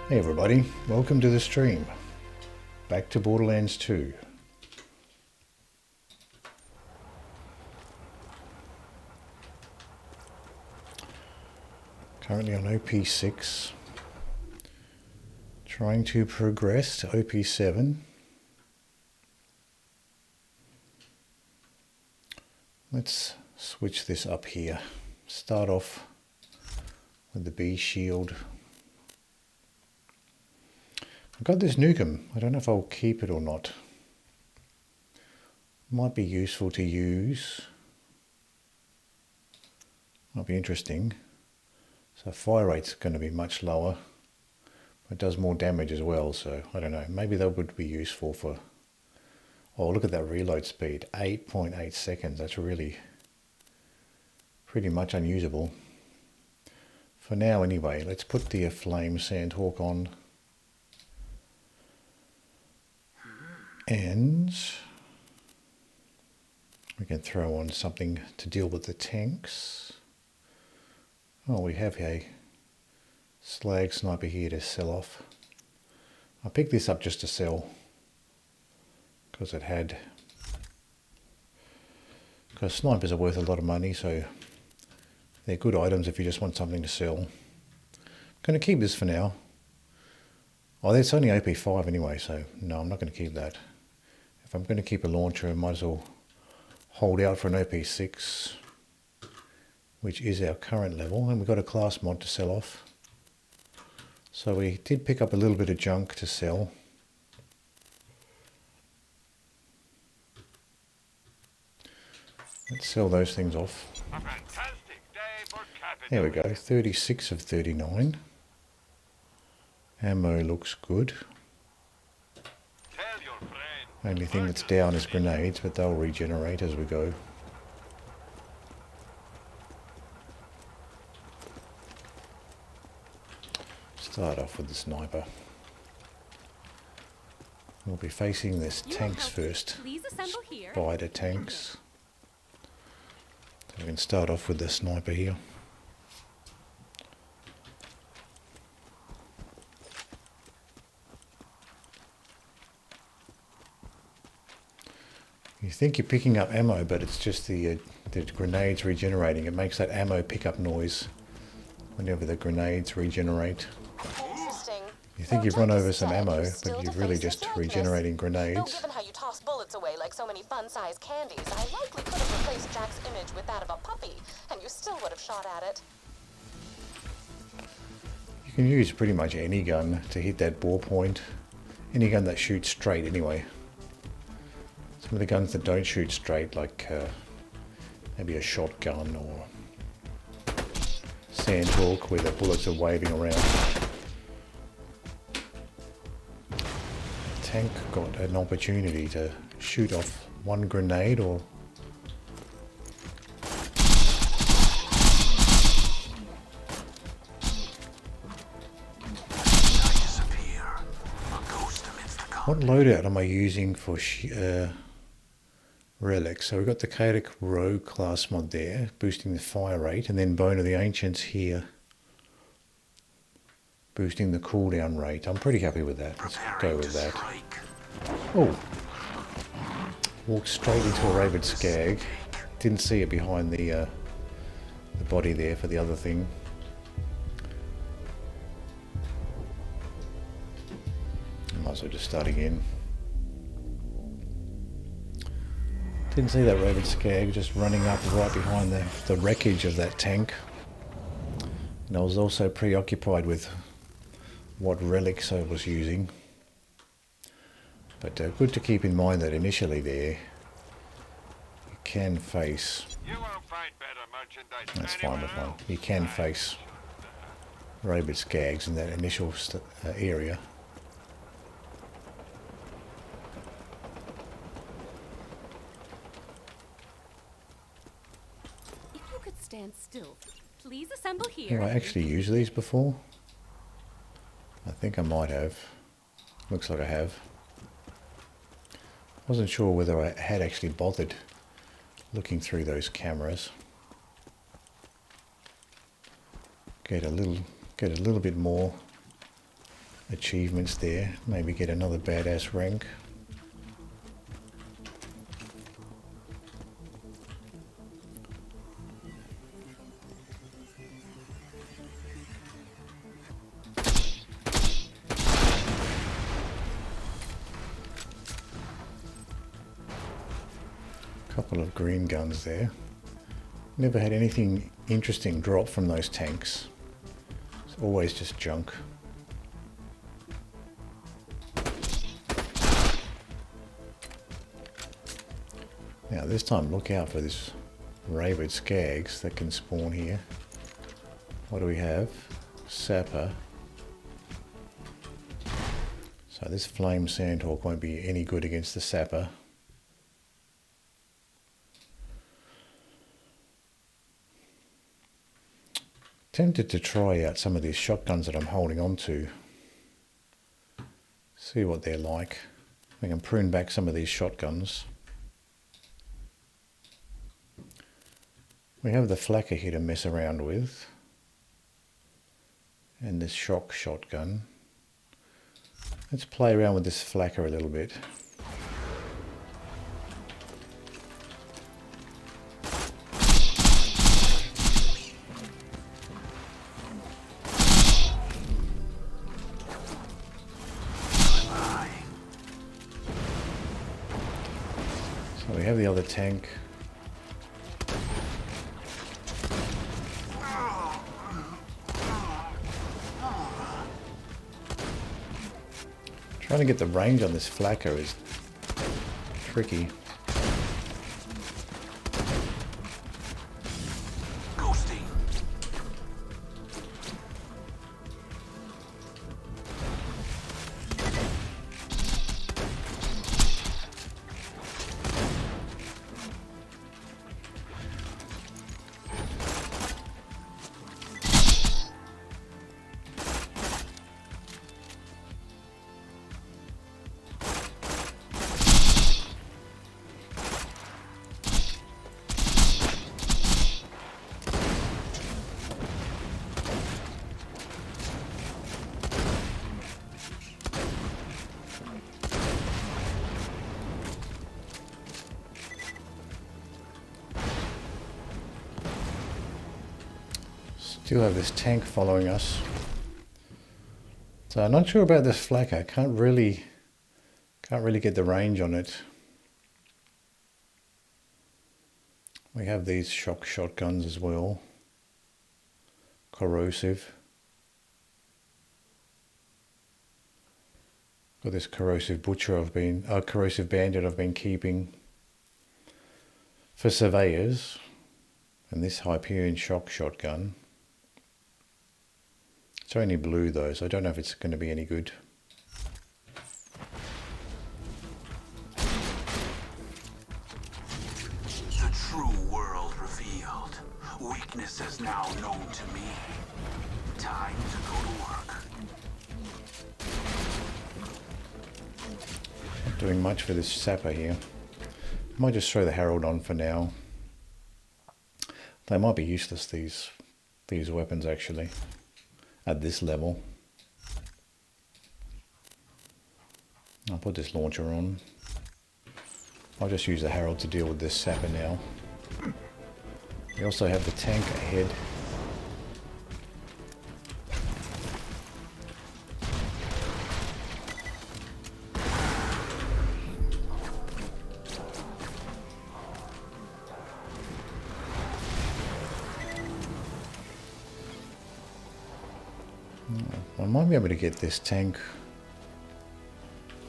Hey everybody, welcome to the stream. Back to Borderlands 2. Currently on OP6. Trying to progress to OP7. Let's switch this up here. Start off with the B shield. I've got this Nukem. I don't know if I'll keep it or not. Might be useful to use. Might be interesting. So fire rate's going to be much lower. It does more damage as well, so I don't know. Maybe that would be useful for... Oh, look at that reload speed. 8.8 seconds. That's really pretty much unusable. For now anyway, let's put the Flame Sandhawk on. And we can throw on something to deal with the tanks. Oh, we have a slag sniper here to sell off. I picked this up just to sell because snipers are worth a lot of money, so they're good items if you just want something to sell. I'm going to keep this for now. Oh, that's only OP5 anyway, so no, I'm not going to keep that. If I'm going to keep a launcher, I might as well hold out for an OP6, which is our current level, and we've got a class mod to sell off. So we did pick up a little bit of junk to sell. Let's sell those things off. There we go, 36 of 39. Ammo looks good. Only thing that's down is grenades, but they'll regenerate as we go. Start off with the sniper. We'll be facing this tanks first. Spider tanks. So we can start off with the sniper here. You think you're picking up ammo, but it's just the grenades regenerating. It makes that ammo pickup noise whenever the grenades regenerate. You think you've run over some ammo, but you're really just regenerating grenades. Though given how you toss bullets away like so many fun-sized candies, I likely could have replaced Jack's image with that of a puppy, and you still would have shot at it. You can use pretty much any gun to hit that bore point. Any gun that shoots straight anyway. Some of the guns that don't shoot straight, like maybe a shotgun or Sandhawk, where the bullets are waving around. The tank got an opportunity to shoot off one grenade or what loadout am I using for relics? So we've got the Chaotic Rogue class mod there, boosting the fire rate, and then Bone of the Ancients here, boosting the cooldown rate. I'm pretty happy with that. Let's go with that. Oh, walked straight into a Rabid Skag. Didn't see it behind the body there for the other thing. Might as well just start again. Didn't see that Rabid Skag just running up right behind the wreckage of that tank. And I was also preoccupied with what relics I was using. But good to keep in mind that initially there, you can face... That's fine, that's fine. You can face Rabid Skags in that initial area. Stand still. Please assemble here. Have I actually used these before? I think I might have. Looks like I have. Wasn't sure whether I had actually bothered looking through those cameras. Get a little bit more achievements there. Maybe get another badass rank. Couple of green guns there. Never had anything interesting drop from those tanks. It's always just junk. Now this time look out for this rabid skags that can spawn here. What do we have? Sapper. So this flame sandhawk won't be any good against the sapper. Tempted to try out some of these shotguns that I'm holding on to. See what they're like. We can prune back some of these shotguns. We have the flacker here to mess around with. And this shock shotgun. Let's play around with this flacker a little bit. So we have the other tank. Trying to get the range on this flacker is tricky. Still have this tank following us. So I'm not sure about this flacker. Can't really get the range on it. We have these shock shotguns as well. Corrosive. Got this corrosive corrosive bandit I've been keeping for surveyors, and this Hyperion shock shotgun. It's only blue though, so I don't know if it's going to be any good. The true world revealed. Weakness is now known to me. Time to go to work. Not doing much for this sapper here. Might just throw the Herald on for now. They might be useless, these weapons actually, at this level. I'll put this launcher on. I'll just use the Herald to deal with this sapper now. We also have the tank ahead. I might be able to get this tank.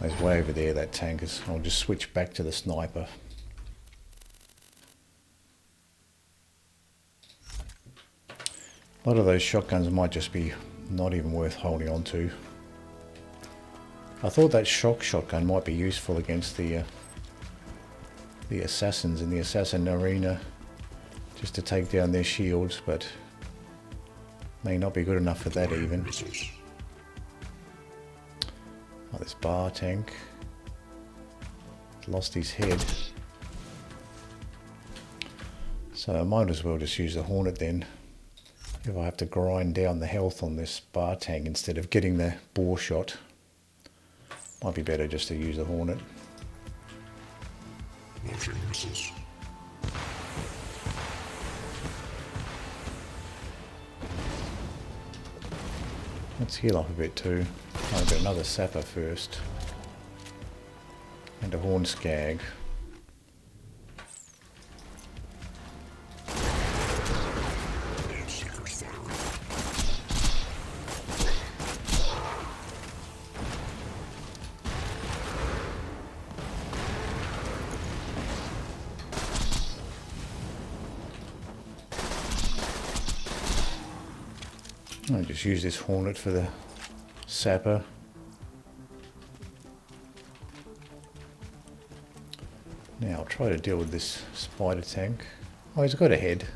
It's way over there, that tank is. I'll just switch back to the sniper. A lot of those shotguns might just be not even worth holding on to. I thought that shock shotgun might be useful against the assassins in the assassin arena, just to take down their shields, but may not be good enough for that even. Oh, this bar tank lost his head, so I might as well just use the Hornet then. if I have to grind down the health on this bar tank instead of getting the bore shot. Might be better just to use the Hornet. Launching missiles. Let's heal up a bit too. I'll get another sapper first. And a horn skag. I'll just use this Hornet for the sapper. Now I'll try to deal with this spider tank. Oh, he's got a head.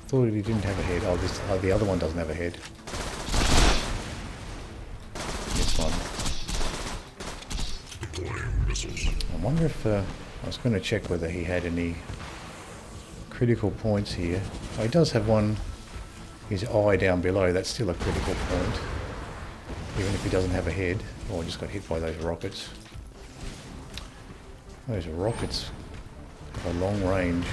Thought he didn't have a head. Oh, the other one doesn't have a head. This one. Deploying missiles. I wonder if I was going to check whether he had any critical points here. Oh, he does have one. His eye down below, that's still a critical point. Even if he doesn't have a head. Oh, I just got hit by those rockets. Those rockets have a long range.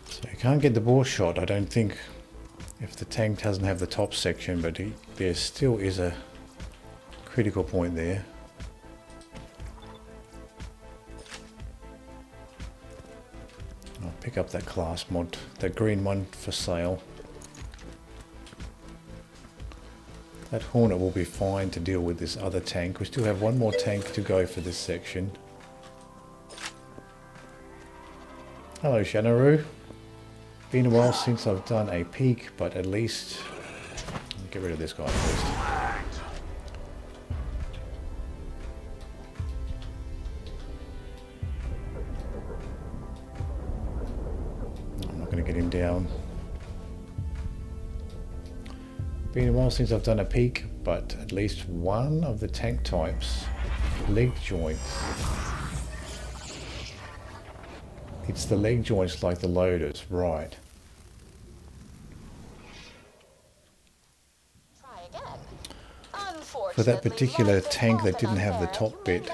So you can't get the bore shot, I don't think, if the tank doesn't have the top section, but there still is a critical point there. I'll pick up that class mod, that green one for sale. That Hornet will be fine to deal with this other tank. We still have one more tank to go for this section. Hello Shanaroo. Been a while since I've done a peek, but at least get rid of this guy first. I'm not going to get him down. Been a while since I've done a peek, but at least one of the tank types, leg joints. It's the leg joints like the loaders, right. For that particular tank that didn't have the top bit,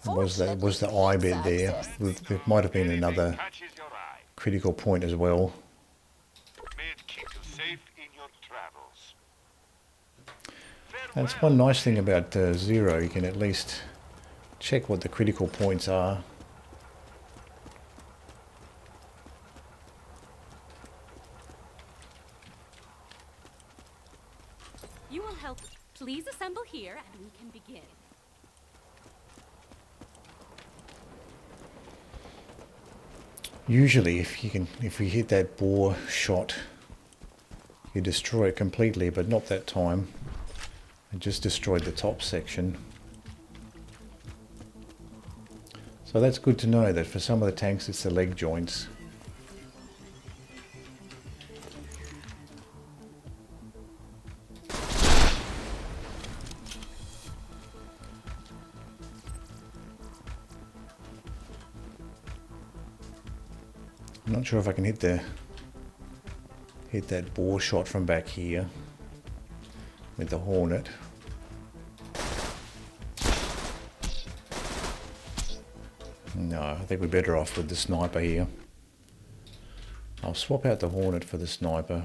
was the eye bit there. There might have been another critical point as well. That's one nice thing about Zer0, you can at least check what the critical points are. You will help. Please assemble here and we can begin. Usually if we hit that bore shot, you destroy it completely, but not that time. I just destroyed the top section. So that's good to know that for some of the tanks it's the leg joints. I'm not sure if I can hit that bore shot from back here with the Hornet. No, I think we're better off with the sniper here. I'll swap out the Hornet for the sniper.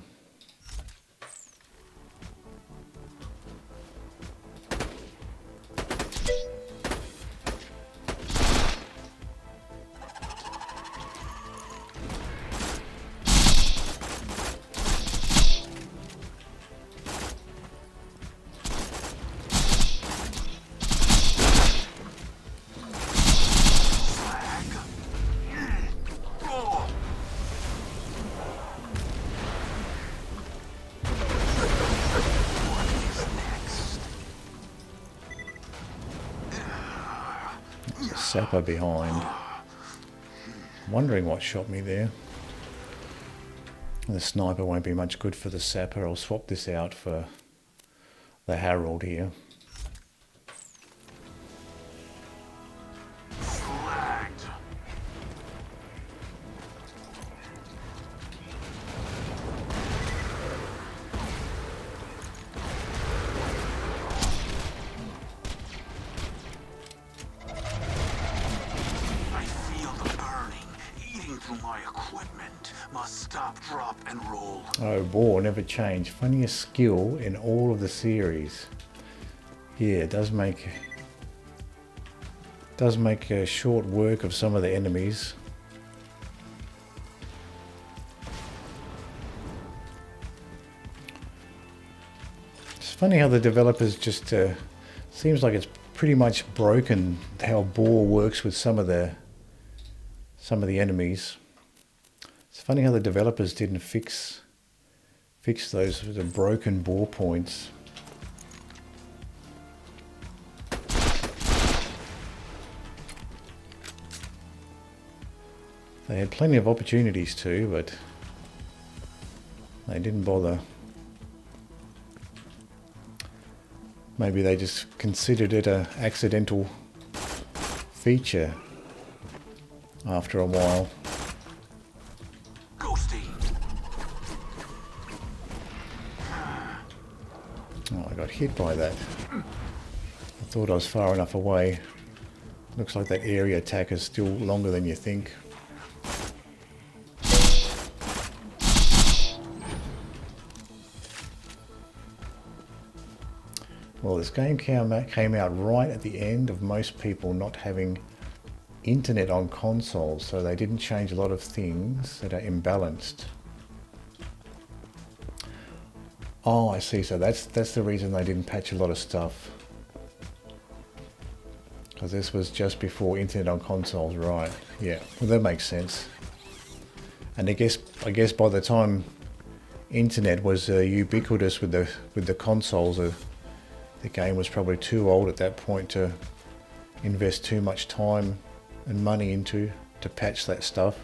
Sapper behind. Wondering what shot me there. The sniper won't be much good for the sapper. I'll swap this out for the Herald here. Flagged. I feel the burning eating through my equipment. Must stop, drop, and roll. Oh, war never changed. Funniest skill in all of the series. Yeah, it does make short work of some of the enemies. It's funny how the developers just seems like it's pretty much broken how Boar works with some of the enemies. It's funny how the developers didn't fix those the broken Boar points. They had plenty of opportunities to, but they didn't bother. Maybe they just considered it an accidental feature after a while. Ghosty. Oh, I got hit by that. I thought I was far enough away. Looks like that area attack is still longer than you think. Well, this game came out right at the end of most people not having internet on consoles, so they didn't change a lot of things that are imbalanced. Oh, I see. So that's the reason they didn't patch a lot of stuff. Because this was just before internet on consoles, right? Yeah, well, that makes sense. And I guess by the time internet was ubiquitous with the consoles, the game was probably too old at that point to invest too much time and money into to patch that stuff.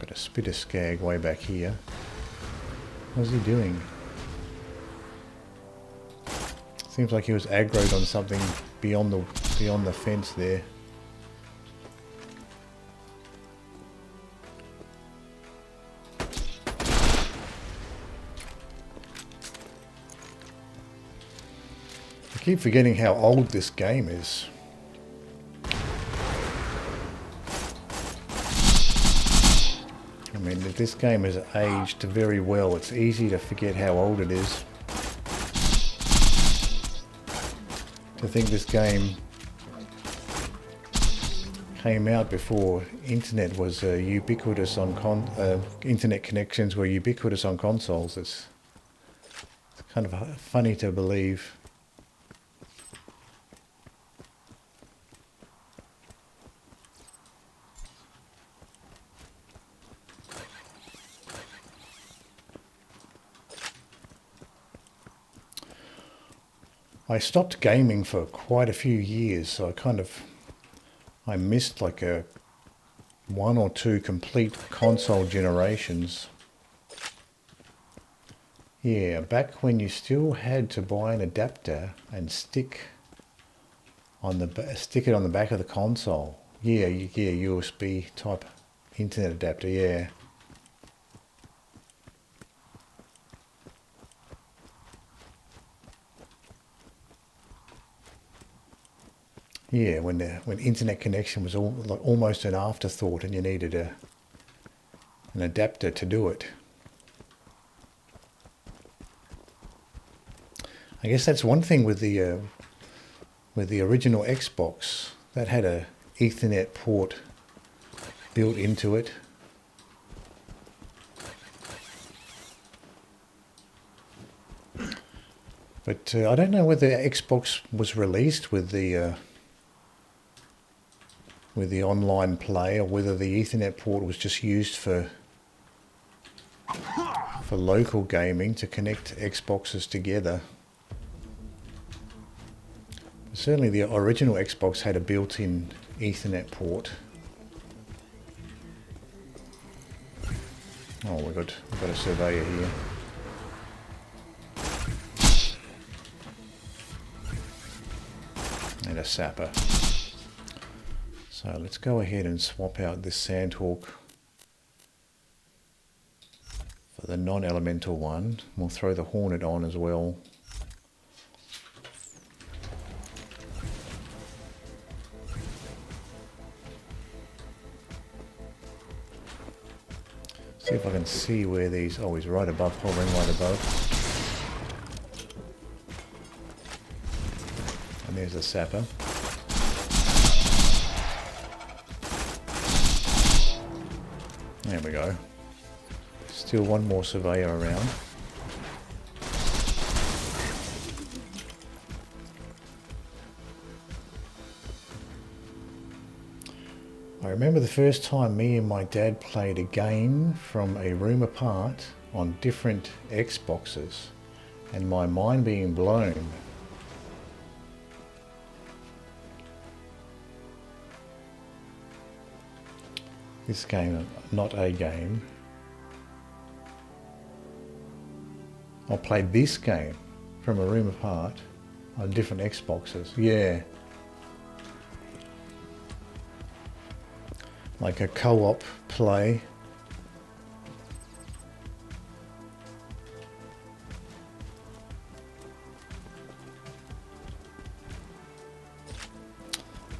Got a spitter skag way back here. What's he doing? Seems like he was aggroed on something beyond the fence there. I keep forgetting how old this game is. I mean, this game has aged very well. It's easy to forget how old it is. To think this game came out before internet was ubiquitous on internet connections were ubiquitous on consoles. It's kind of funny to believe. I stopped gaming for quite a few years, so I missed like one or two complete console generations. Yeah, back when you still had to buy an adapter and stick it on the back of the console. Yeah, USB type internet adapter. Yeah. Yeah, when internet connection was almost an afterthought, and you needed an adapter to do it. I guess that's one thing with the original Xbox that had a Ethernet port built into it. But I don't know whether Xbox was released with the online play, or whether the Ethernet port was just used for local gaming to connect Xboxes together. But certainly the original Xbox had a built-in Ethernet port. Oh, we've got a surveyor here. And a sapper. So let's go ahead and swap out this Sandhawk for the non-elemental one. We'll throw the Hornet on as well. See if I can see where these... Oh, he's right above, hovering right above. And there's the sapper. There we go. Still one more surveyor around. I remember the first time me and my dad played a game from a room apart on different Xboxes and my mind being blown. This game, not a game. I played this game from a room apart on different Xboxes. Yeah. Like a co-op play.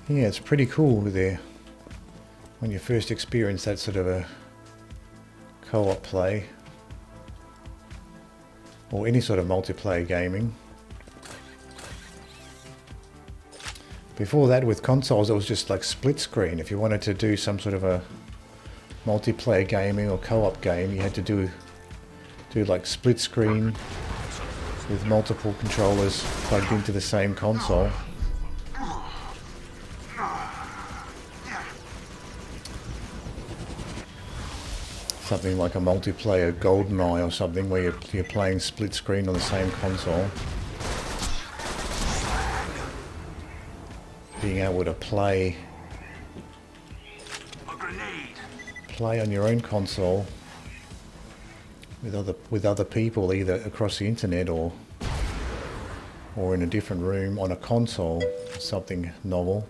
Yeah, it's pretty cool there when you first experience that sort of a co-op play or any sort of multiplayer gaming. Before that, with consoles, it was just like split screen. If you wanted to do some sort of a multiplayer gaming or co-op game, you had to do like split screen with multiple controllers plugged into the same console. Something like a multiplayer GoldenEye or something where you're playing split screen on the same console. Being able to play on your own console with other people, either across the internet or in a different room on a console, something novel.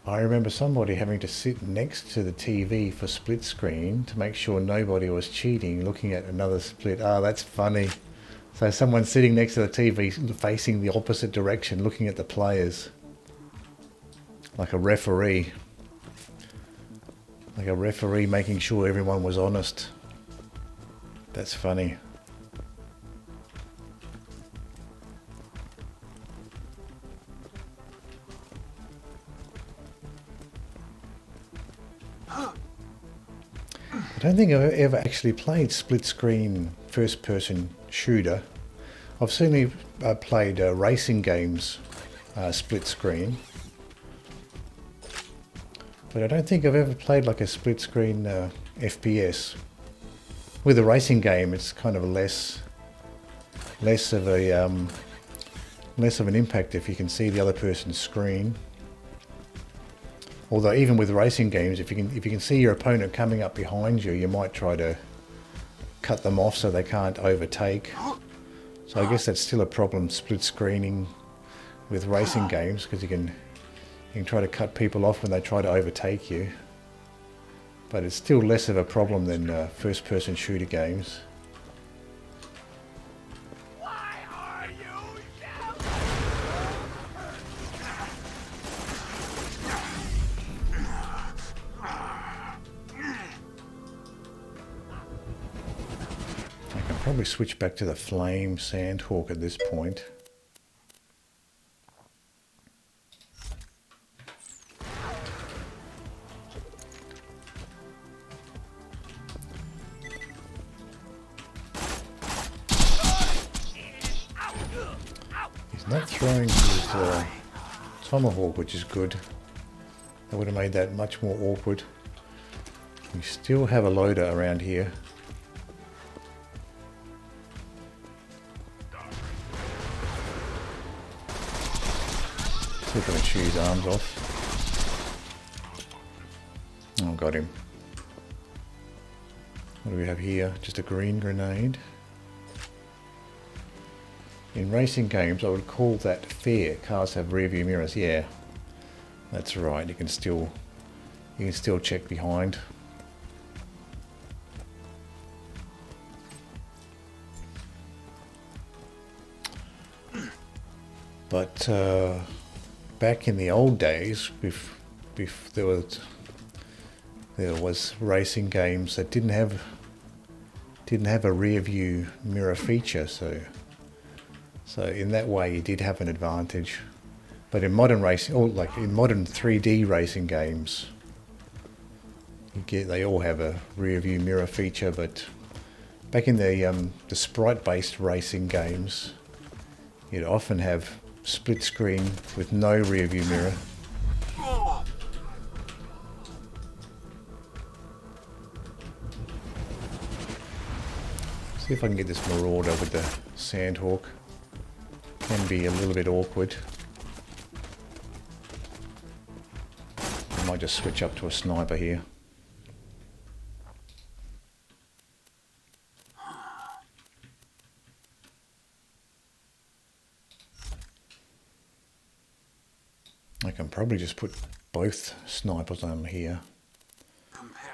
I remember somebody having to sit next to the TV for split screen to make sure nobody was cheating, looking at another split. Ah, that's funny. So someone's sitting next to the TV facing the opposite direction, looking at the players. Like a referee. Like a referee making sure everyone was honest. That's funny. I don't think I've ever actually played split screen first person shooter. I've certainly played racing games split screen, but I don't think I've ever played like a split screen FPS. With a racing game, it's kind of less of an impact if you can see the other person's screen. Although even with racing games, if you can see your opponent coming up behind you, you might try to cut them off so they can't overtake. So I guess that's still a problem, split screening with racing games, because you can try to cut people off when they try to overtake you. But it's still less of a problem than first-person shooter games. Probably switch back to the flame Sandhawk at this point. He's not throwing his tomahawk, which is good. That would have made that much more awkward. We still have a loader around here. See if I can shoot his arms off. got him. What do we have here? Just a green grenade. In racing games, I would call that fair. Cars have rear view mirrors. Yeah, that's right. You can still check behind. But back in the old days, there was racing games that didn't have a rear view mirror feature, so in that way you did have an advantage. But in modern racing, or like in modern 3D racing games, they all have a rear view mirror feature. But back in the sprite-based racing games, you'd often have split screen with no rear view mirror. See if I can get this Marauder with the Sandhawk. Can be a little bit awkward. I might just switch up to a sniper here. I can probably just put both snipers on here.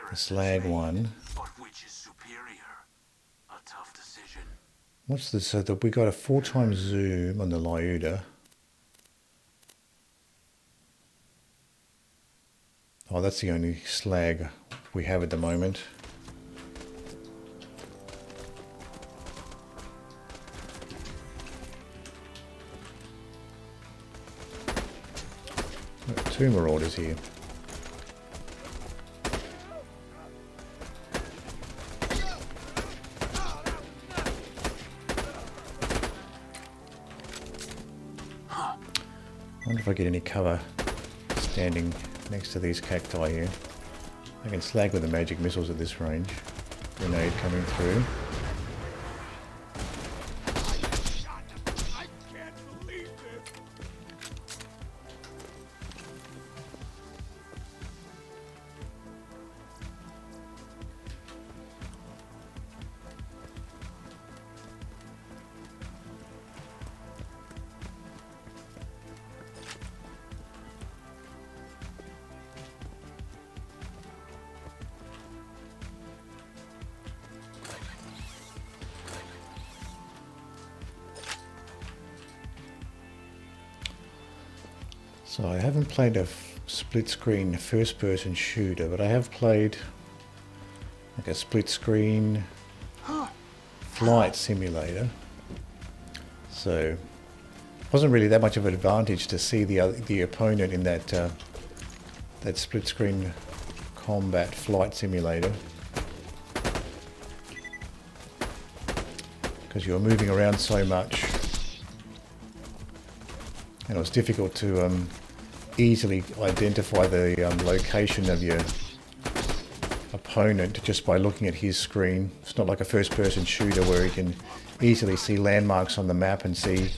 The slag one. But which is superior? A tough decision. What's this? So that we got a 4x zoom on the Lyuda. Oh, that's the only slag we have at the moment. Got 2 Marauders here. I wonder if I get any cover standing next to these cacti here. I can slag with the magic missiles at this range. Grenade coming through. So I haven't played a split screen first person shooter, but I have played like a split screen flight simulator. So it wasn't really that much of an advantage to see the opponent in that that split screen combat flight simulator, because you were moving around so much, and it was difficult to easily identify the location of your opponent just by looking at his screen. It's not like a first-person shooter where you can easily see landmarks on the map and see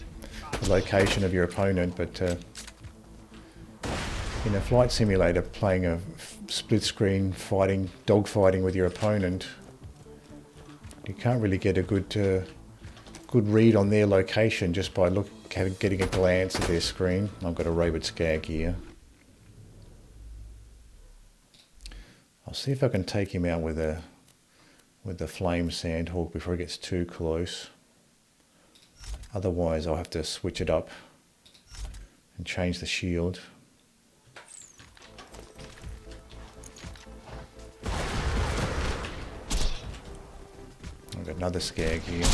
the location of your opponent, but in a flight simulator, playing a split-screen dogfighting with your opponent, you can't really get a good read on their location just by getting a glance at their screen. I've got a Rabid Skag here. I'll see if I can take him out with the Flame Sandhawk before he gets too close. Otherwise I'll have to switch it up and change the shield. I've got another Skag here.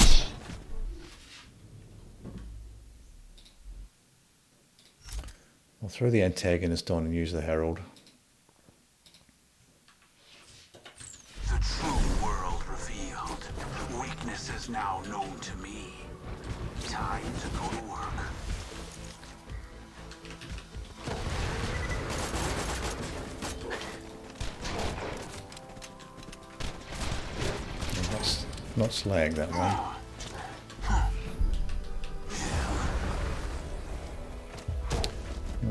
I'll throw the antagonist on and use the Herald. The true world revealed. Weakness is now known to me. Time to go to work. Not slag that one.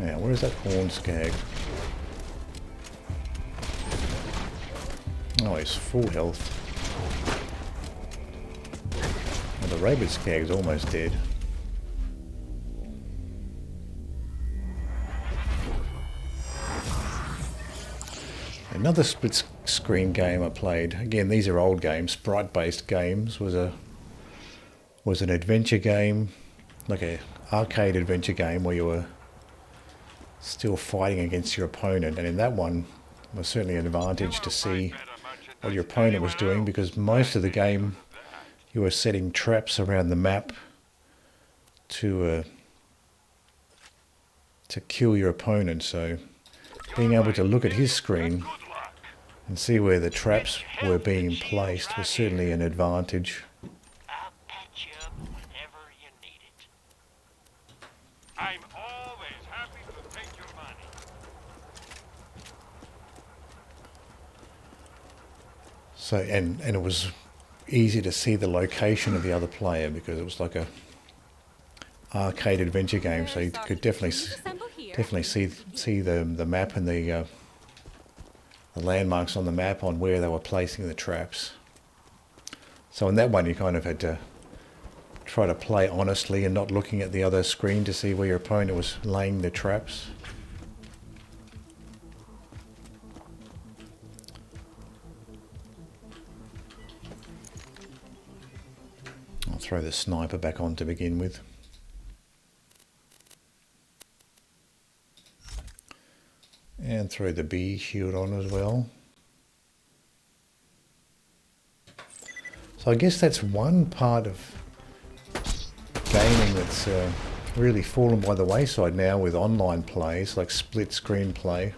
Yeah, where's that Horn Skag? Now he's full health. And the Rabid Skag's almost dead. Another split screen game I played. Again, these are old games, sprite-based games. Was an adventure game, like a arcade adventure game where you were still fighting against your opponent. And in that one, it was certainly an advantage to see what your opponent was doing, because most of the game you were setting traps around the map to kill your opponent. So being able to look at his screen and see where the traps were being placed was certainly an advantage. I'll patch you up whenever you need it. I'm always happy to take your money. So and it was easy to see the location of the other player because it was like a arcade adventure game, so you could definitely see the map and the landmarks on the map on where they were placing the traps. So in that one you kind of had to try to play honestly and not looking at the other screen to see where your opponent was laying the traps. I'll throw the sniper back on to begin with. And throw the B shield on as well. So I guess that's one part of gaming that's really fallen by the wayside now with online plays, like split screen play.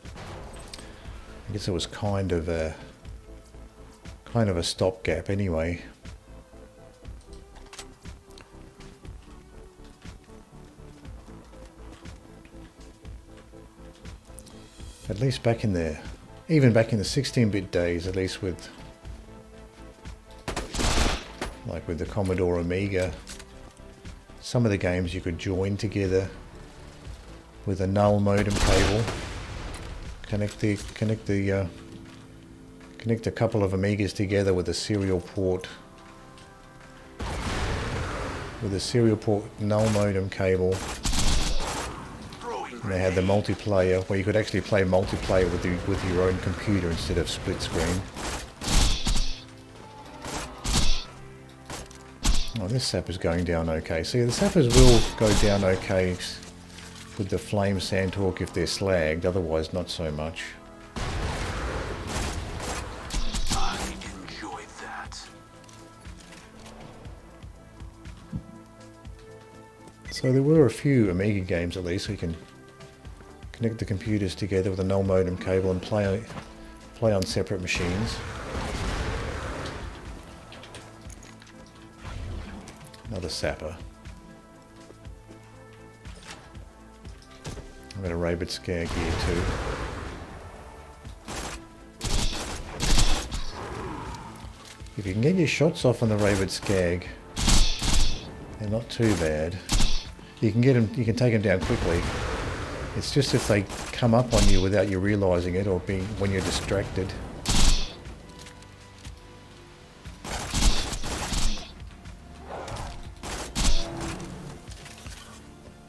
I guess it was kind of a stopgap anyway. At least back in the, even back in the 16-bit days, at least with, like with the Commodore Amiga, some of the games you could join together with a null modem cable, connect a couple of Amigas together with a serial port, null modem cable. And they had the multiplayer where you could actually play multiplayer with your own computer instead of split screen. Oh, this sapper's going down okay. See, the sappers will go down okay with the flame sandhawk if they're slagged, otherwise not so much. I enjoyed that. So there were a few Amiga games at least, so you can connect the computers together with a null modem cable and play on separate machines. Another sapper. I've got a Rabid Skag here too. If you can get your shots off on the Rabid Skag, they're not too bad. You can take them down quickly. It's just if they come up on you without you realising it, or when you're distracted.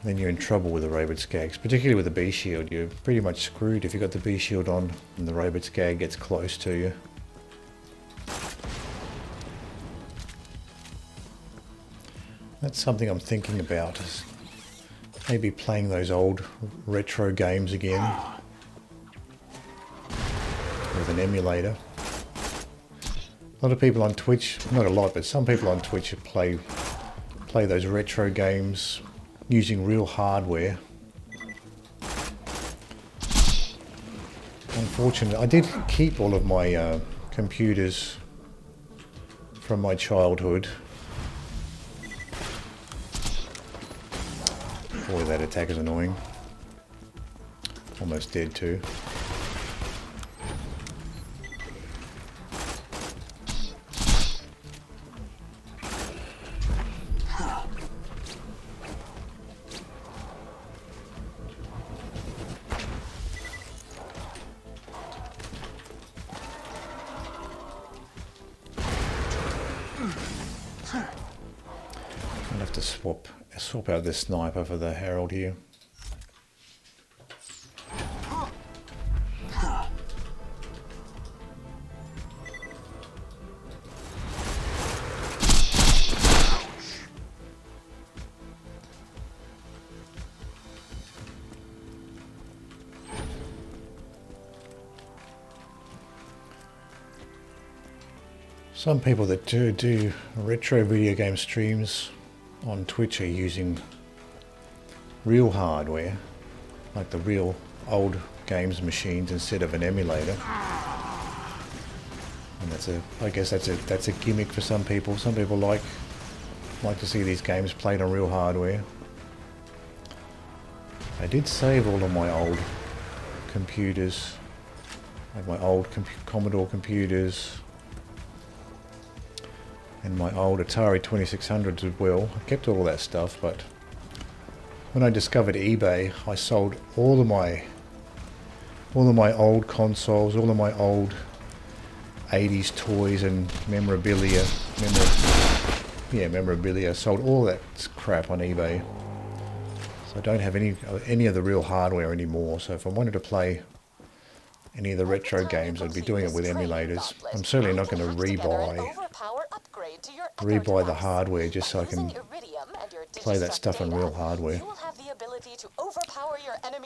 Then you're in trouble with the Rabid Skags, particularly with the B shield. You're pretty much screwed if you've got the B shield on and the Rabid Skag gets close to you. That's something I'm thinking about. Maybe playing those old retro games again with an emulator. A lot of people on Twitch, not a lot, but some people on Twitch play those retro games using real hardware. Unfortunately, I did keep all of my computers from my childhood. Boy, that attack is annoying. Almost dead too. have to swap out this sniper for the Herald here. Some people that do retro video game streams on Twitch are using real hardware, like the real old games machines instead of an emulator. And I guess that's a gimmick for some people. Some people like to see these games played on real hardware. I did save all of my old computers, like my old Commodore computers. And my old Atari 2600s as well. I kept all that stuff, but when I discovered eBay, I sold all of my old consoles, all of my old 80s toys and memorabilia. Memorabilia. I sold all that crap on eBay. So I don't have any of the real hardware anymore. So if I wanted to play any of the retro games, I'd be doing it with emulators. I'm certainly not going to rebuy the hardware just so I can play that stuff on real hardware.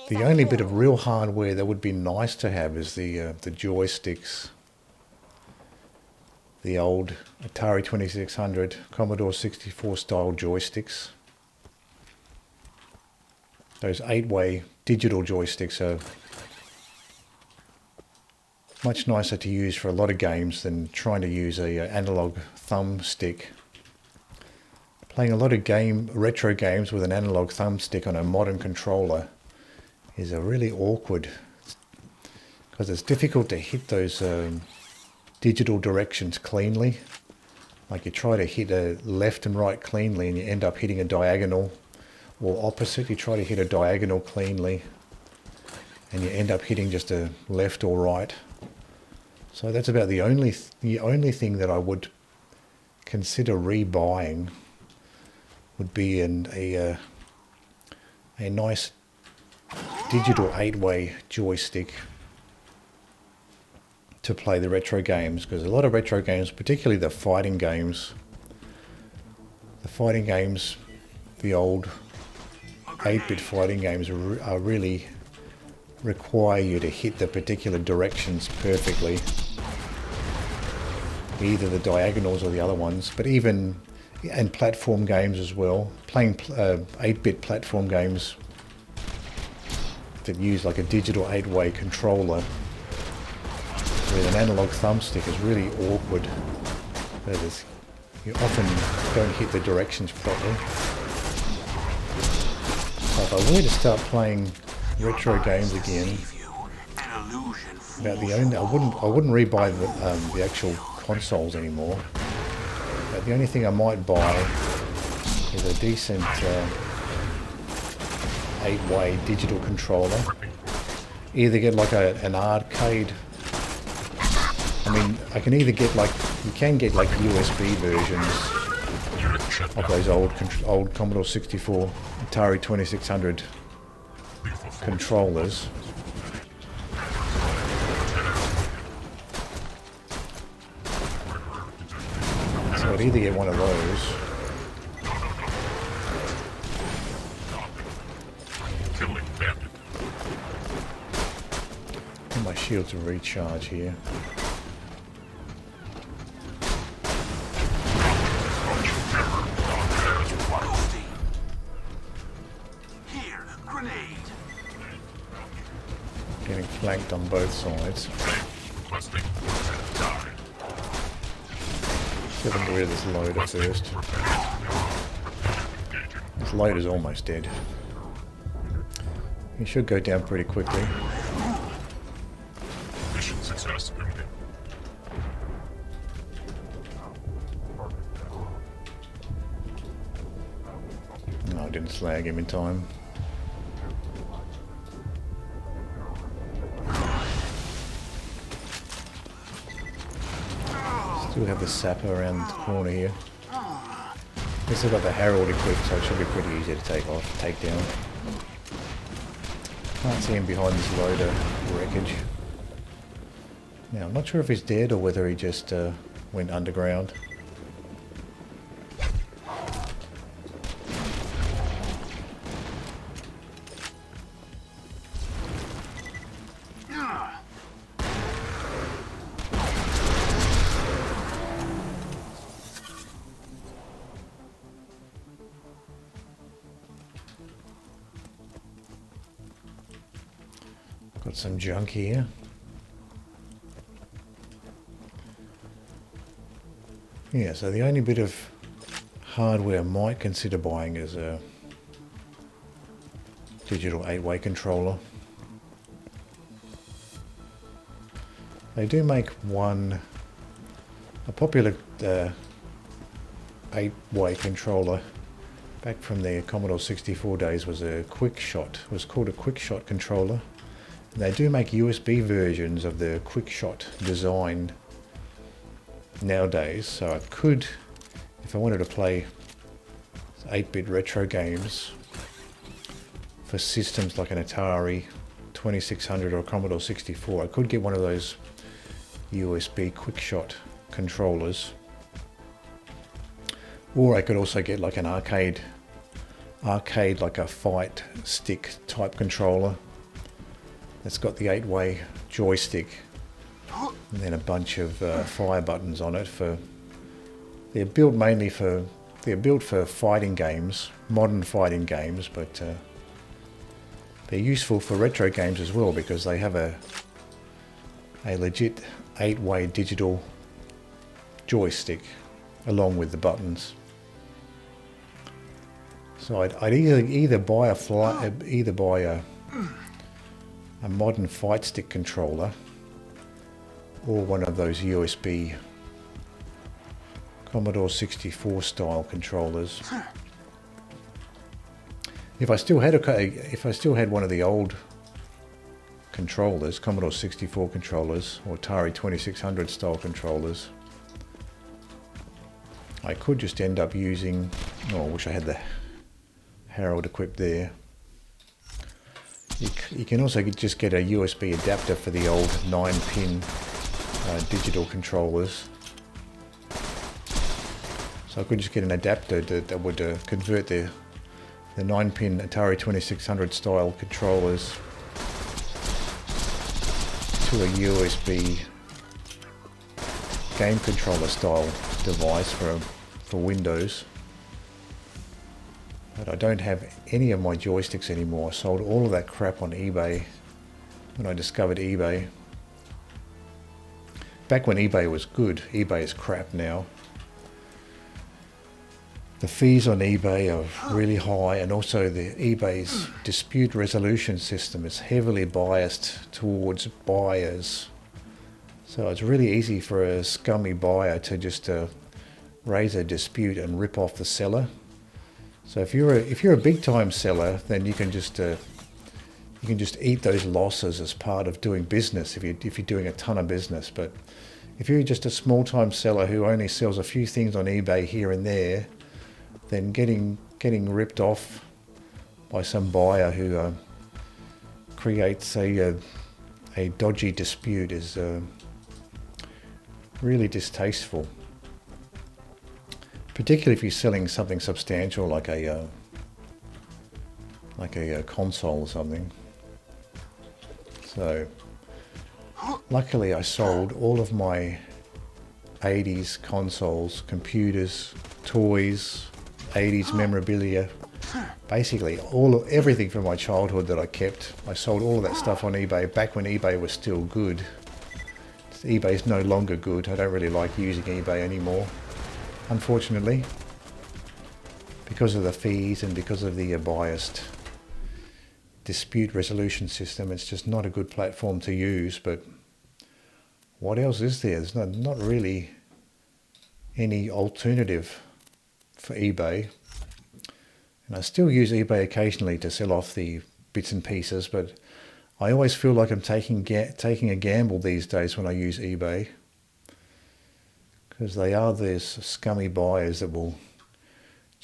The only bit of real hardware that would be nice to have is the joysticks. The old Atari 2600, Commodore 64 style joysticks. Those 8-way digital joysticks are much nicer to use for a lot of games than trying to use a analog thumbstick. Playing a lot of retro games with an analog thumbstick on a modern controller is a really awkward, because it's difficult to hit those digital directions cleanly. Like you try to hit a left and right cleanly and you end up hitting a diagonal, or opposite, you try to hit a diagonal cleanly and you end up hitting just a left or right. So that's about the only thing that I would consider rebuying would be a nice digital 8-way joystick to play the retro games, because a lot of retro games, particularly the fighting games, the old 8-bit fighting games are really require you to hit the particular directions perfectly, either the diagonals or the other ones. But even and platform games as well, playing 8-bit platform games that use like a digital 8-way controller with an analog thumbstick is really awkward. You often don't hit the directions properly. So if I were to start playing retro games again, I wouldn't rebuy the actual consoles anymore. But the only thing I might buy is a decent 8-way digital controller. Either get like an arcade. I mean, I can either get you can get like USB versions of those old Commodore 64, Atari 2600 controllers. So I'd either get one of those, and my shield to recharge here. Getting flanked on both sides. Get rid of this loader first. This loader's almost dead. He should go down pretty quickly. Mission success. No, I didn't slag him in time. Still have the sapper around the corner here. This has got the Herald equipped, so it should be pretty easy to take down. Can't see him behind this load of wreckage. Now, I'm not sure if he's dead or whether he just went underground. Got some junk here. Yeah, so the only bit of hardware I might consider buying is a digital 8-way controller. They do make a popular 8-way controller back from the Commodore 64 days was a quick shot. It was called a quick shot controller. And they do make USB versions of the quick shot design nowadays, so I could, if I wanted to play 8-bit retro games for systems like an Atari 2600 or a Commodore 64, I could get one of those USB quick shot controllers, or I could also get like an arcade like a fight stick type controller that's got the 8-way joystick and then a bunch of fire buttons on it. They're built for fighting games, modern fighting games, but they're useful for retro games as well because they have a legit 8-way digital joystick along with the buttons. So I'd either buy a modern fight stick controller or one of those USB Commodore 64 style controllers. If I still had one of the old controllers, Commodore 64 controllers or Atari 2600 style controllers, I could just end up using, oh, I wish I had the Herald equipped there. You can also just get a USB adapter for the old 9-pin digital controllers. So I could just get an adapter that would convert the 9-pin Atari 2600 style controllers to a USB game controller style device for Windows. But I don't have any of my joysticks anymore. I sold all of that crap on eBay when I discovered eBay. Back when eBay was good, eBay is crap now. The fees on eBay are really high, and also the eBay's dispute resolution system is heavily biased towards buyers. So it's really easy for a scummy buyer to just raise a dispute and rip off the seller. So if you're a big time seller, then you can just eat those losses as part of doing business if you're doing a ton of business. But if you're just a small time seller who only sells a few things on eBay here and there, then getting ripped off by some buyer who creates a dodgy dispute is really distasteful. Particularly if you're selling something substantial like a console or something. So luckily I sold all of my 80s consoles, computers, toys, 80s memorabilia, basically everything from my childhood that I kept. I sold all of that stuff on eBay back when eBay was still good. eBay is no longer good. I don't really like using eBay anymore, unfortunately, because of the fees and because of the biased dispute resolution system. It's just not a good platform to use. But what else is there? There's not really any alternative for eBay. And I still use eBay occasionally to sell off the bits and pieces, but I always feel like I'm taking a gamble these days when I use eBay, because they are these scummy buyers that will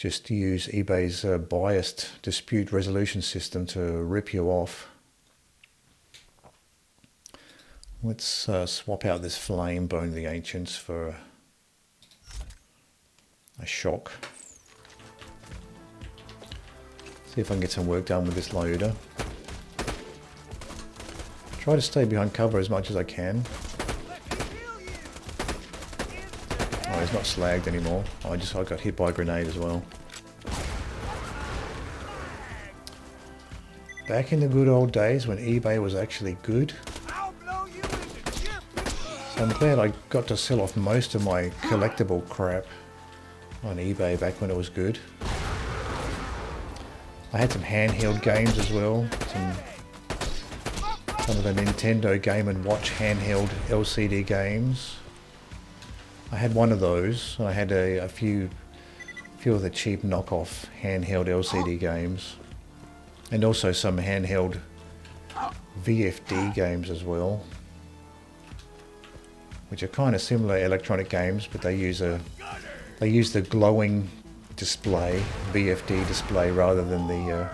just use eBay's biased dispute resolution system to rip you off. Let's swap out this flame bone of the ancients for a shock. See if I can get some work done with this loader. Try to stay behind cover as much as I can. Oh, he's not slagged anymore. I got hit by a grenade as well. Back in the good old days when eBay was actually good. So I'm glad I got to sell off most of my collectible crap on eBay back when it was good. I had some handheld games as well. Some of the Nintendo Game & Watch handheld LCD games. I had one of those. I had a few of the cheap knockoff handheld LCD games. And also some handheld VFD games as well. Which are kind of similar electronic games, but they use the glowing display, VFD display, rather than the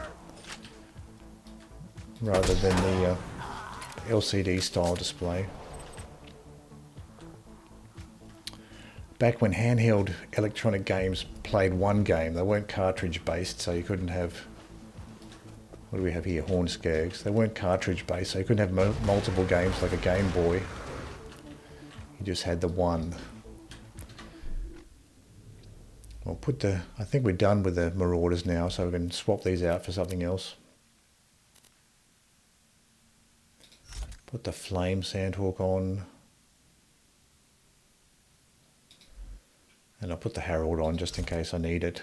LCD style display. Back when handheld electronic games played one game, they weren't cartridge based, so you couldn't have, what do we have here, Hornskags. They weren't cartridge based, so you couldn't have multiple games like a Game Boy. You just had the one. We'll I think we're done with the Marauders now, so we can swap these out for something else. Put the Flame Sandhawk on. And I'll put the Herald on just in case I need it.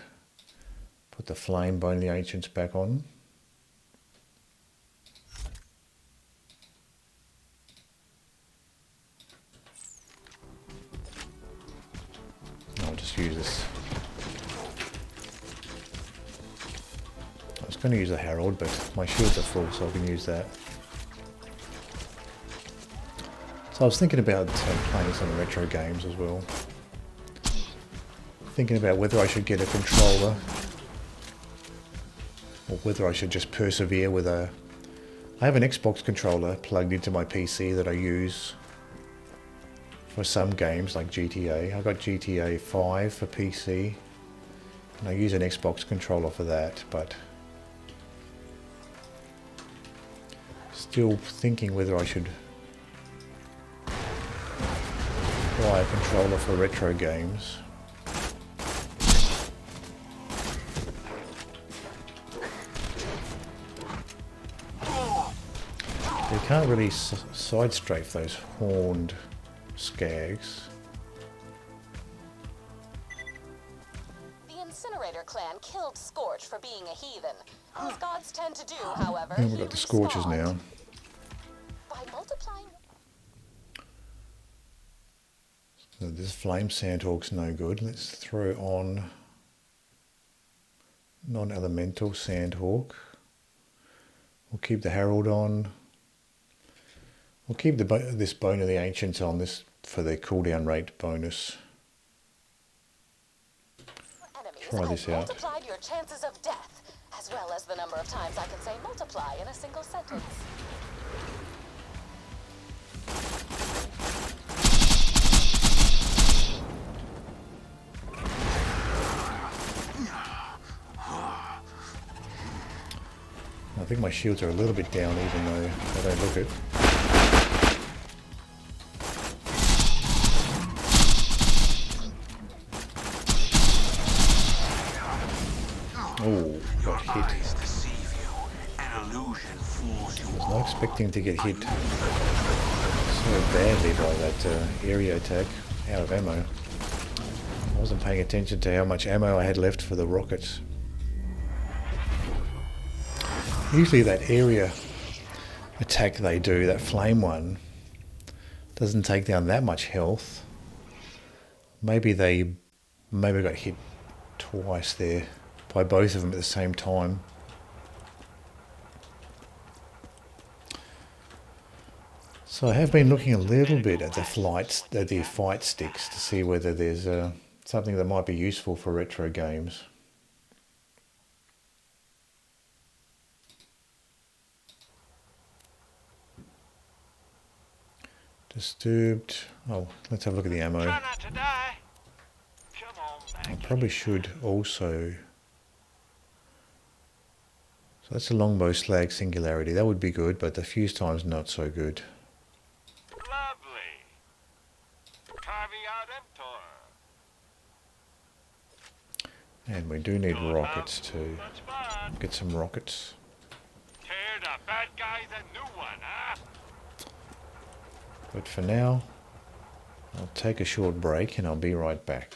Put the Flame Bone of the Ancients back on. I'll just use this. I was going to use the Herald, but my shields are full, so I can use that. So I was thinking about playing some retro games as well. Thinking about whether I should get a controller or whether I should just persevere with a... I have an Xbox controller plugged into my PC that I use for some games like GTA. I got GTA 5 for PC and I use an Xbox controller for that, but still thinking whether I should buy a controller for retro games. You can't really side strafe those horned skags. The Incinerator clan killed Scorch for being a heathen. As gods tend to do, however, And we've got the Scorchers now. By multiplying... So this Flame Sandhawk's no good. Let's throw on non-elemental Sandhawk. We'll keep the Herald on. We'll keep this Bone of the Ancients on this for the cooldown rate bonus. Try this out. Multiplied your chances of death, as well as the number of times I can say multiply in a single sentence. I think my shields are a little bit down even though they don't look it. Oh, got hit. I was not expecting to get hit so badly by that area attack out of ammo. I wasn't paying attention to how much ammo I had left for the rockets. Usually that area attack they do, that flame one, doesn't take down that much health. Maybe they got hit twice there by both of them at the same time. So I have been looking a little bit at the fight sticks to see whether there's something that might be useful for retro games. Disturbed. Oh, let's have a look at the ammo. Try not to die. Come on back. I probably should also. So that's a longbow slag singularity. That would be good, but the fuse time's not so good. Lovely. Carving out Emtor. And we do need rockets too. Much fun. Get some rockets. Tear the bad guys a new one, huh? But for now, I'll take a short break and I'll be right back.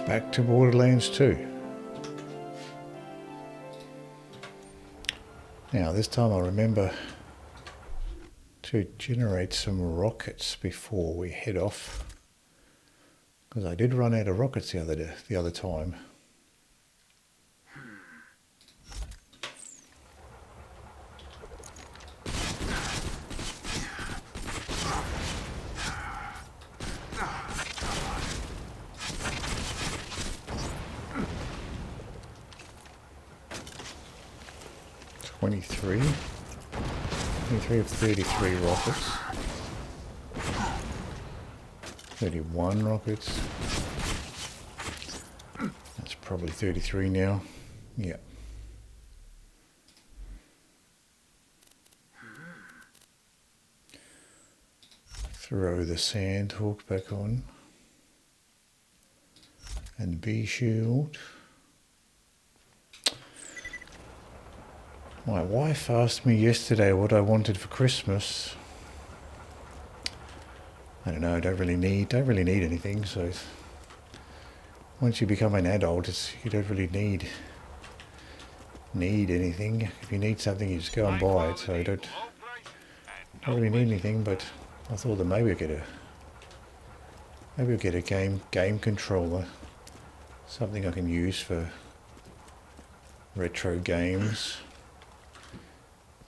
Back to Borderlands 2. Now this time I remember to generate some rockets before we head off, because I did run out of rockets the other time. Three of 33 rockets. 31 rockets. That's probably 33 now. Yeah. Throw the Sandhawk back on. And B shield. My wife asked me yesterday what I wanted for Christmas. I don't know, don't really need anything, so once you become an adult you don't really need anything. If you need something you just go and buy it, so I don't really need anything, but I thought that maybe I'll get a game controller. Something I can use for retro games.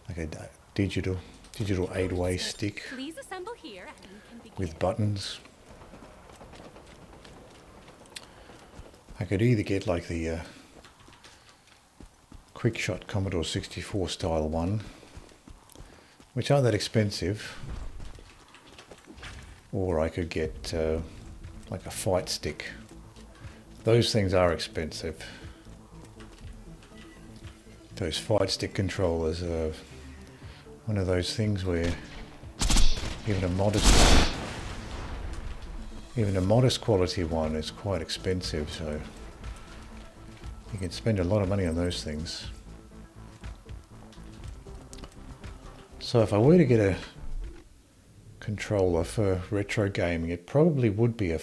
Like a digital 8-way stick Please assemble here and we can begin. with buttons. I could either get like the quick shot Commodore 64 style one, which aren't that expensive, or I could get like a fight stick. Those things are expensive. Those fight stick controllers are one of those things where even a modest quality one is quite expensive, so you can spend a lot of money on those things. So if I were to get a controller for retro gaming, it probably would be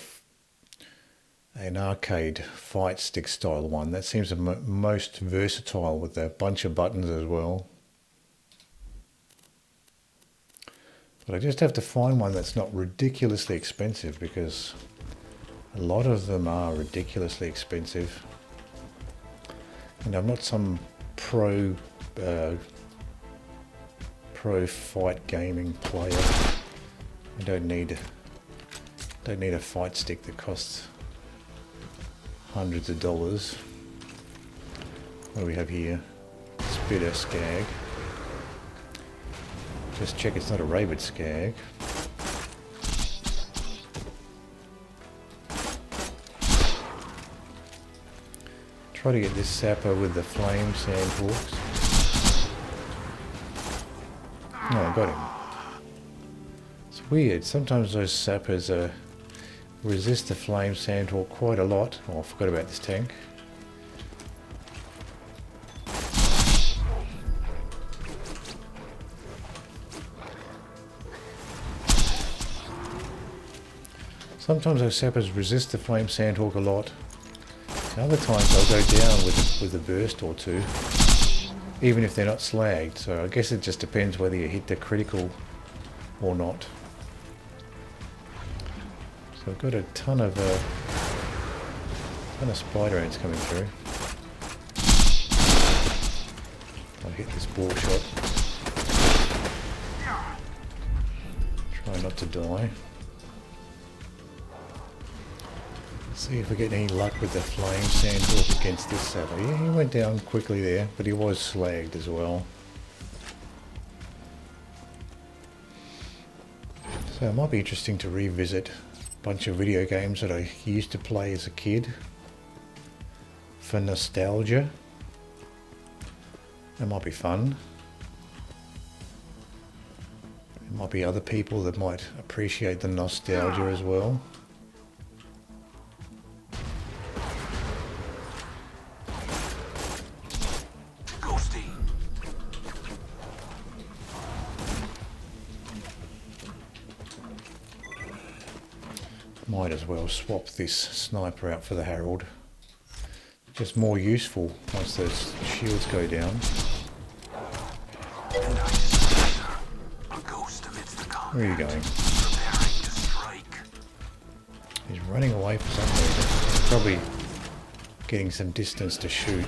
an arcade fight stick style one. That seems the most versatile, with a bunch of buttons as well. But I just have to find one that's not ridiculously expensive, because a lot of them are ridiculously expensive. And I'm not some pro fight gaming player. I don't need a fight stick that costs hundreds of dollars. What do we have here? Spitter Skag. Just check it's not a rabid Skag. Try to get this sapper with the flame Sandhawks. No, I got him. It's weird. Sometimes those sappers resist the flame Sandhawk quite a lot. Oh, I forgot about this tank. Sometimes those sappers resist the flame Sandhawk a lot. And other times they'll go down with a burst or two, even if they're not slagged. So I guess it just depends whether you hit the critical or not. So I've got a ton of spider ants coming through. I'll hit this ball shot. Try not to die. See if we get any luck with the flame Sandhawk against this sapper. Yeah, he went down quickly there, but he was slagged as well. So it might be interesting to revisit a bunch of video games that I used to play as a kid for nostalgia. That might be fun. There might be other people that might appreciate the nostalgia as well. Might as well swap this sniper out for the Herald. Just more useful once those shields go down. And I surrender, a ghost amidst the combat, Where are you going? preparing to strike. He's running away for some reason. Probably getting some distance to shoot.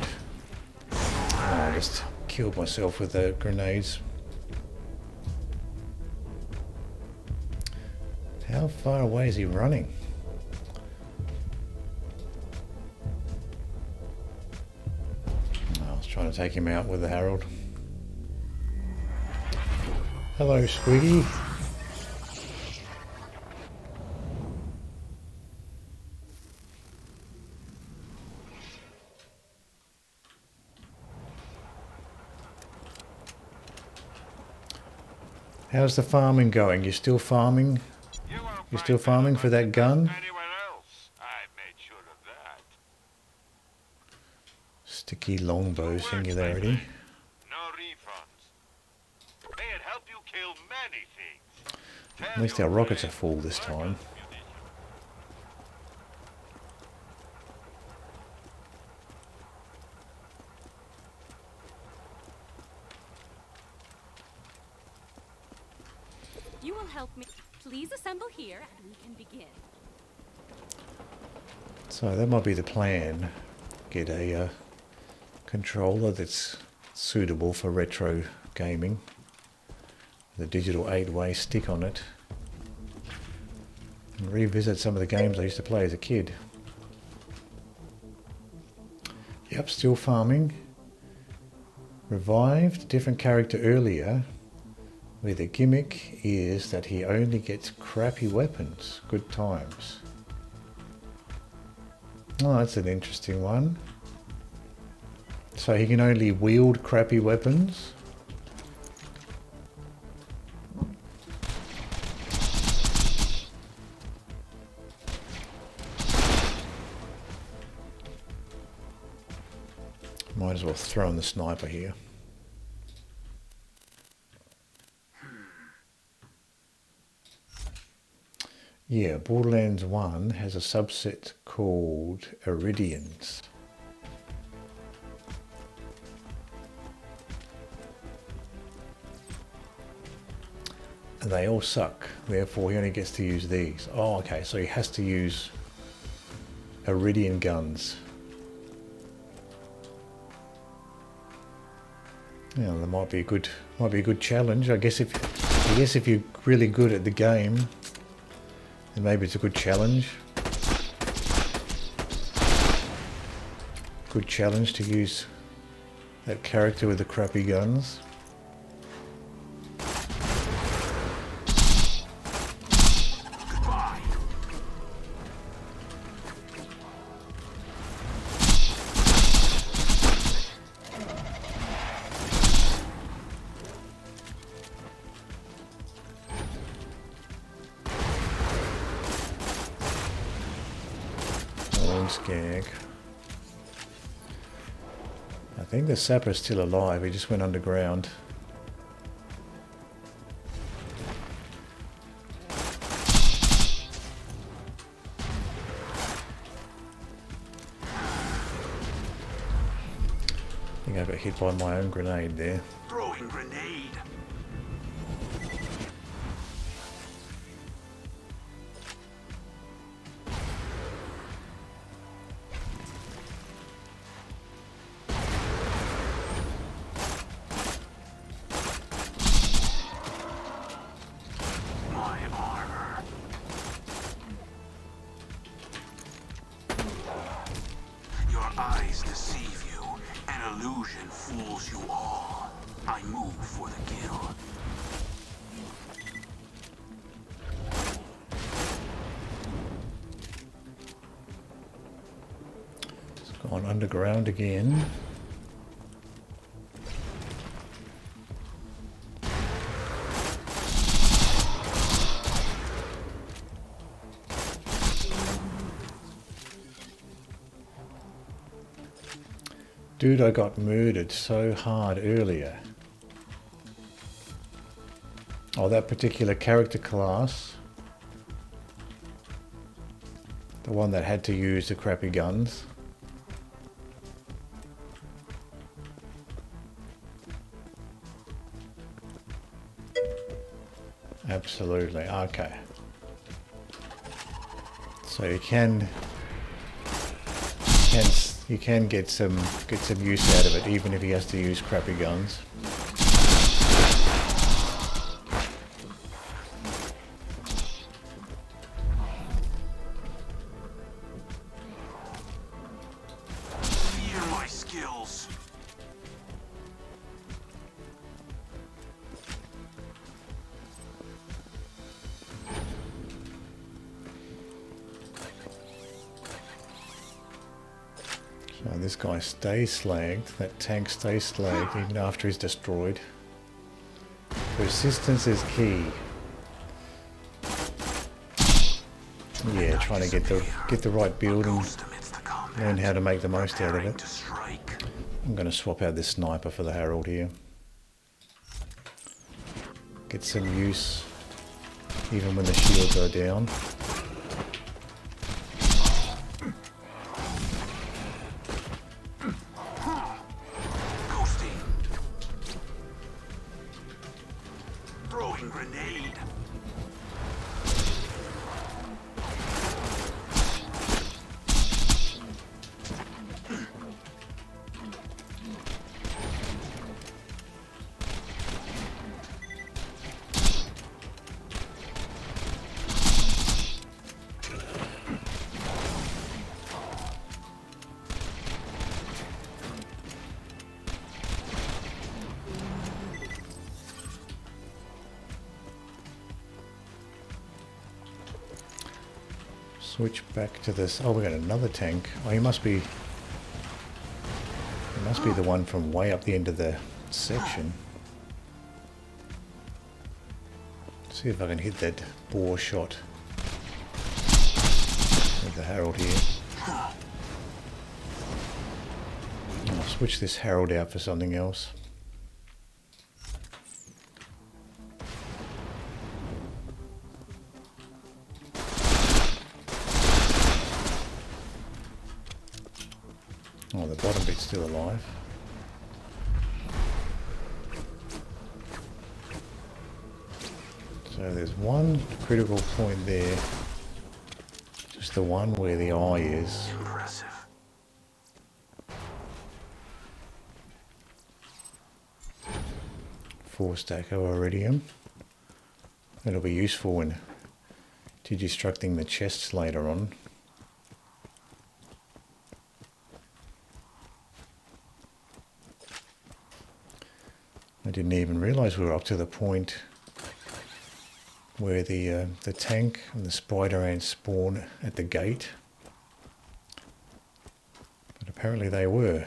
Oh, I just killed myself with the grenades. How far away is he running? Oh, I was trying to take him out with the Herald. Hello, Squiggy. How's the farming going? You still farming? You still farming for that gun? Anyone else? I made sure of that. Sticky longbow singularity. No refunds. May it help you kill many things. At least our rockets are full this time. You will help me. Please assemble here and we can begin. So that might be the plan. Get a controller that's suitable for retro gaming. The digital 8-way stick on it. And revisit some of the games I used to play as a kid. Yep, still farming. Revived, different character earlier, where the gimmick is that he only gets crappy weapons. Good times. Oh, that's an interesting one. So he can only wield crappy weapons. Might as well throw in the sniper here. Yeah, Borderlands 1 has a subset called Iridians. And they all suck, therefore he only gets to use these. Oh, okay, so he has to use Iridian guns. Yeah, that might be a good challenge. I guess if you're really good at the game, then maybe it's a good challenge. Good challenge to use that character with the crappy guns. Goodbye. Skag. I think the sapper's still alive, he just went underground. I think I got hit by my own grenade there. Throwing grenade. My armor. Your eyes deceive you. An illusion fools you all. I move for the kill. It's gone underground again. Dude, I got murdered so hard earlier. Oh, that particular character class The one that had to use the crappy guns. Absolutely, okay. So you can get some use out of it, even if he has to use crappy guns. Fear my skills. So this guy stays slagged, that tank stays slagged even after he's destroyed. Persistence is key. Yeah, trying to get the right build and learn how to make the most out of it. I'm going to swap out this sniper for the Herald here. Get some use even when the shields are down. Throwing grenade. Switch back to this. Oh, we got another tank. Oh, he must be the one from way up the end of the section. See if I can hit that bore shot with the Herald here. I'll switch this Herald out for something else. Oh, the bottom bit's still alive. So there's one critical point there. Just the one where the eye is. Impressive. 4-stack iridium. It'll be useful when digistructing the chests later on. I didn't even realise we were up to the point where the tank and the spider ants spawn at the gate. But apparently they were.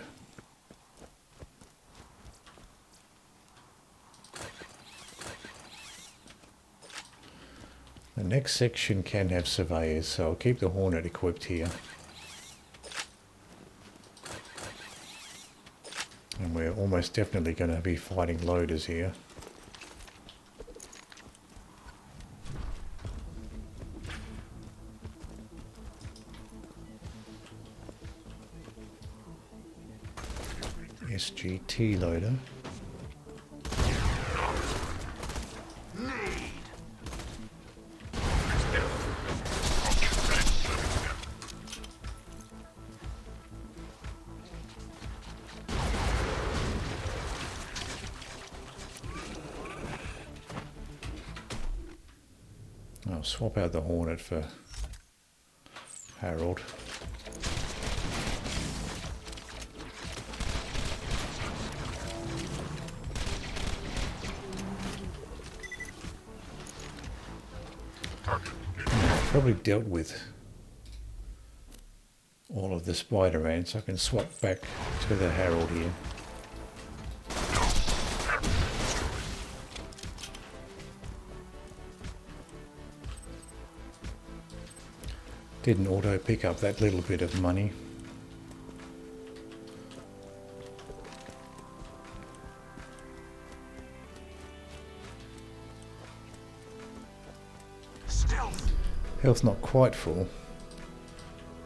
The next section can have surveyors, so I'll keep the Hornet equipped here. And we're almost definitely going to be fighting loaders here. SGT loader. I'll swap out the Hornet for Harold. I've probably dealt with all of the spider ants. I can swap back to the Harold here. Didn't auto pick up that little bit of money. Stealth. Health not quite full.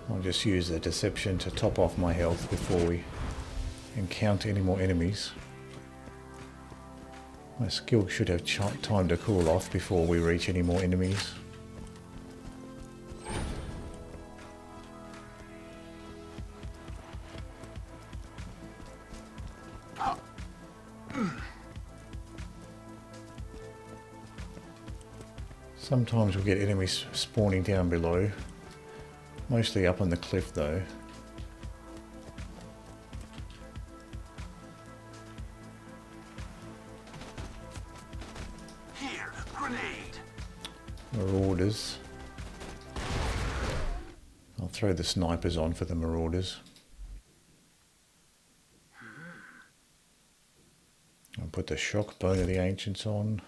I'll just use the deception to top off my health before we encounter any more enemies. My skill should have time to cool off before we reach any more enemies. Sometimes we get enemies spawning down below, mostly up on the cliff though. Here, grenade. Marauders. I'll throw the snipers on for the marauders. I'll put the shock bone of the ancients on.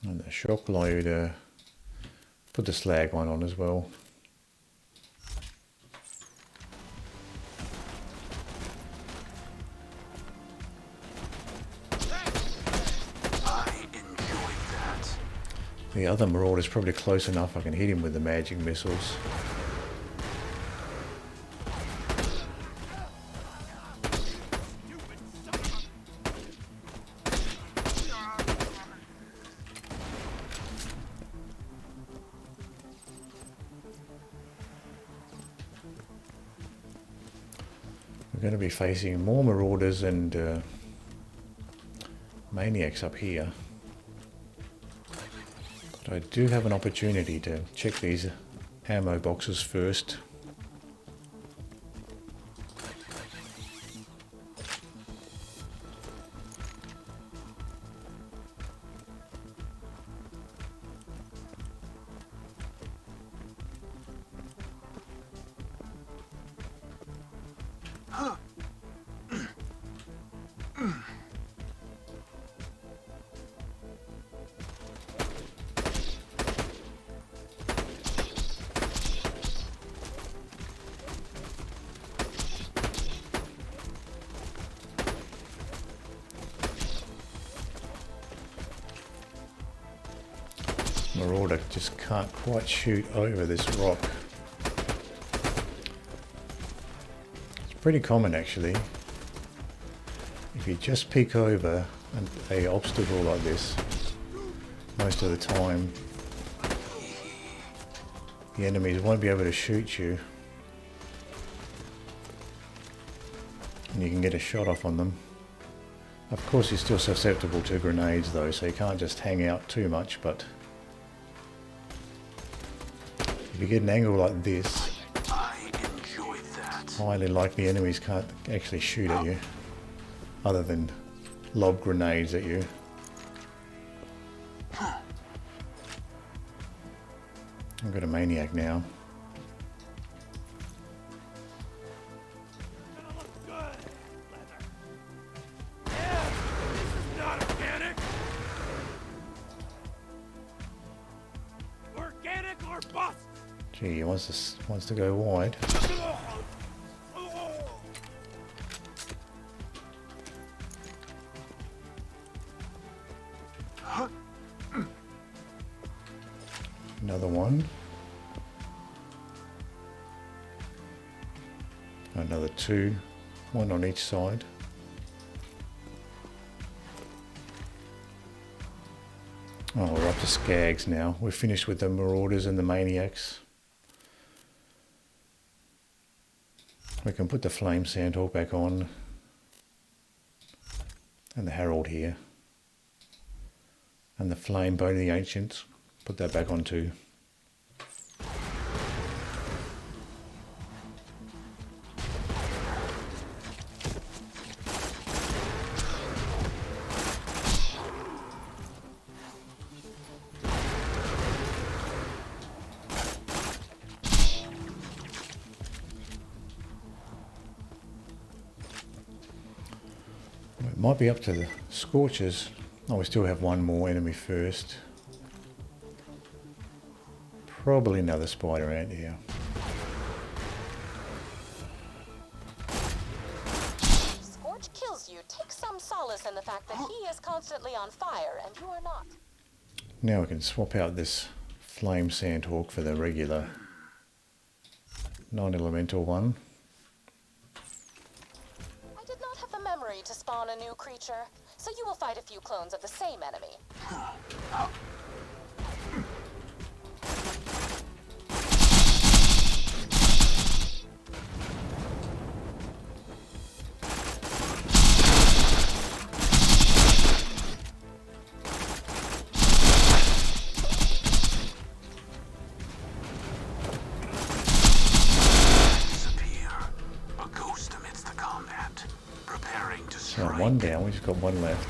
And the shock loader. Put the slag one on as well. I enjoyed that. The other marauder's probably close enough I can hit him with the magic missiles. We're going to be facing more marauders and maniacs up here. But I do have an opportunity to check these ammo boxes first. Marauder just can't quite shoot over this rock. It's pretty common actually. If you just peek over an obstacle like this, most of the time the enemies won't be able to shoot you. And you can get a shot off on them. Of course you're still susceptible to grenades though, so you can't just hang out too much, but if you get an angle like this, I enjoyed that. highly likely enemies can't actually shoot at you, other than lob grenades at you. I've got a maniac now. Not organic. Organic or bust. Gee, he wants to go wide. Another one. Another two. One on each side. Oh, we're up to skags now. We're finished with the marauders and the maniacs. We can put the flame sandhawk back on. And the herald here. And the flame bone of the ancients. Put that back on too. It might be up to the scorchers. Oh, we still have one more enemy first. Probably another spider ant here. Scorch kills you. Take some solace in the fact that he is constantly on fire and you are not. Now we can swap out this flame sandhawk for the regular non-elemental one. I did not have the memory to spawn a new creature, so you will fight a few clones of the same enemy. So one down, we just got one left.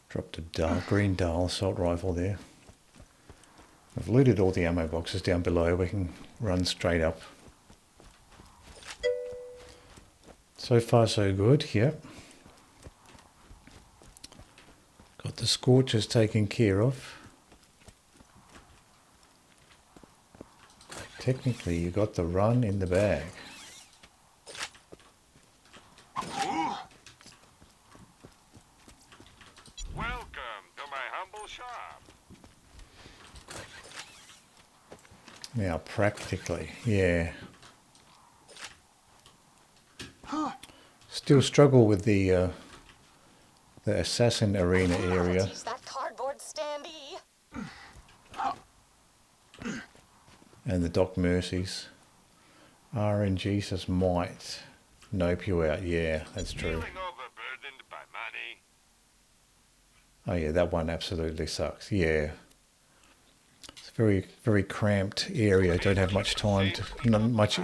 Dropped a dark green Dahl assault rifle there. I've looted all the ammo boxes down below, we can run straight up. So far so good, yep. Got the scorchers taken care of. Technically you got the run in the bag. Welcome to my humble shop. Now practically, yeah. Still struggle with the assassin arena area. Apologies, that cardboard standee. And the Doc Mercies. RNGesus might nope you out. Yeah, that's true. Feeling overburdened by money. Oh yeah, that one absolutely sucks. Yeah. It's a very, very cramped area. Don't have much time to, not much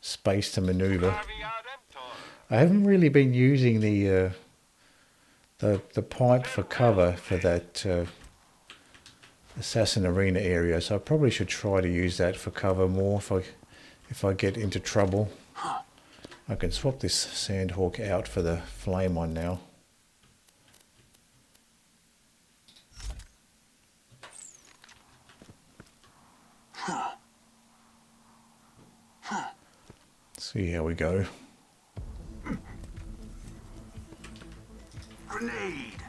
space to maneuver. Carving out emptor. I haven't really been using the pipe for cover for that assassin arena area, so I probably should try to use that for cover more if I get into trouble. I can swap this sandhawk out for the flame one now. See how we go. Grenade!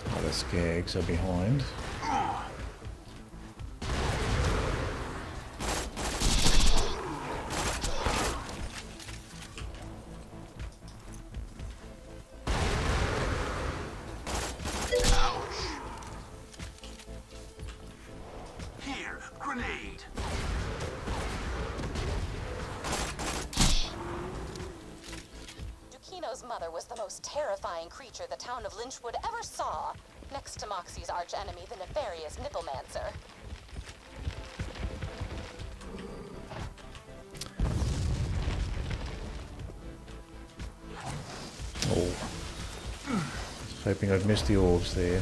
Oh, the skags are behind. Here, grenade! Dukino's mother was the most terrifying creature the town of Lynchwood ever saw, next to Moxie's archenemy, the nefarious Nipplemancer. Oh. Hoping I'd missed the orbs there.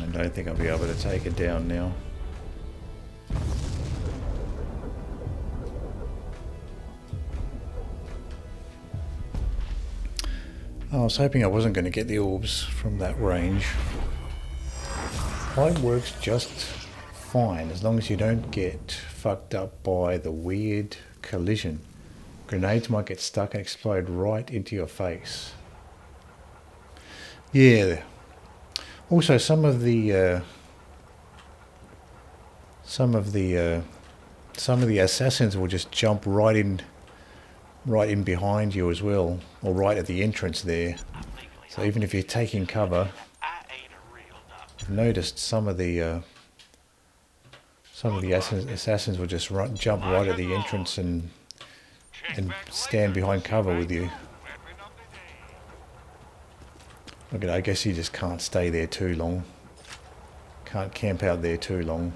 I don't think I'll be able to take it down now. I was hoping I wasn't going to get the orbs from that range. Pipe works just fine as long as you don't get fucked up by the weird collision. Grenades might get stuck and explode right into your face. Yeah. Also, some of the assassins will just jump right in behind you as well, or right at the entrance there. So even if you're taking cover, I've noticed some of the assassins will just jump right at the entrance and stand behind cover with you. Look at, I guess you just can't stay there too long. Can't camp out there too long.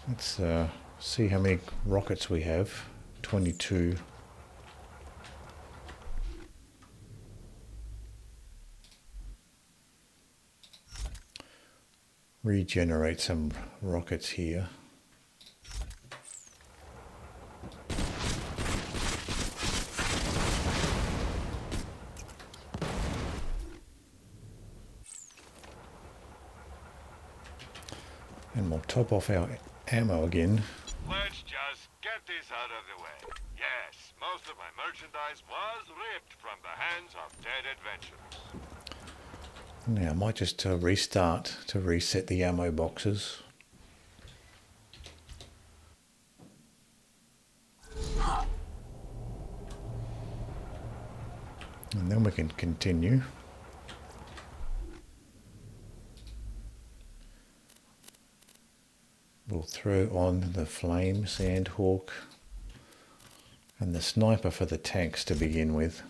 Let's see how many rockets we have. 22. regenerate some rockets here. And we'll top off our ammo again. Let's just get this out of the way. Yes, most of my merchandise was ripped from the hands of dead adventurers. Now I might just restart to reset the ammo boxes. And then we can continue. We'll throw on the flame sandhawk and the sniper for the tanks to begin with.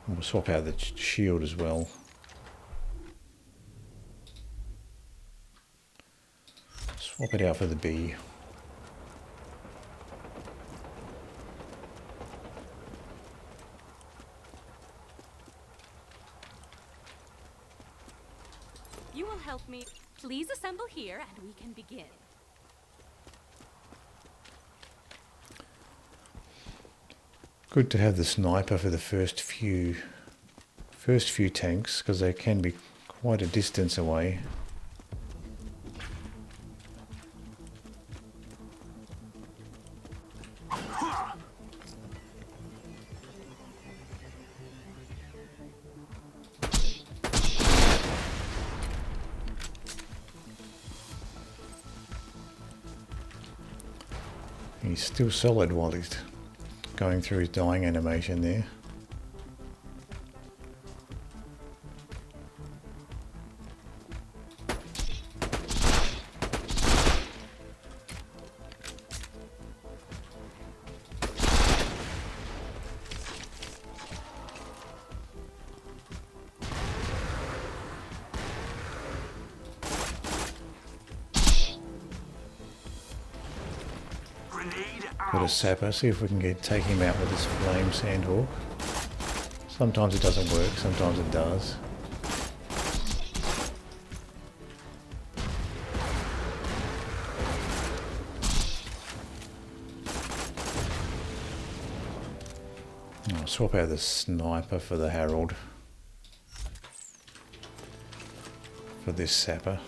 And we'll swap out the shield as well. Swap it out for the bee. You will help me. Please assemble here and we can begin. Good to have the sniper for the first few tanks, because they can be quite a distance away. He's still solid while he's going through his dying animation there. Got a sapper, see if we can take him out with this flame sandhawk. Sometimes it doesn't work, sometimes it does. I'll swap out the sniper for the Herald for this sapper.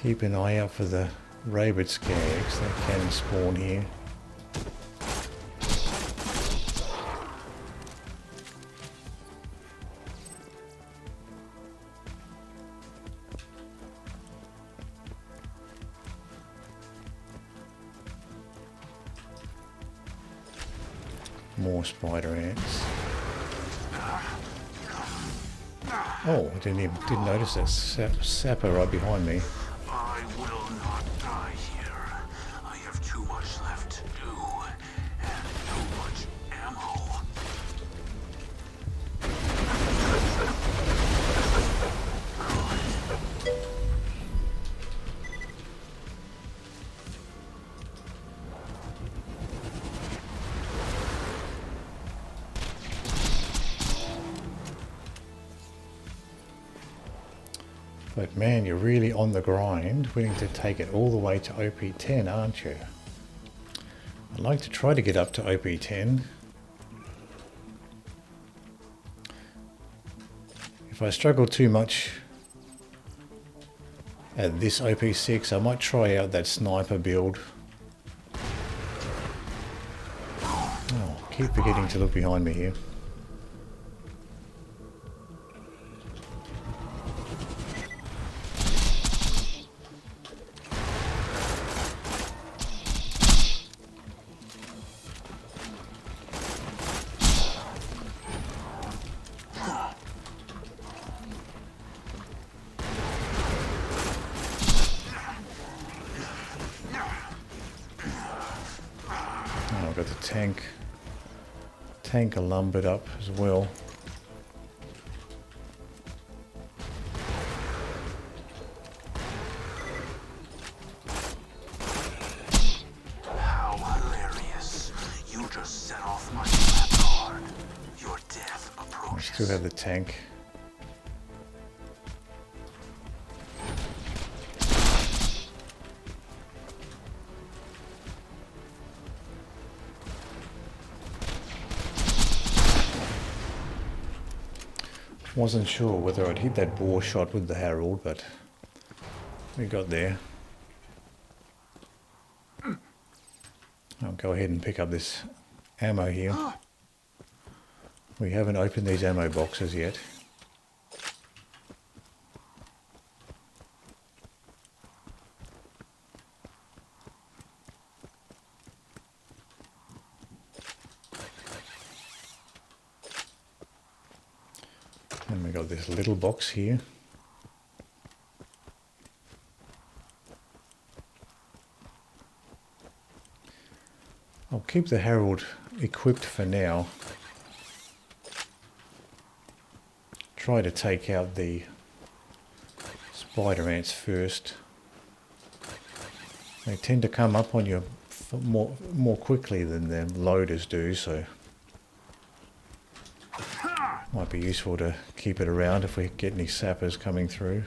Keep an eye out for the rabid skags, they can spawn here. More spider ants. Oh, I didn't notice that sapper right behind me. I will not die here. I have too much left to do, and too much ammo. But man, you're really on the grind, willing to take it all the way to OP10, aren't you? I'd like to try to get up to OP10. If I struggle too much at this OP6, I might try out that sniper build. Oh, keep forgetting to look behind me here. I've got the tank tank are lumbered up as well. How hilarious. You just set off my trap card. Your death I approaches. still have the tank. Wasn't sure whether I'd hit that bore shot with the Herald, but we got there. I'll go ahead and pick up this ammo here. We haven't opened these ammo boxes yet. And we got this little box here. I'll keep the Herald equipped for now. Try to take out the spider ants first. They tend to come up on you more quickly than the loaders do, so might be useful to keep it around if we get any sappers coming through.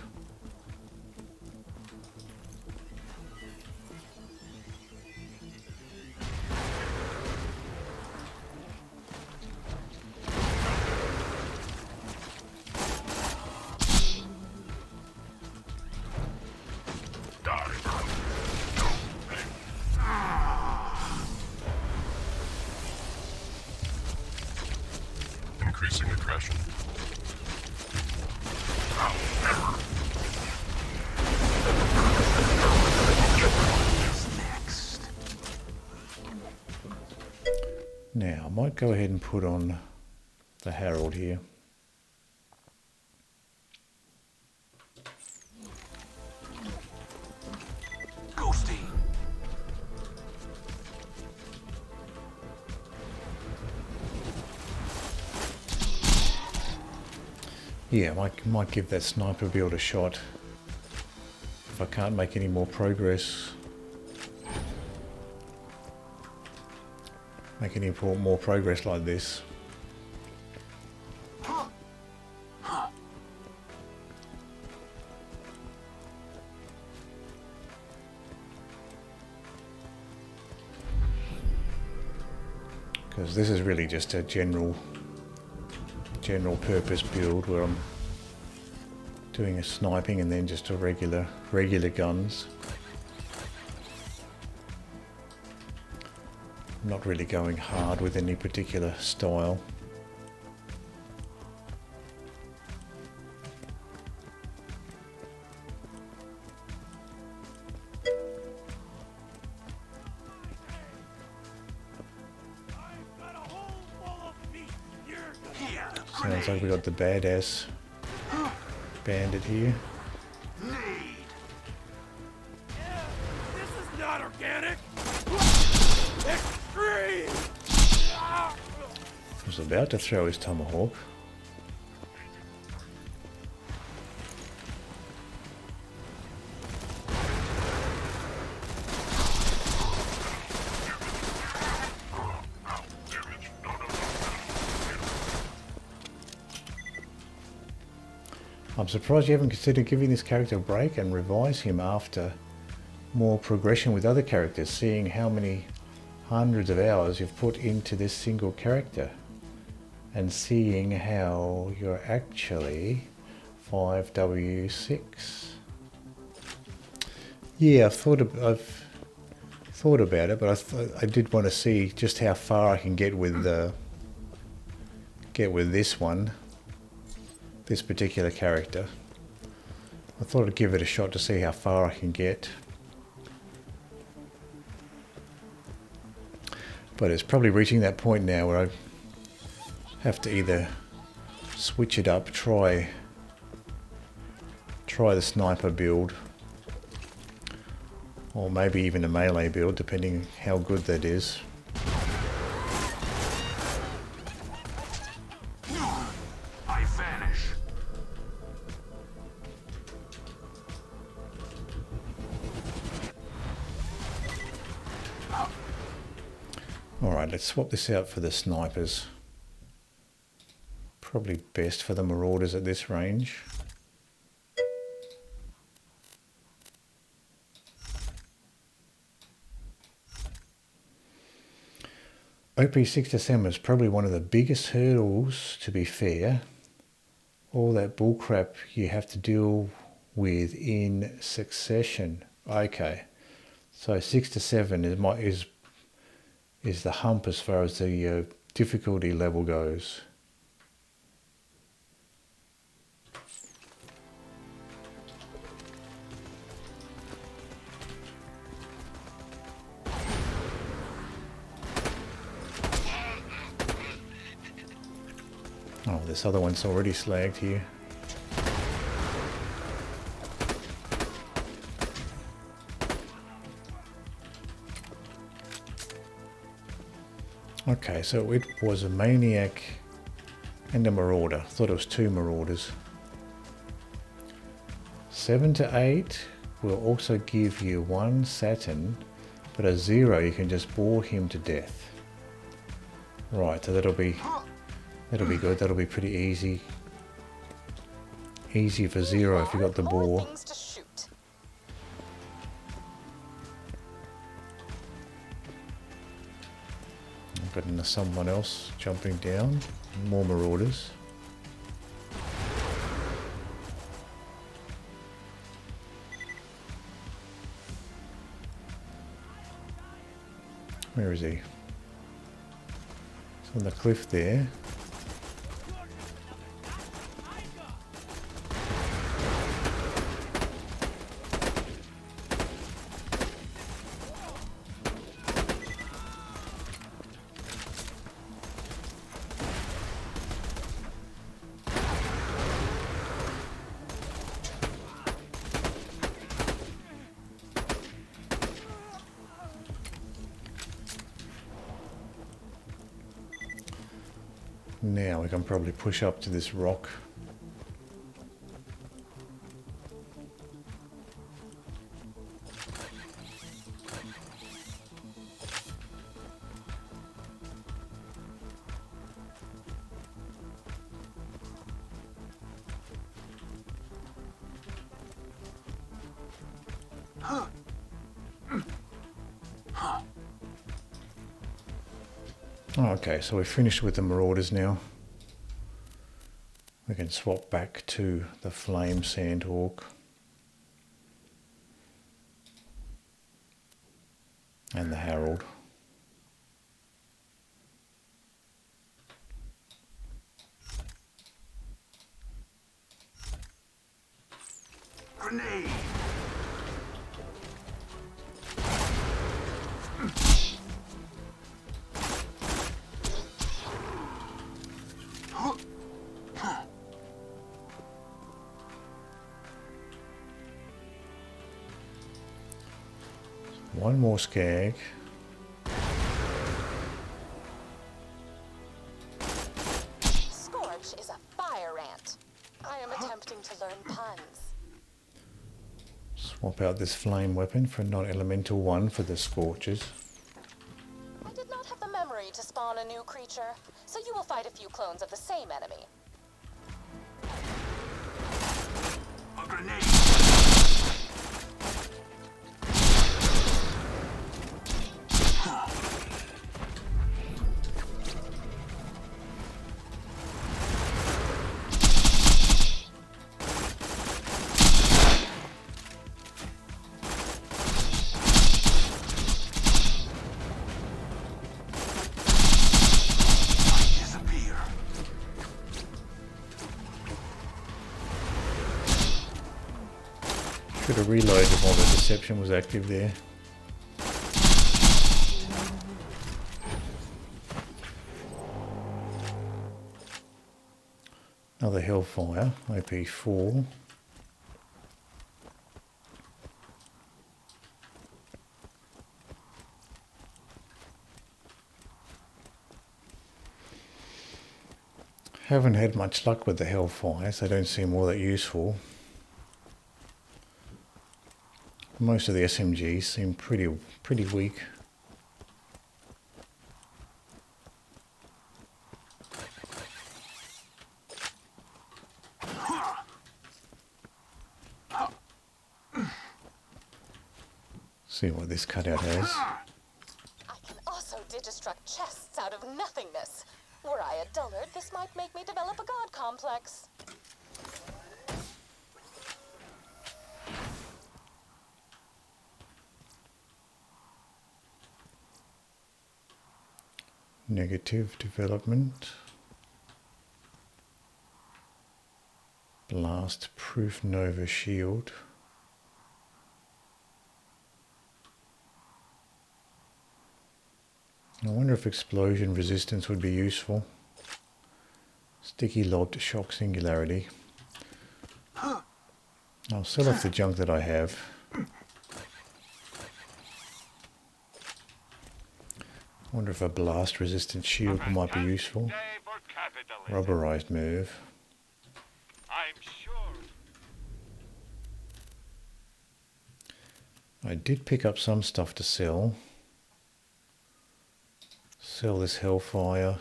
Increasing aggression. Next. Now, I might go ahead and put on the Herald here. Ghosty. Yeah, might give that sniper build a shot if I can't make any more progress. Make any more progress like this. Because this is really just a general purpose build where I'm doing a sniping and then just a regular guns. I'm not really going hard with any particular style. Sounds like we got the badass bandit here. This is not organic. Extreme. He was about to throw his tomahawk. I'm surprised you haven't considered giving this character a break and revise him after more progression with other characters, seeing how many hundreds of hours you've put into this single character and seeing how you're actually 5W6. Yeah, I've thought about it, but I did want to see just how far I can get with this one. This particular character. I thought I'd give it a shot to see how far I can get. But it's probably reaching that point now where I have to either switch it up, try the sniper build, or maybe even a melee build, depending how good that is. Alright, let's swap this out for the snipers. Probably best for the marauders at this range. OP6 December is probably one of the biggest hurdles, to be fair. All that bullcrap you have to deal with in succession. Okay, so 6 to 7 is the hump as far as the difficulty level goes. Oh, this other one's already slagged here. Okay, so it was a maniac and a marauder. Thought it was 2 marauders. 7 to 8 will also give you 1 Saturn, but a 0 you can just bore him to death. Right, so that'll be good. That'll be pretty easy. Easy for 0 if you got the boar. I've got someone else jumping down. More marauders. Where is he? He's on the cliff there. Now we can probably push up to this rock. Okay, so we're finished with the marauders now. We can swap back to the flame sandhawk and the Herald. Grenade! One more skag. Scorch is a fire ant. I am attempting to learn puns. Swap out this flame weapon for a non-elemental one for the scorches. I did not have the memory to spawn a new creature, so you will fight a few clones of the same enemy. A grenade! Should have reloaded while the deception was active there. Another Hellfire, OP4. Haven't had much luck with the Hellfires, they don't seem all that useful. Most of the SMGs seem pretty weak. See what this cutout has. I can also Digistruct chests out of nothingness. Were I a dullard, this might make me develop a god complex. Negative development. Blast proof Nova shield. I wonder if explosion resistance would be useful. Sticky lobbed shock singularity. I'll sell off the junk that I have. I wonder if a blast resistant shield might be useful. Day for capitalism. Rubberized move. I'm sure. I did pick up some stuff to sell. Sell this Hellfire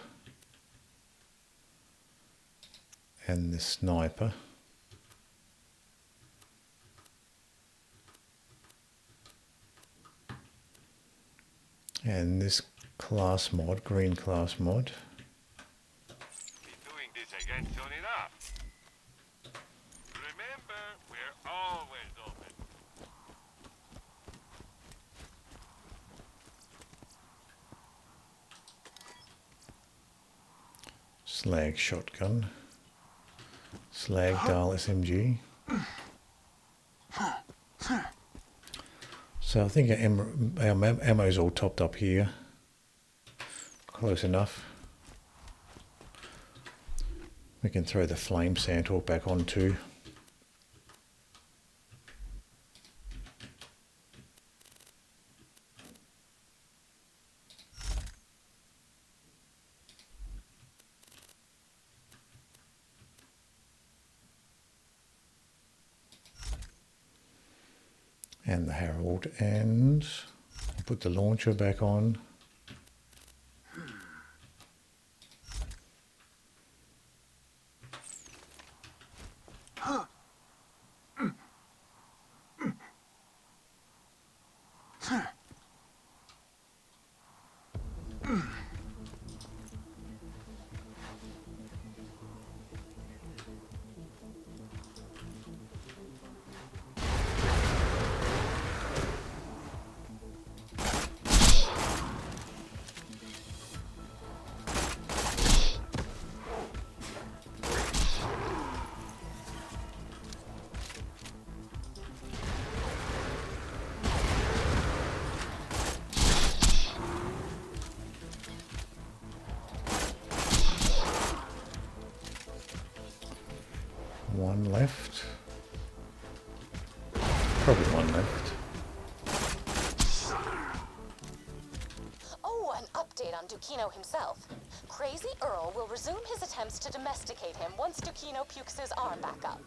and this sniper. And this class mod, green class mod. Be doing this again soon enough. Remember, we're always open. Slag shotgun. Slag dial SMG. So I think our ammo's all topped up here. Close enough. We can throw the flame Santor back on too. And the Herald, and I'll put the launcher back on. One left. Probably one left. Oh, an update on Dukino himself. Crazy Earl will resume his attempts to domesticate him once Dukino pukes his arm back up.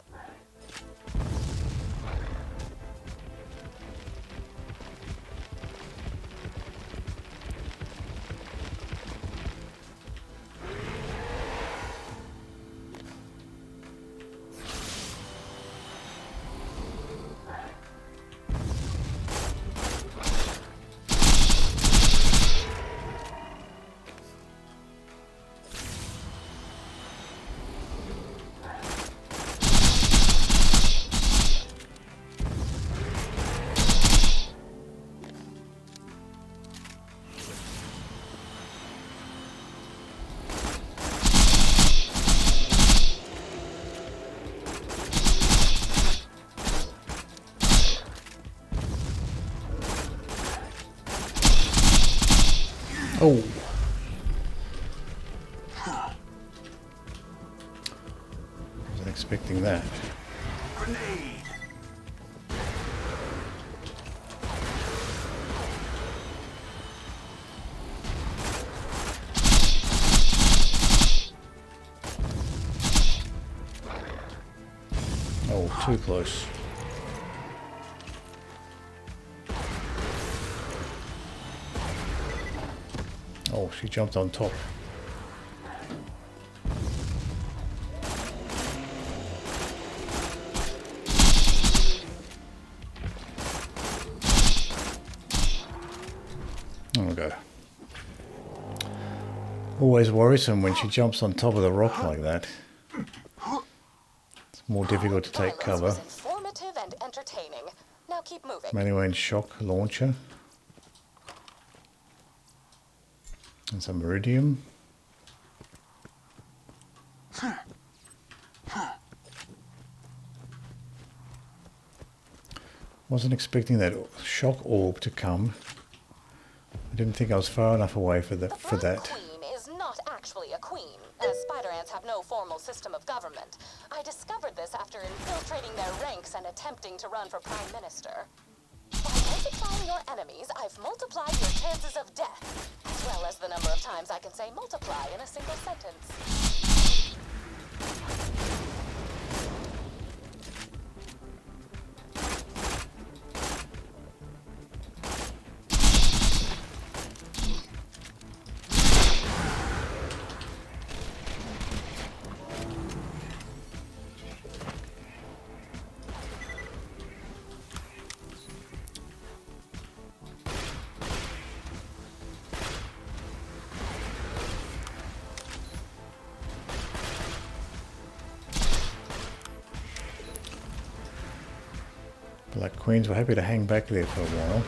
Oh! Wasn't expecting that. Grenade! Oh, too close. Oh, she jumped on top. ago. Always worrisome when she jumps on top of the rock like that. It's more difficult to take Violence cover. was informative and entertaining. Now keep moving. Manual shock launcher. And some iridium. Wasn't expecting that shock orb to come. I didn't think I was far enough away for that. The Queen is not actually a queen, as spider ants have no formal system of government. I discovered this after infiltrating their ranks and attempting to run for Prime Minister. By multiplying your enemies, I've multiplied your chances of death, as well as the number of times I can say multiply in a single sentence. Black Queens were happy to hang back there for a while.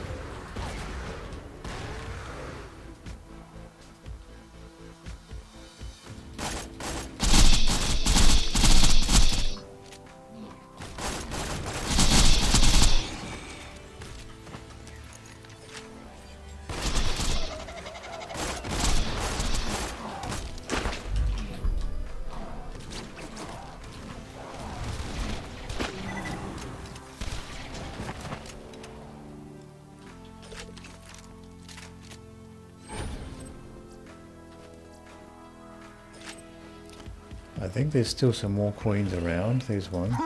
I think there's still some more queens around. There's one.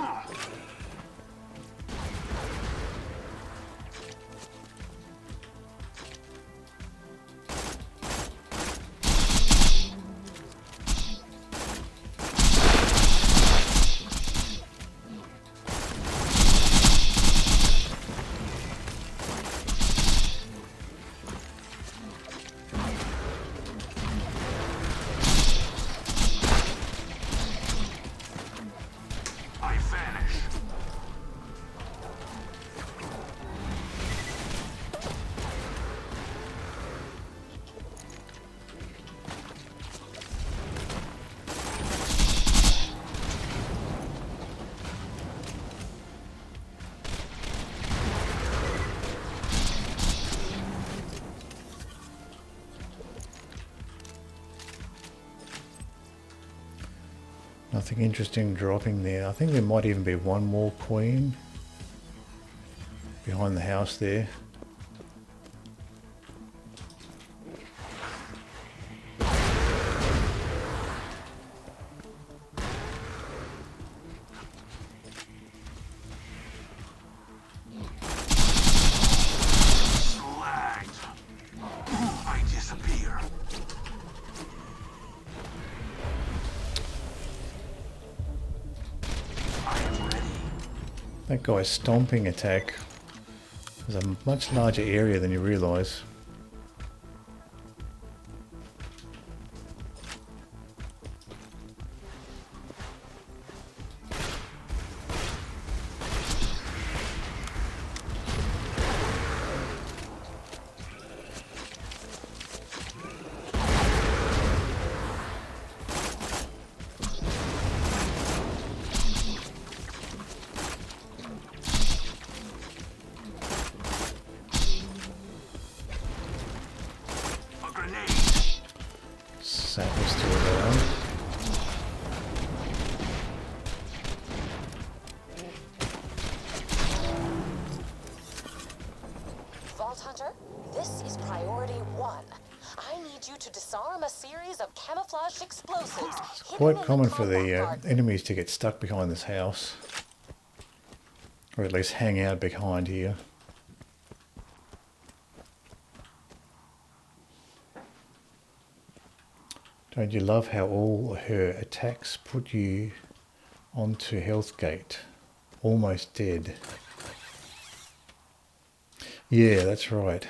Nothing interesting dropping there. I think there might even be one more queen behind the house there. That guy's stomping attack is a much larger area than you realise. Sapper's still around. Vault Hunter, this is priority 1. I need you to disarm a series of camouflaged explosives. It's quite common for the enemies to get stuck behind this house. Or at least hang out behind here. Don't you love how all her attacks put you onto health gate? Almost dead. Yeah, that's right.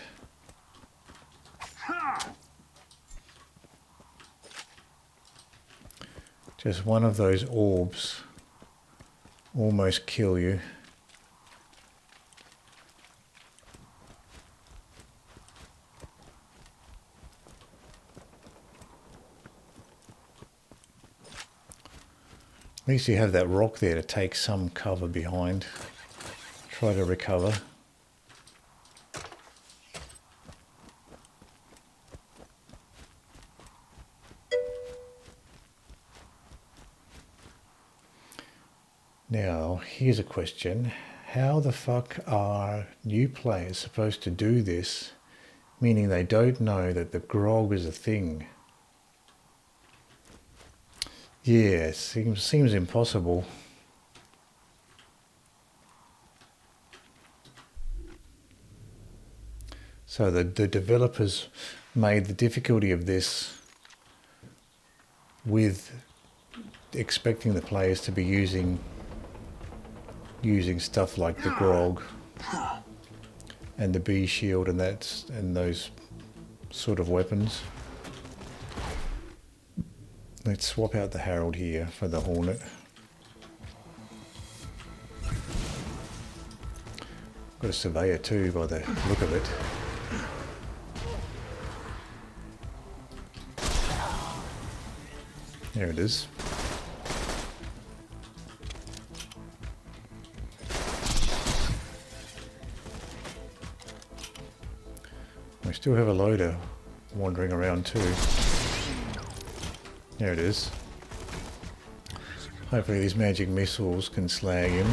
Just one of those orbs almost kill you. At least you have that rock there to take some cover behind. Try to recover. Now, here's a question. How the fuck are new players supposed to do this, meaning they don't know that the grog is a thing? Yeah, seems impossible. So the developers made the difficulty of this with expecting the players to be using stuff like the grog and the bee shield and those sort of weapons. Let's swap out the Herald here for the Hornet. Got a Surveyor too by the look of it. There it is. We still have a loader wandering around too. There it is. Hopefully these magic missiles can slag him.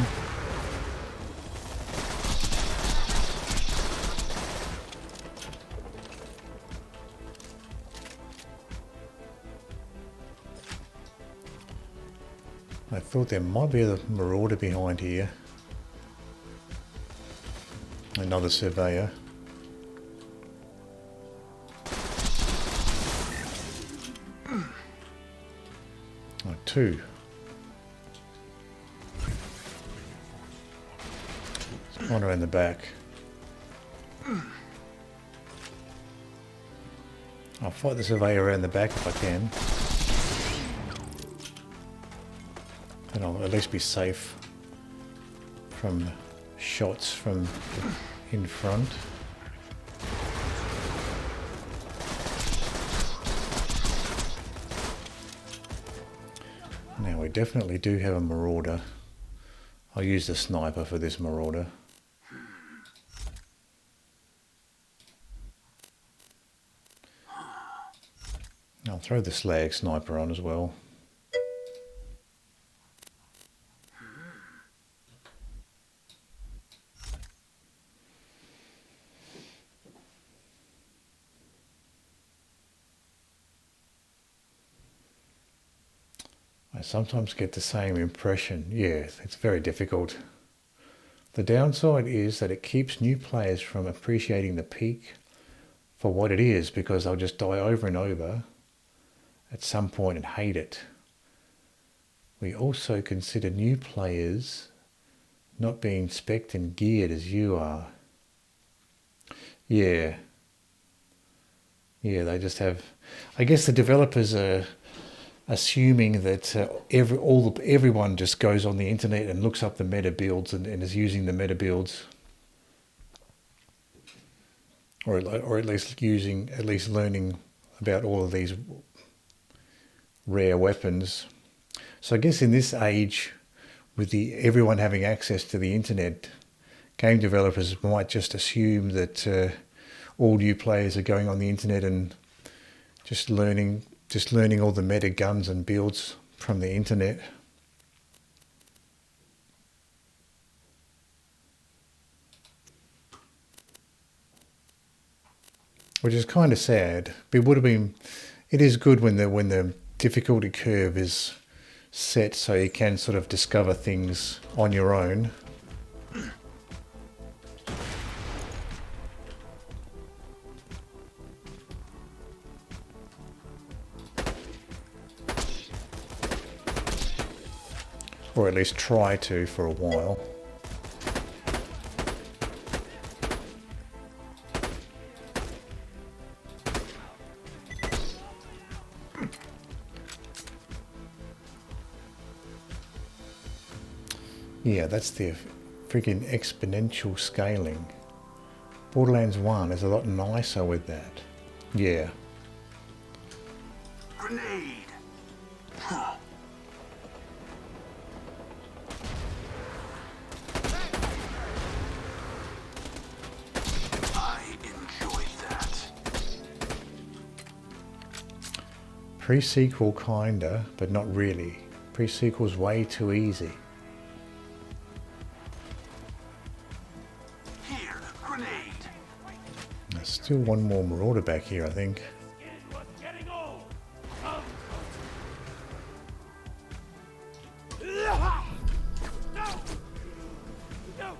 I thought there might be a Marauder behind here. Another Surveyor. Oh, two. There's one around the back. I'll fight the Surveyor around the back if I can. And I'll at least be safe from shots from in front. Now we definitely do have a Marauder. I'll use the sniper for this Marauder. I'll throw the slag sniper on as well. I sometimes get the same impression. Yeah, it's very difficult. The downside is that it keeps new players from appreciating the peak for what it is, because they'll just die over and over at some point and hate it. We also consider new players not being spec'd and geared as you are. Yeah. Yeah, they just have... I guess the developers are assuming that everyone just goes on the internet and looks up the meta builds and is using the meta builds, or at least learning about all of these rare weapons. So I guess in this age, with everyone having access to the internet, game developers might just assume that all new players are going on the internet and just learning all the meta guns and builds from the internet. Which is kind of sad. It is good when the difficulty curve is set so you can sort of discover things on your own. Or at least try to for a while. Yeah, that's the freaking exponential scaling. Borderlands 1 is a lot nicer with that. Yeah. Grenade! Huh. I enjoyed that. Pre-sequel kinda, but not really. Pre-sequel's way too easy. Here, grenade! There's still one more Marauder back here, I think. Skin was getting old. Come. No. No.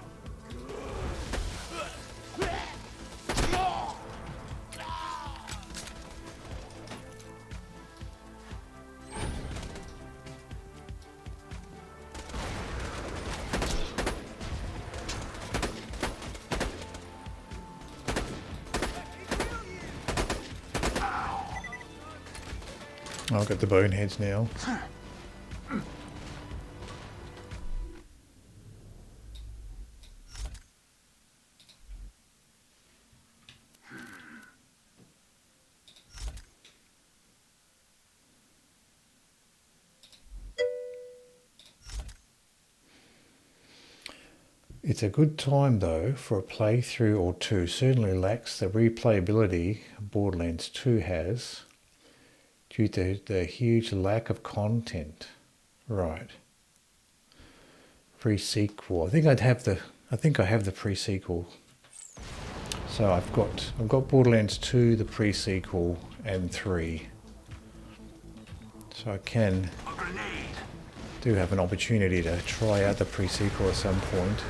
I've got the boneheads now. It's a good time though for a playthrough or two. Certainly lacks the replayability Borderlands 2 has due to the huge lack of content. Right. Pre-sequel. I think I have the pre-sequel. So I've got Borderlands 2, the pre-sequel, and 3. So I do have an opportunity to try out the pre-sequel at some point.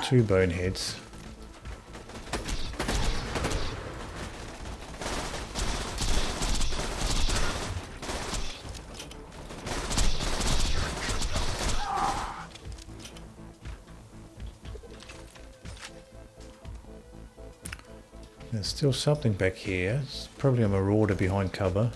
Two boneheads. There's still something back here. It's probably a marauder behind cover.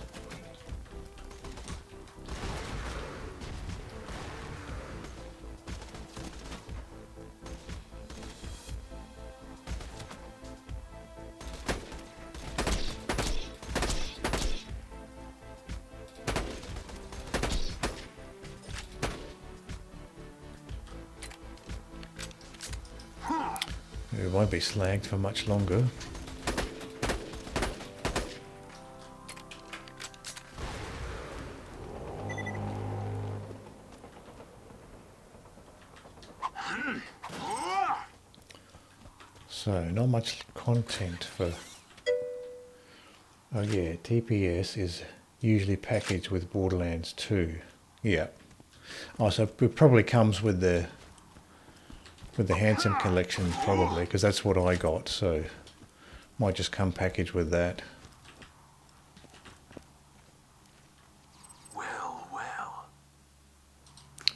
It won't be slagged for much longer. So, not much content for... Oh yeah, TPS is usually packaged with Borderlands 2. Yeah. Oh, so it probably comes with the Handsome Collection, probably, because that's what I got, so might just come packaged with that. Well, well.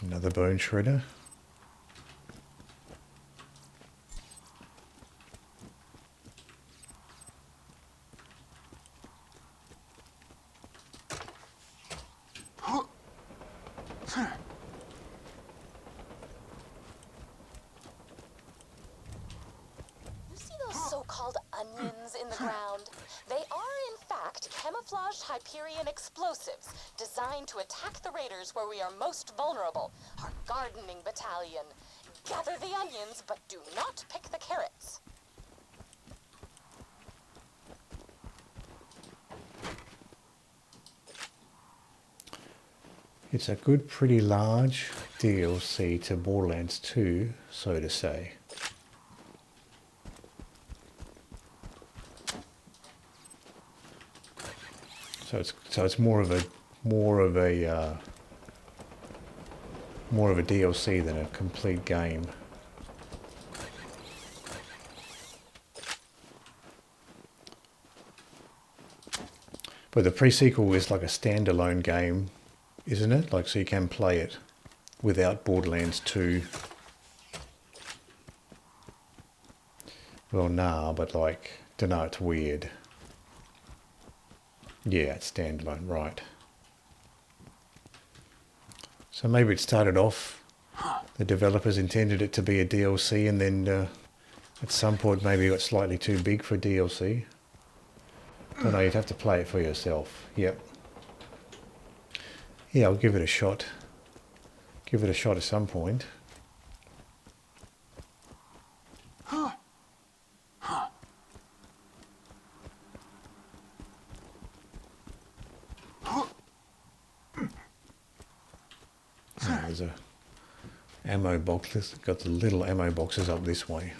Another bone shredder. You see those so-called onions in the ground? They are, in fact, camouflaged Hyperion explosives designed to attack the raiders where we are most vulnerable, our gardening battalion. Gather the onions, but do not pick the carrots. It's a good, pretty large DLC to Borderlands 2, so to say. So it's more of a DLC than a complete game. But the pre-sequel is like a standalone game, isn't it? Like, so you can play it without Borderlands 2. Well, nah, but like, dunno, it's weird. Yeah, it's standalone, right. So maybe it started off, the developers intended it to be a DLC, and then at some point maybe it got slightly too big for DLC. Don't know, you'd have to play it for yourself. Yep. Yeah, I'll give it a shot. Give it a shot at some point. There's a ammo box. It's got the little ammo boxes up this way.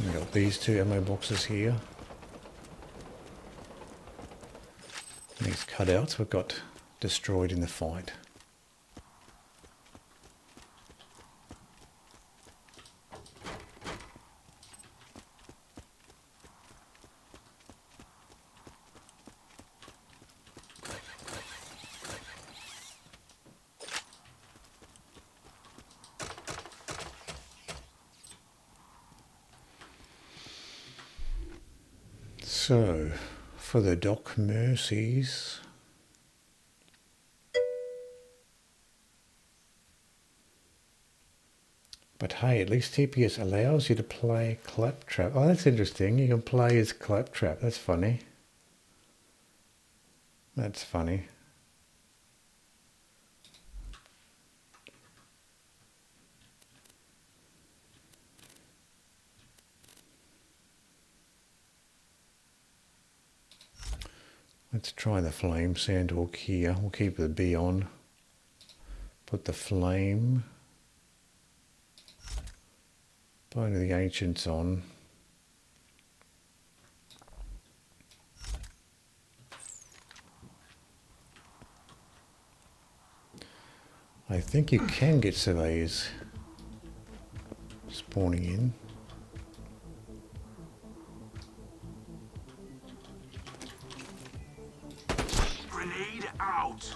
We've got these two ammo boxes here. These cutouts we've got destroyed in the fight. So, for the Doc Mercies, but hey, at least TPS allows you to play Claptrap. Oh, that's interesting. You can play as Claptrap. That's funny. That's funny. Let's try the flame sandhawk here. We'll keep the B on. Put the flame. Bone of the Ancients on. I think you can get surveyors spawning in. Grenade out.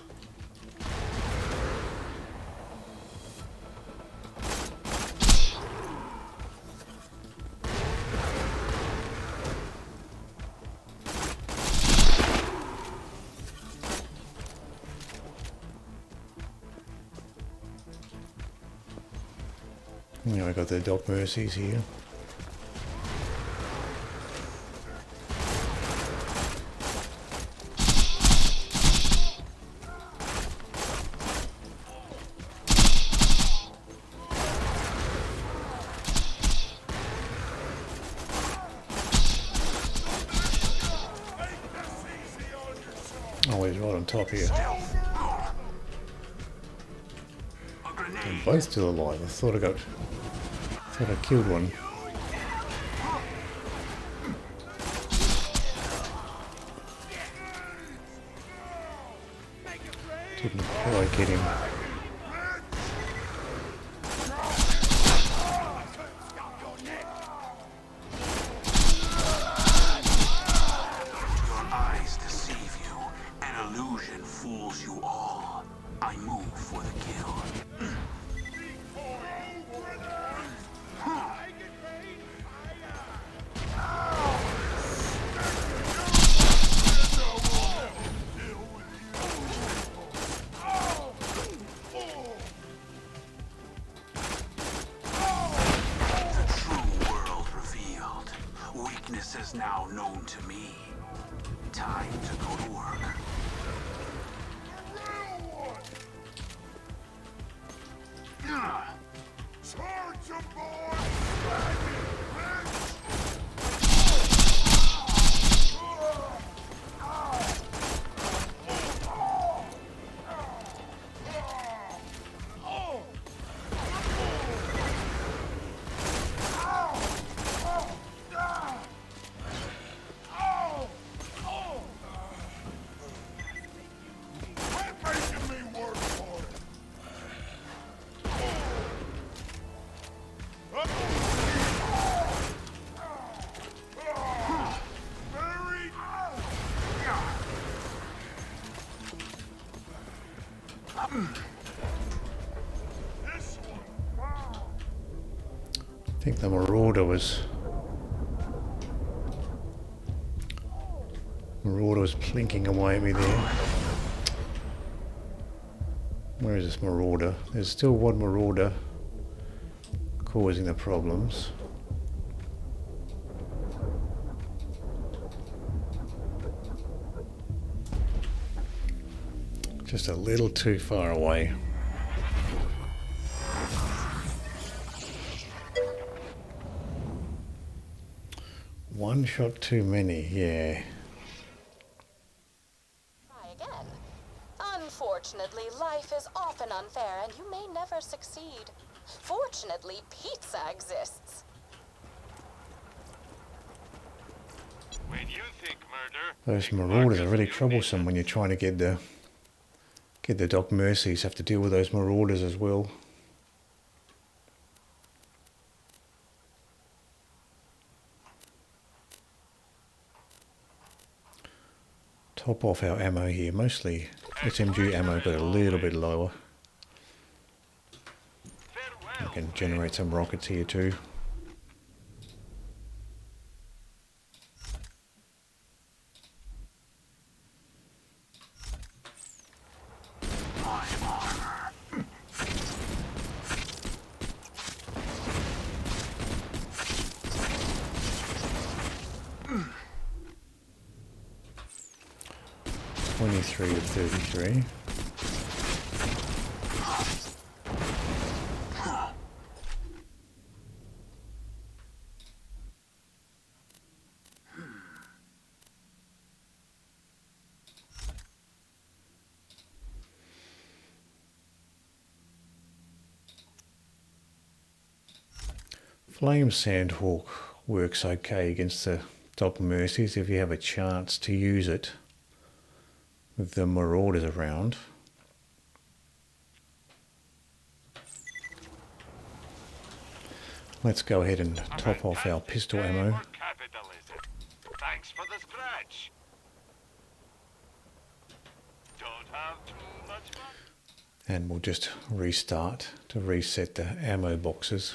I got the Doc Mercies here. Oh, he's right on top here. They're both still alive. I thought I killed one. Didn't quite get him. Your eyes deceive you. An illusion fools you all. I move for the kill. Is now known to me. Time to go to work. Charge I think the Marauder was plinking away at me there. Where is this Marauder? There's still one Marauder causing the problems. Just a little too far away. One shot too many, yeah. Try again. Unfortunately, life is often unfair and you may never succeed. Fortunately, pizza exists. When you think murder, Those think Marauders are Marcus really Munition. troublesome when you're trying to get the Doc Mercies. Have to deal with those Marauders as well. Top off our ammo here. Mostly SMG ammo, but a little bit lower. I can generate some rockets here too. My armor. 23 to 33. Flame Sandhawk works okay against the Doc Mercies if you have a chance to use it with the Marauders around. Let's go ahead and top off our pistol ammo. For capitalism. Thanks for the scratch. Don't have too much fun. And we'll just restart to reset the ammo boxes.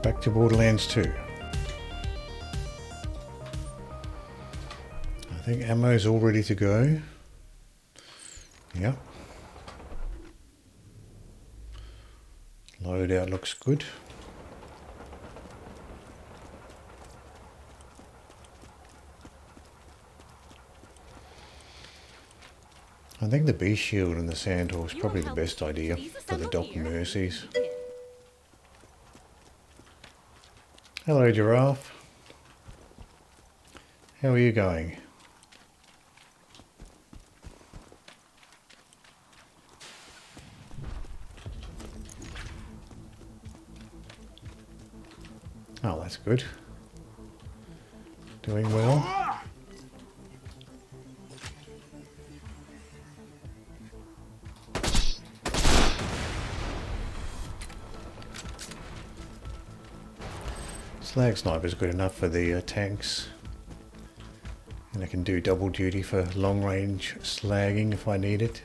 Back to Borderlands 2. I think ammo's all ready to go. Yep. Loadout looks good. I think the bee shield and the sandhorse is probably the best idea for the Doc Mercies. Hello, Giraffe. How are you going? Oh, that's good. Doing well. Slag sniper is good enough for the tanks, and I can do double duty for long range slagging if I need it.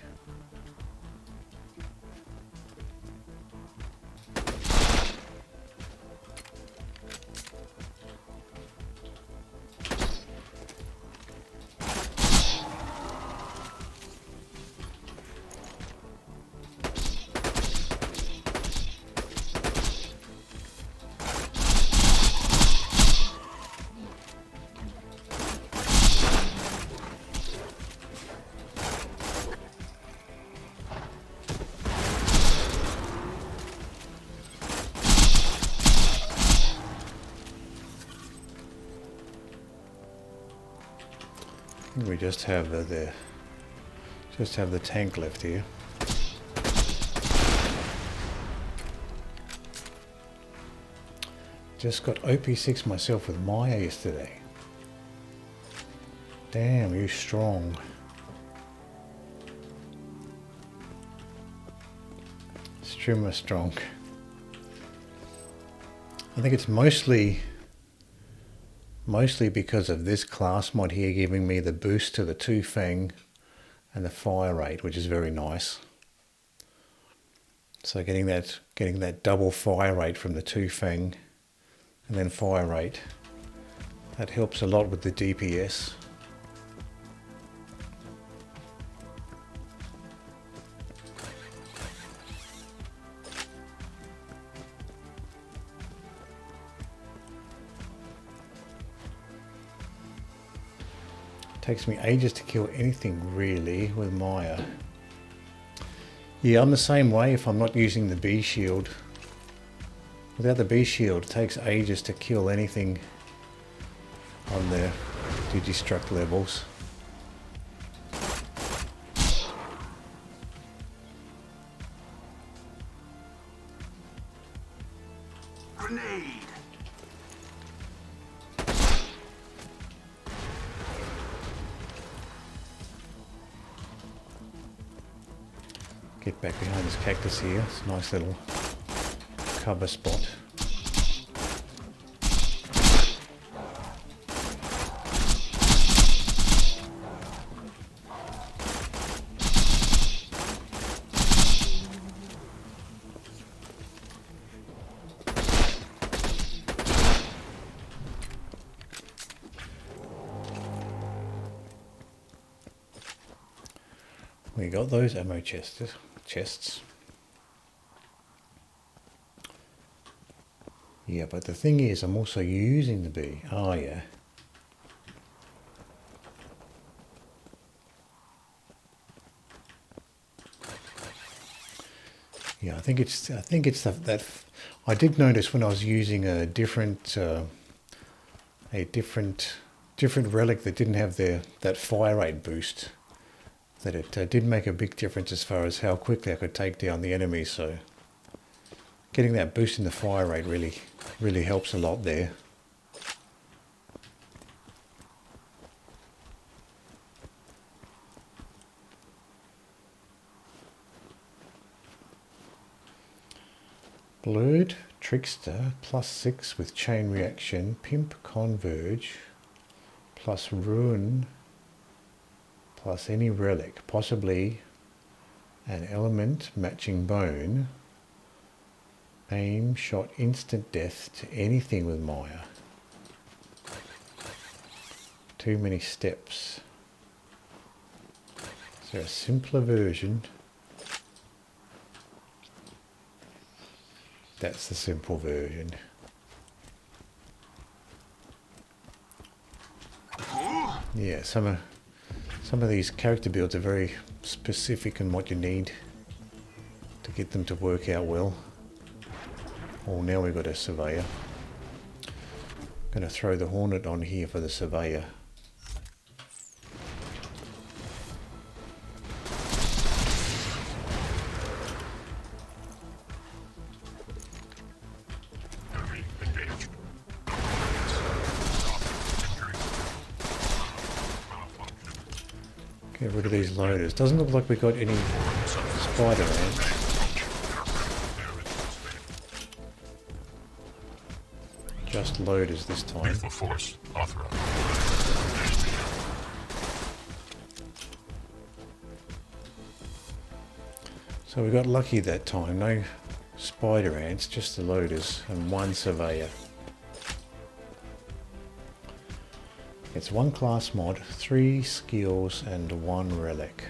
We just have the tank left here. Just got OP6 myself with Maya yesterday. Damn, you strong. Streamer strong. I think it's mostly because of this class mod here giving me the boost to the 2 Fang and the fire rate, which is very nice. So getting that double fire rate from the 2 Fang and then fire rate, that helps a lot with the DPS. Takes me ages to kill anything really with Maya. Yeah, I'm the same way if I'm not using the bee shield. Without the bee shield, it takes ages to kill anything on the Digistruct levels. Grenade! Get back behind this cactus here. It's a nice little cover spot. We got those ammo chests. Yeah, but the thing is, I'm also using the bee. Oh yeah. Yeah, I think it's that I did notice when I was using a different relic that didn't have that fire rate boost, that it did make a big difference as far as how quickly I could take down the enemy. So getting that boost in the fire rate really helps a lot there. Blurred, Trickster, +6 with chain reaction, Pimp, Converge, plus Ruin, plus any relic, possibly an element matching bone, Aim shot instant death to anything with Maya. Too many steps. Is there a simpler version? That's the simple version. Yeah, some of these character builds are very specific in what you need to get them to work out well. Oh, now we've got a surveyor. Going to throw the Hornet on here for the surveyor. Enemy engaged. Get rid of these loaders. Doesn't look like we got any spider ants. Just loaders this time. Lethal force authorized. So we got lucky that time. No spider ants, just the loaders and one surveyor. It's 1 class mod, 3 skills and 1 relic.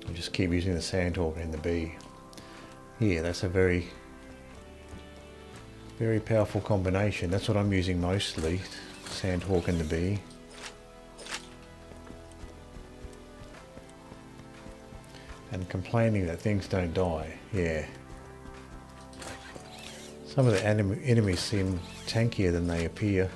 You just keep using the Sandhawk and the bee. Yeah, that's a very powerful combination. That's what I'm using mostly, Sandhawk and the bee. And complaining that things don't die, yeah. Some of the enemies seem tankier than they appear.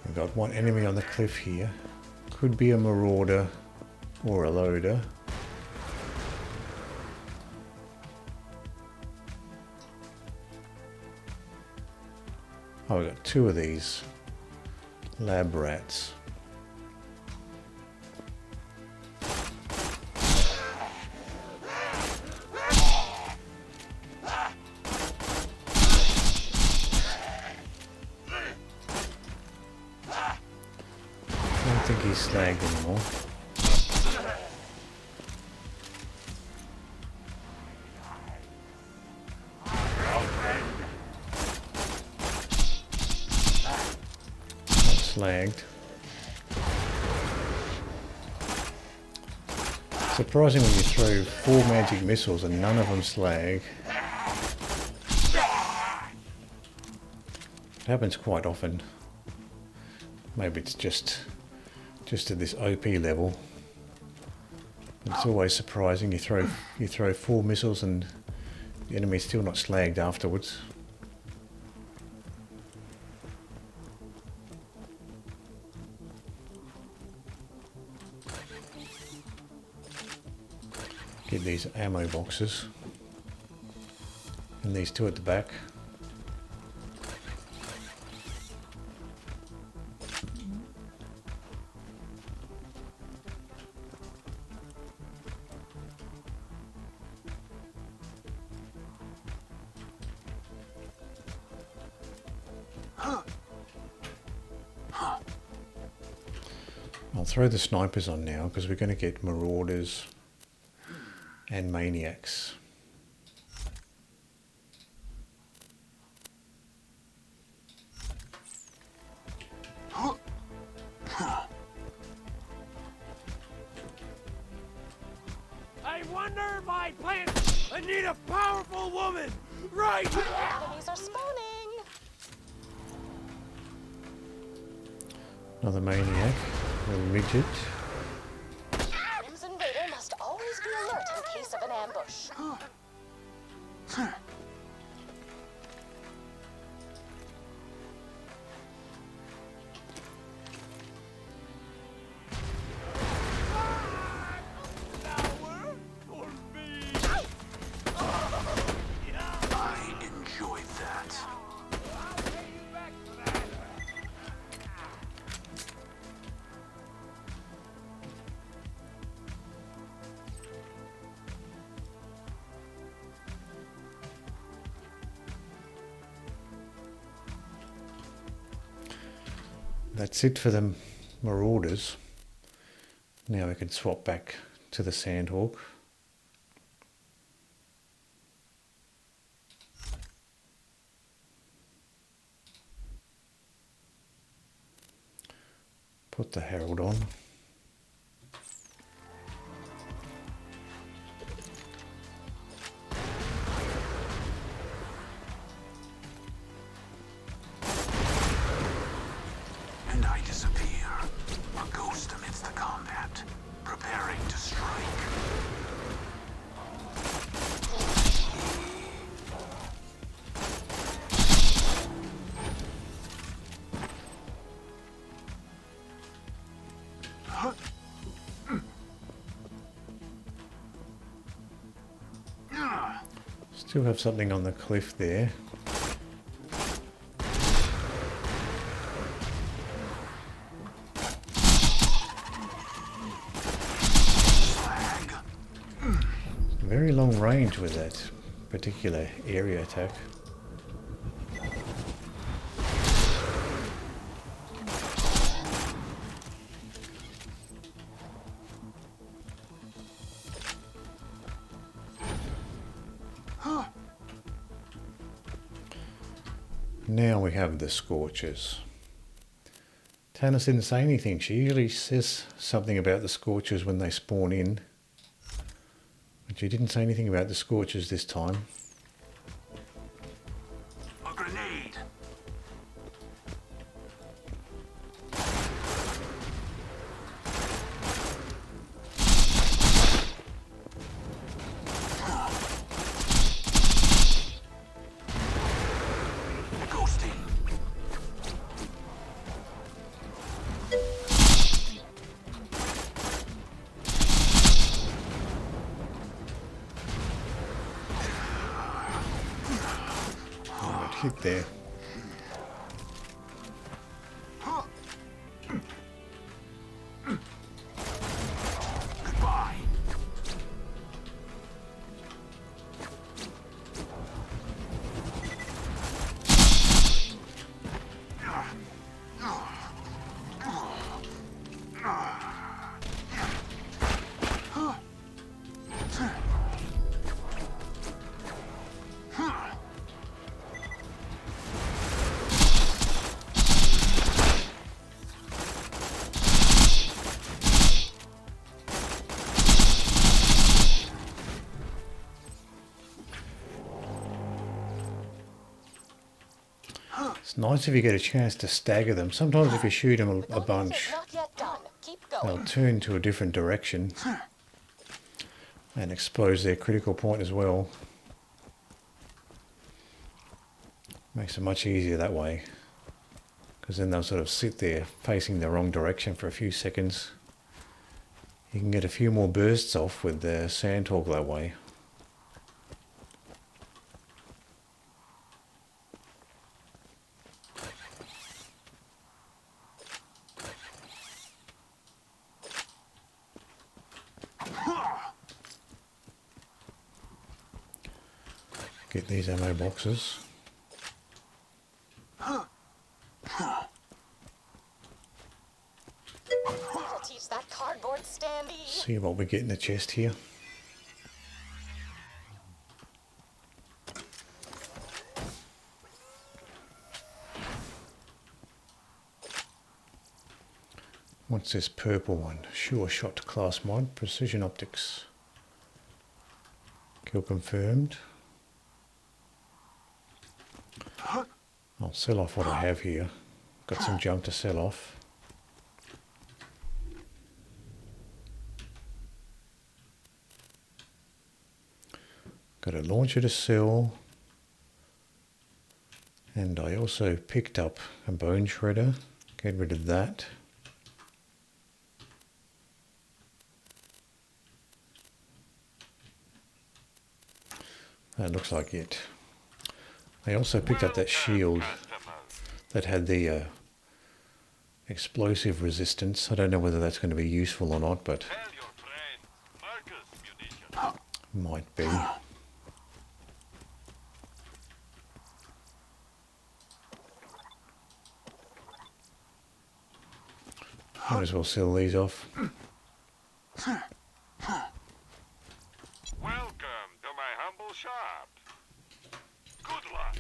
We've got one enemy on the cliff here. Could be a marauder or a loader. Oh, we've got 2 of these lab rats. I don't think he's slagged anymore. Slagged. Surprising when you throw 4 magic missiles and none of them slag. It happens quite often. Maybe it's just at this OP level. It's always surprising. You throw 4 missiles and the enemy's still not slagged afterwards. Get these ammo boxes and these 2 at the back. I'll throw the snipers on now because we're going to get marauders and maniacs. I wonder my plan. I need a powerful woman. Right. Enemies are spawning. Another maniac, a midget. Crimson Raider must always be alert in case of an ambush. I enjoyed that. That's it for the Marauders. Now we can swap back to the Sandhawk. Put the Herald on. And I disappear, a ghost amidst the combat, preparing to strike. Still have something on the cliff there. Very long range with that particular area attack. Now we have the Scorchers. Tanis didn't say anything. She usually says something about the Scorchers when they spawn in. But she didn't say anything about the Scorchers this time. A grenade! Ghosting. Hit there. Goodbye. It's nice if you get a chance to stagger them. Sometimes if you shoot them a bunch, Not yet done. Keep going. they'll turn to a different direction and expose their critical point as well. Makes it much easier that way, because then they'll sort of sit there facing the wrong direction for a few seconds. You can get a few more bursts off with the Sandhawk that way. Get these ammo boxes. That'll teach that cardboard standee. See what we get in the chest here. What's this purple one? Sure shot class mod, precision optics. Kill confirmed. I'll sell off what I have here. Got some junk to sell off. Got a launcher to sell. And I also picked up a bone shredder. Get rid of that. That looks like it. I also picked up that shield that had the explosive resistance. I don't know whether that's going to be useful or not, but Tell your friend, Marcus munition. might be. Might as well sell these off. Welcome to my humble shop. Good luck.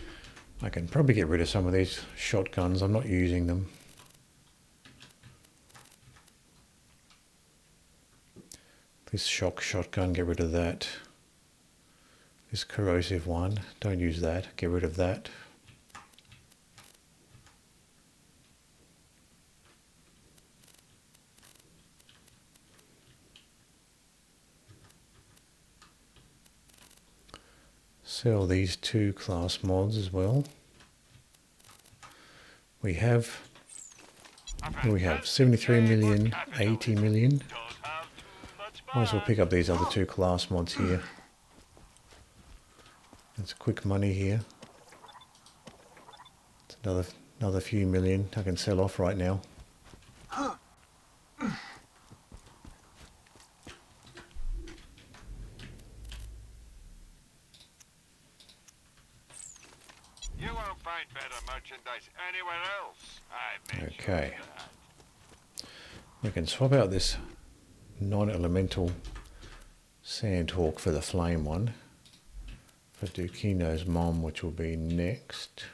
I can probably get rid of some of these shotguns. I'm not using them. This shock shotgun, get rid of that. This corrosive one, don't use that. Get rid of that. Sell these 2 class mods as well. We have 73 million, 80 million. Might as well pick up these other 2 class mods here. That's quick money here. It's another few million I can sell off right now. You won't find better merchandise anywhere else. I made sure Okay. of that. We can swap out this non-elemental Sandhawk for the flame one. For Dukino's mom, which will be next.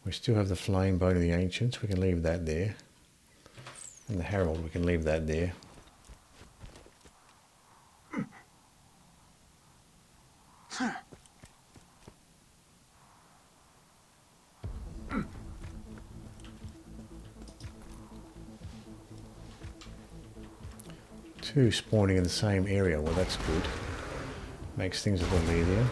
We still have the flame bone of the ancients, we can leave that there. And the herald, we can leave that there. Two spawning in the same area, well that's good. Makes things a little easier.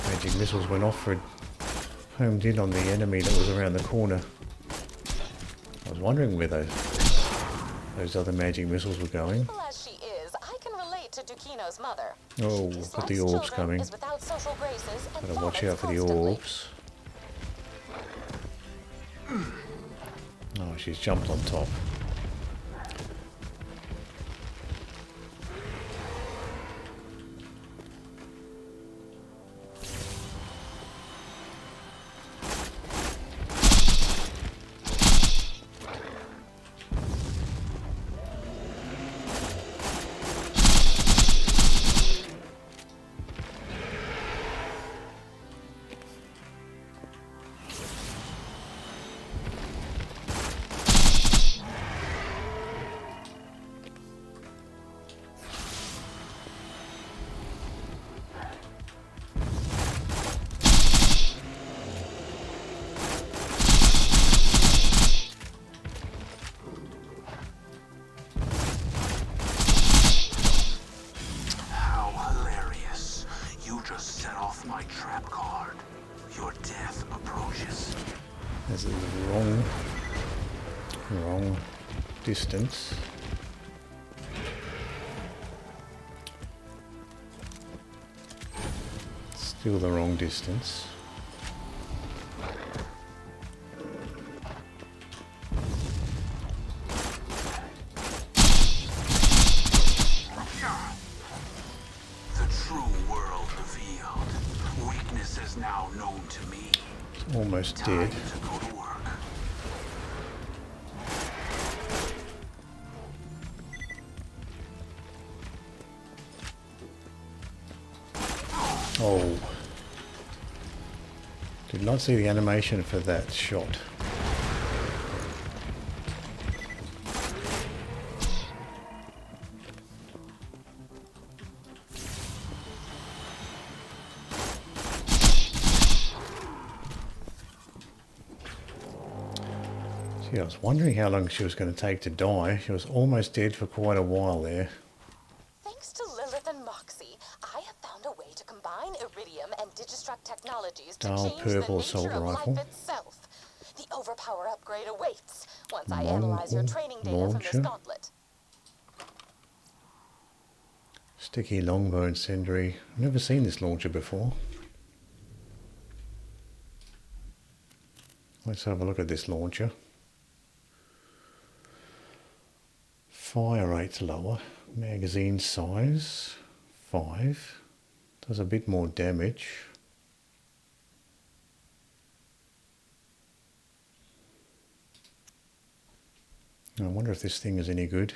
Magic missiles went off for homed in on the enemy that was around the corner. I was wondering where those other magic missiles were going. Well, as she is, I can relate to Dukino's mother. Oh, She we've got the dislikes orbs children, coming. is without social graces, and Gotta watch vomits out for the constantly. orbs. Oh, she's jumped on top. How hilarious. You just set off my trap card. Your death approaches. That's the wrong distance. Still the wrong distance. The true world revealed. Weakness is now known to me. It's almost Time dead. to go to work. Oh. Did not see the animation for that shot. Gee, I was wondering how long she was going to take to die. She was almost dead for quite a while there. Thanks to Lilith and Moxie, I have found a way to combine Iridium and Digistruct technologies to Dull change purple the assault nature of rifle. life itself. The overpower upgrade awaits once I Mon- analyze your training data from launcher. this gauntlet. Sticky longbow incendiary. I've never seen this launcher before. Let's have a look at this launcher. Fire rate's lower. Magazine size 5. Does a bit more damage. I wonder if this thing is any good.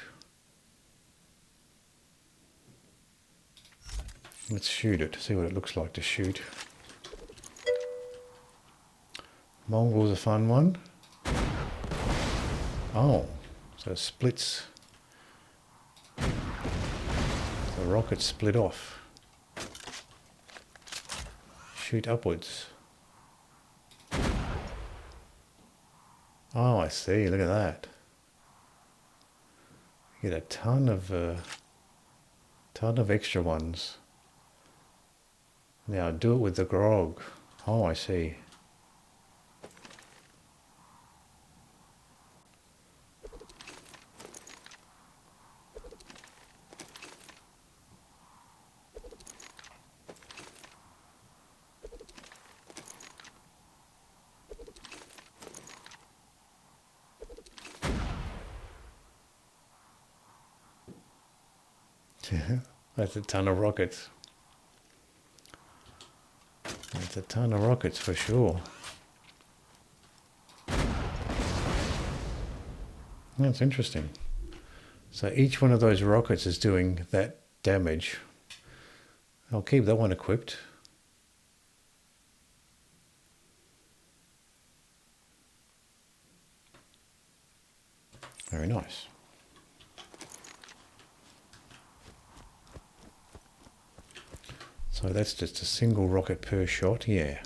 Let's shoot it, see what it looks like to shoot. Mongol's a fun one. Oh, so it splits. The rocket split off. Shoot upwards. Oh, I see, look at that. You get a ton of extra ones. Now do it with the grog. Oh, I see. That's a ton of rockets. That's a ton of rockets for sure. That's interesting. So each one of those rockets is doing that damage. I'll keep that one equipped. Very nice. So that's just a single rocket per shot, yeah.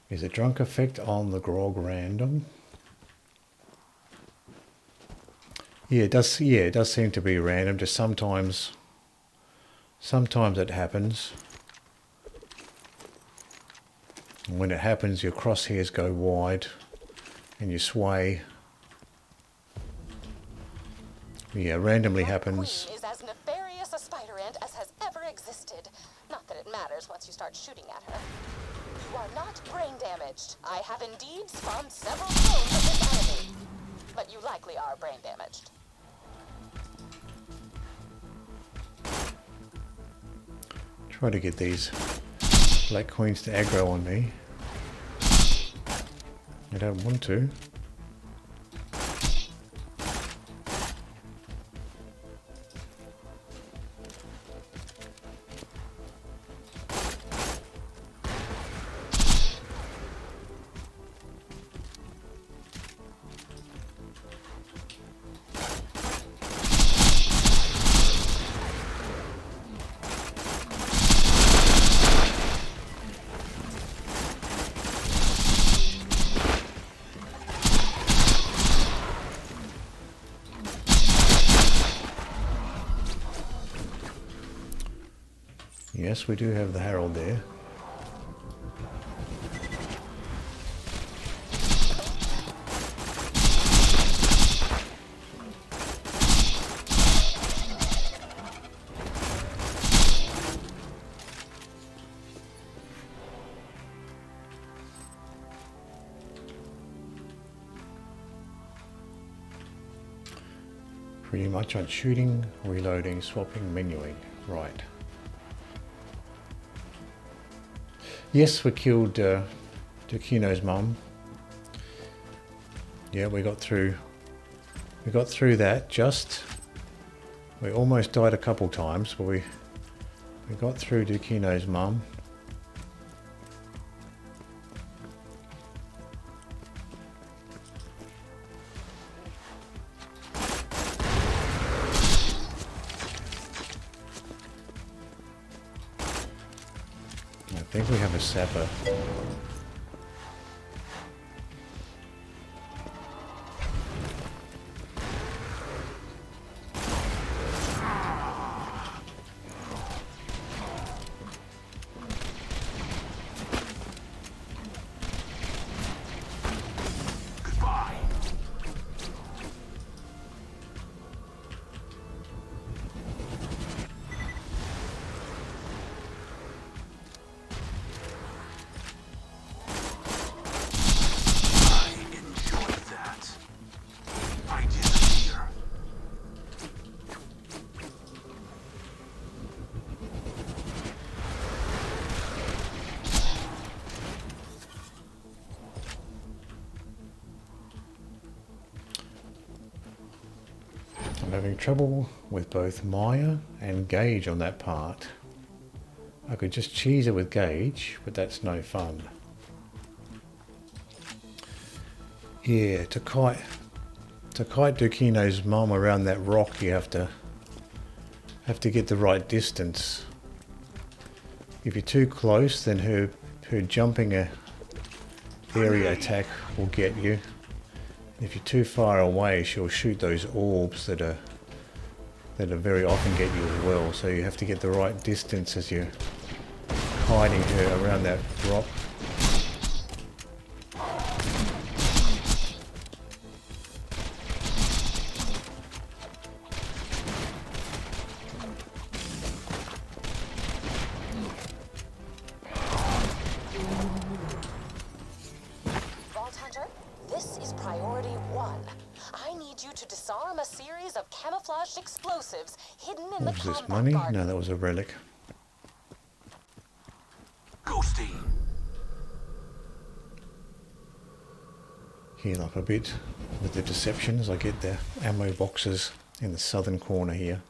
Is a drunk effect on the grog random? Yeah, it does seem to be random, just sometimes it happens. And when it happens, your crosshairs go wide and you sway. Yeah, randomly happens. Queen is as nefarious a spider ant as has ever existed. Not that it matters once you start shooting at her. You are not brain damaged. I have indeed spawned several clones of this enemy. But you likely are brain damaged. Try to get these black queens to aggro on me. I don't want to. Yes, we do have the Herald there. Pretty much on shooting, reloading, swapping, menuing. Right. Yes, we killed Dukino's mum. Yeah, we got through that just. We almost died a couple times, but we got through Dukino's mum. I think we have a sapper. having trouble with both Maya and Gage on that part. I could just cheese it with Gage, but that's no fun. Yeah, to kite Dukino's mum around that rock, you have to get the right distance. If you're too close, then her jumping a area attack will get you. If you're too far away, she'll shoot those orbs that very often get you as well. So you have to get the right distance as you're kiting her around that rock. Explosives hidden in What the was this, combat money? garden. No, that was a relic. Ghosty. Heal up a bit with the deception as I get the ammo boxes in the southern corner here.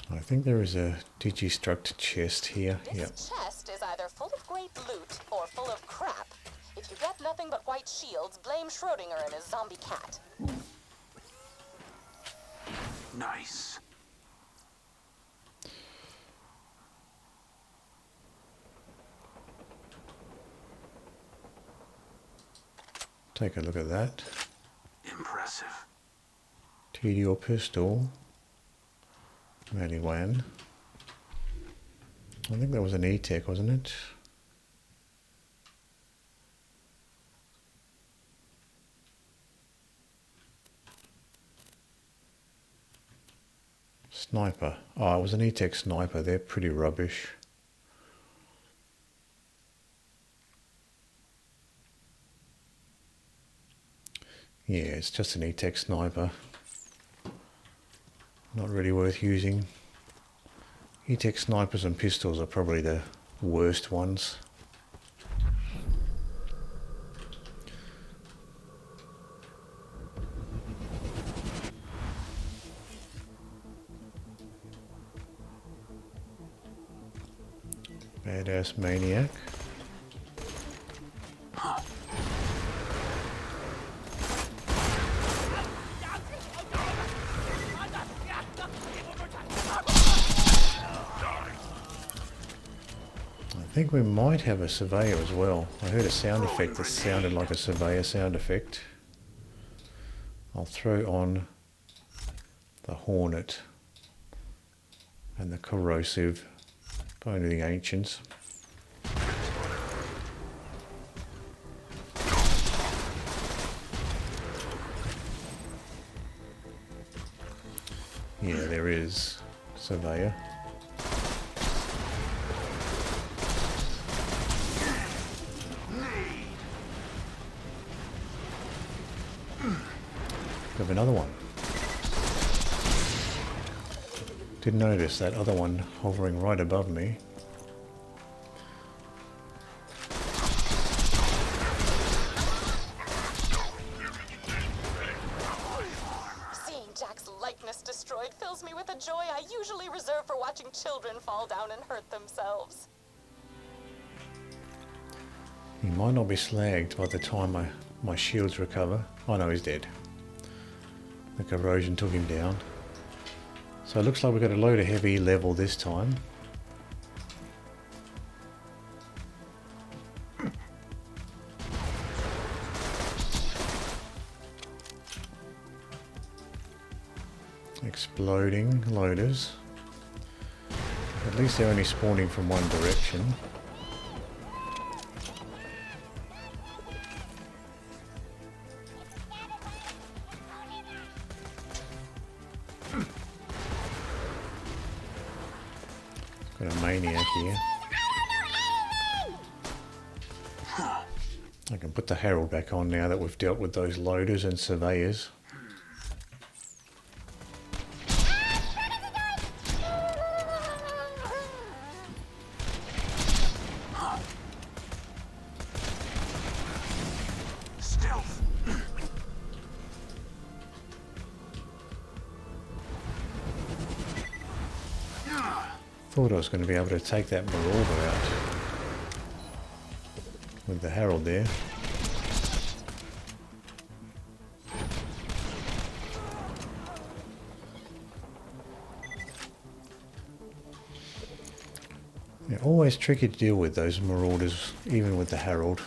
I think there is a Digistruct chest here. This Yep. chest is either full of great loot or full of crap. If you get nothing but white shields, blame Schrodinger and his zombie cat. Nice. Take a look at that. Impressive. TDO pistol. Maliwan. I think that was an E-Tech, wasn't it? Sniper. Oh, it was an E-Tech sniper. They're pretty rubbish. Yeah, it's just an E-Tech sniper. Not really worth using. E-Tech snipers and pistols are probably the worst ones. Badass maniac. I think we might have a surveyor as well. I heard a sound effect that sounded like a surveyor sound effect. I'll throw on the Hornet and the Corrosive, going to the Ancients. Yeah, there is surveyor. Have another one. Didn't notice that other one hovering right above me. Seeing Jack's likeness destroyed fills me with a joy I usually reserve for watching children fall down and hurt themselves. He might not be slagged by the time my shields recover. Oh no, he's dead. The corrosion took him down. So it looks like we've got a load of heavy level this time. Exploding loaders. At least they're only spawning from one direction. Got a maniac here. I can put the Herald back on now that we've dealt with those loaders and surveyors. Thought I was going to be able to take that Marauder out with the Herald there. They're always tricky to deal with, those Marauders, even with the Herald.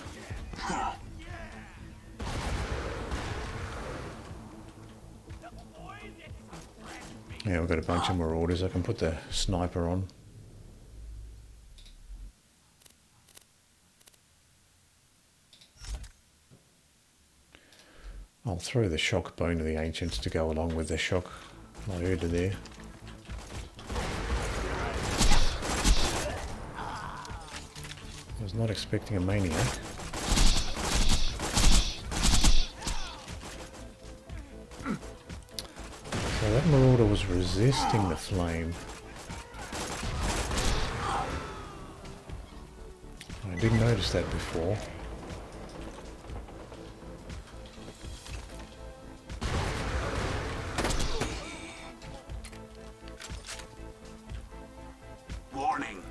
Yeah, we've got a bunch of Marauders. I can put the sniper on. I'll throw the shock bone of the Ancients to go along with the shock Mauda there. I was not expecting a maniac. So that Marauder was resisting the flame. I didn't notice that before. Warning.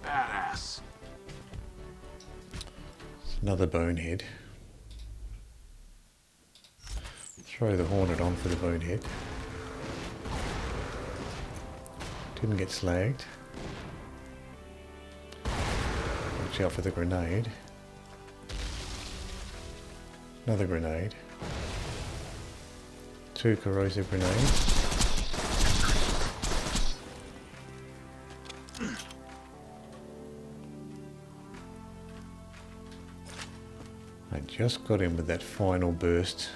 Badass. Another bonehead. Throw the Hornet on for the bonehead. Didn't get slagged. Watch out for the grenade. Another grenade. 2 corrosive grenades. I just got in with that final burst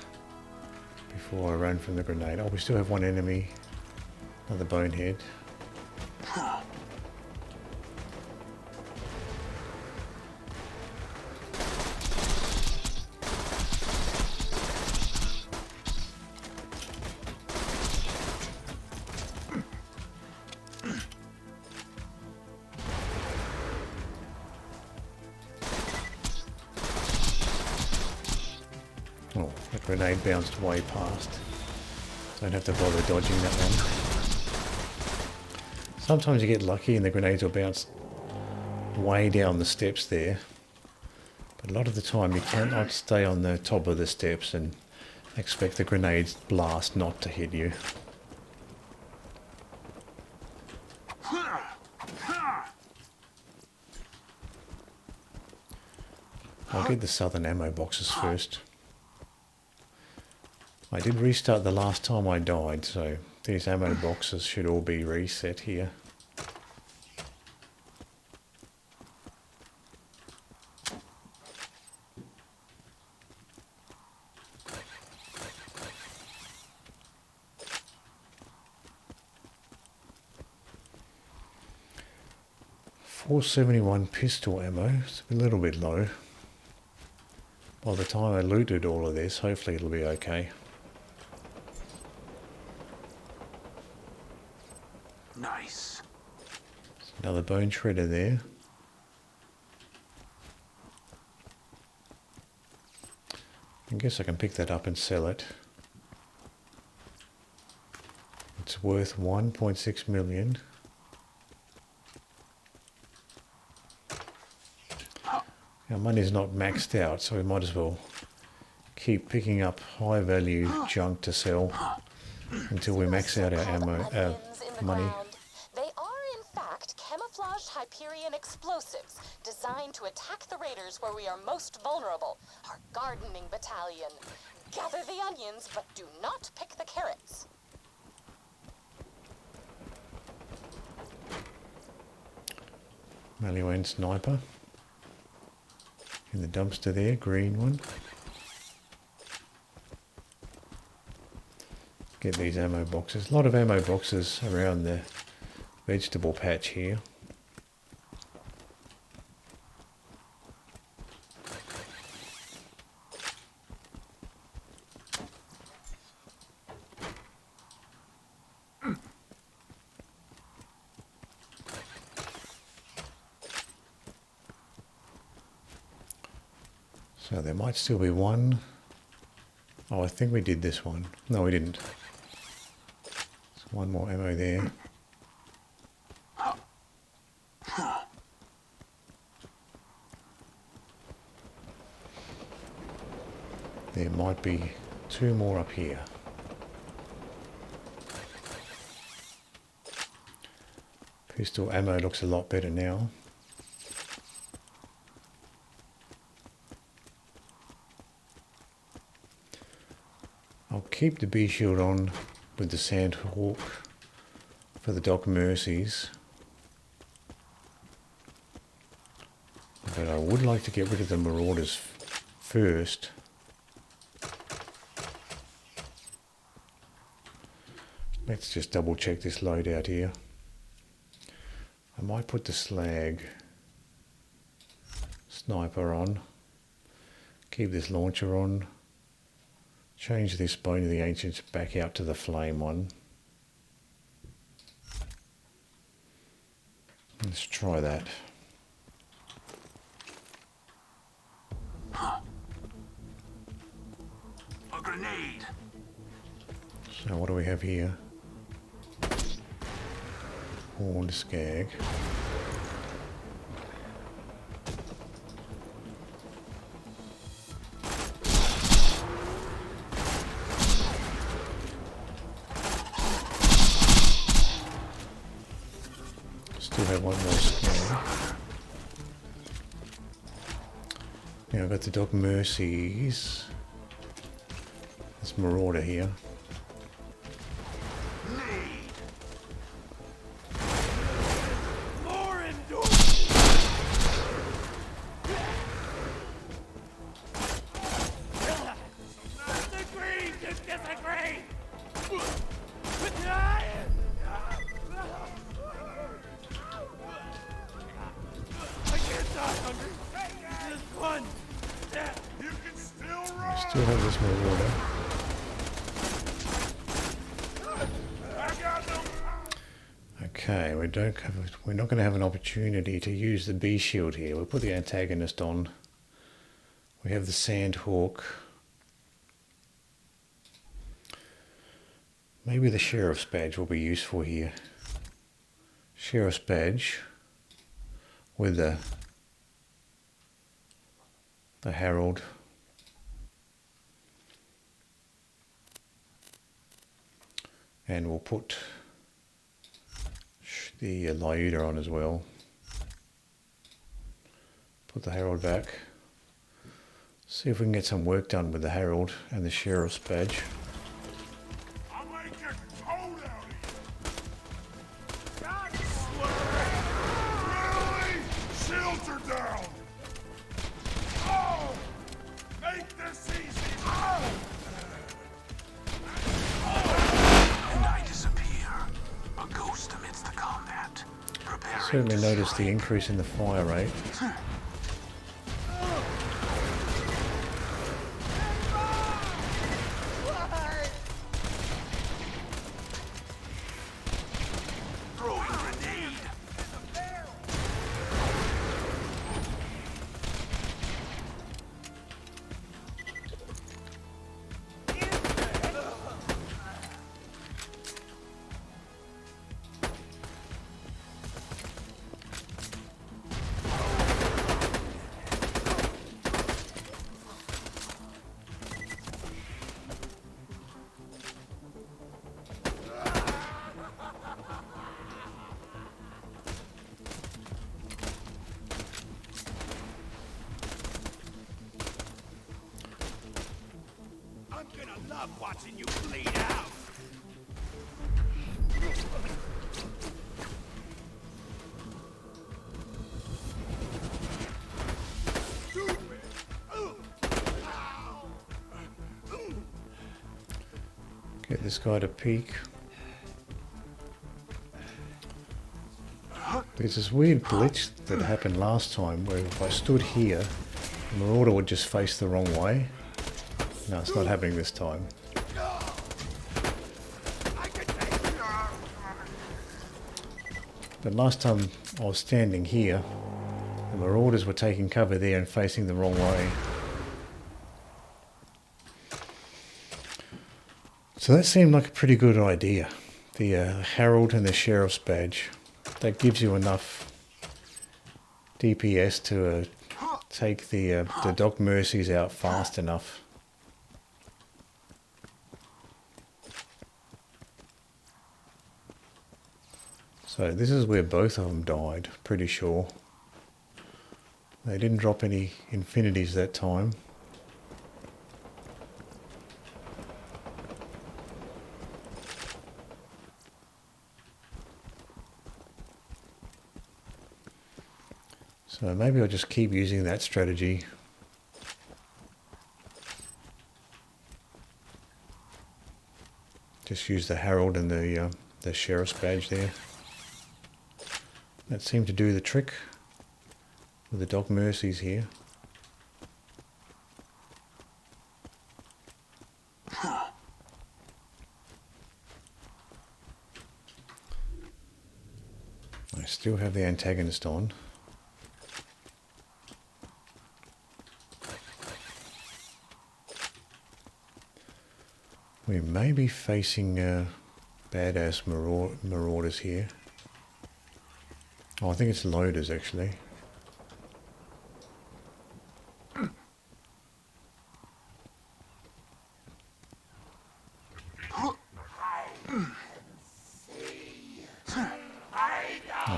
before I ran from the grenade. Oh, we still have one enemy. Another bonehead. Oh, that grenade bounced way past. Don't have to bother dodging that one. Sometimes you get lucky and the grenades will bounce way down the steps there. But a lot of the time you cannot stay on the top of the steps and expect the grenade's blast not to hit you. I'll get the southern ammo boxes first. I did restart the last time I died, so these ammo boxes should all be reset here. .471 pistol ammo, it's a little bit low. By the time I looted all of this, hopefully it'll be okay. Nice. Another bone shredder there. I guess I can pick that up and sell it. It's worth 1.6 million. Our money's not maxed out, so we might as well keep picking up high value junk to sell until we max out our ammo, money. They are, in fact, camouflaged Hyperion explosives designed to attack the raiders where we are most vulnerable. Our gardening battalion. Gather the onions, but do not pick the carrots. Maliwan sniper. In the dumpster there, green one. Get these ammo boxes. A lot of ammo boxes around the vegetable patch here. So there might still be one. Oh, I think we did this one. No, we didn't. There's one more ammo there. There might be 2 more up here. Pistol ammo looks a lot better now. I'll keep the B shield on with the Sandhawk for the Doc Mercies. But I would like to get rid of the Marauders first. Let's just double check this loadout here. I might put the Slag Sniper on. Keep this launcher on. Change this Bone of the Ancients back out to the Flame one. Let's try that. A grenade. So what do we have here? Horned Skag. Still have one more Skag. Now I've got the Dog Mercies. This Marauder here. Still have this Marauder. Okay, we're not going to have an opportunity to use the B shield here. We'll put the antagonist on. We have the Sandhawk. Maybe the Sheriff's Badge will be useful here. Sheriff's Badge with the Herald. And we'll put the Lyuda on as well. Put the Herald back. See if we can get some work done with the Herald and the Sheriff's Badge. I'll make it cold out here. Really? Shields are down. Oh! Make this easy. Oh! And I disappear, a ghost amidst the combat. Preparing Certainly to noticed the strike. increase in the fire rate. Throwing grenade. I'm gonna love watching you bleed out. Get this guy to peek. There's this weird glitch that happened last time where if I stood here, the Marauder would just face the wrong way. No, it's not happening this time. But last time I was standing here, the Marauders were taking cover there and facing the wrong way. So that seemed like a pretty good idea. The Herald and the Sheriff's Badge. That gives you enough DPS to take the Doc Mercies out fast enough. So this is where both of them died, pretty sure. They didn't drop any infinities that time. So maybe I'll just keep using that strategy. Just use the Herald and the Sheriff's badge there. That seemed to do the trick with the Dog Mercies here. I still have the antagonist on. We may be facing badass marauders here. Oh, I think it's loaders actually. Oh,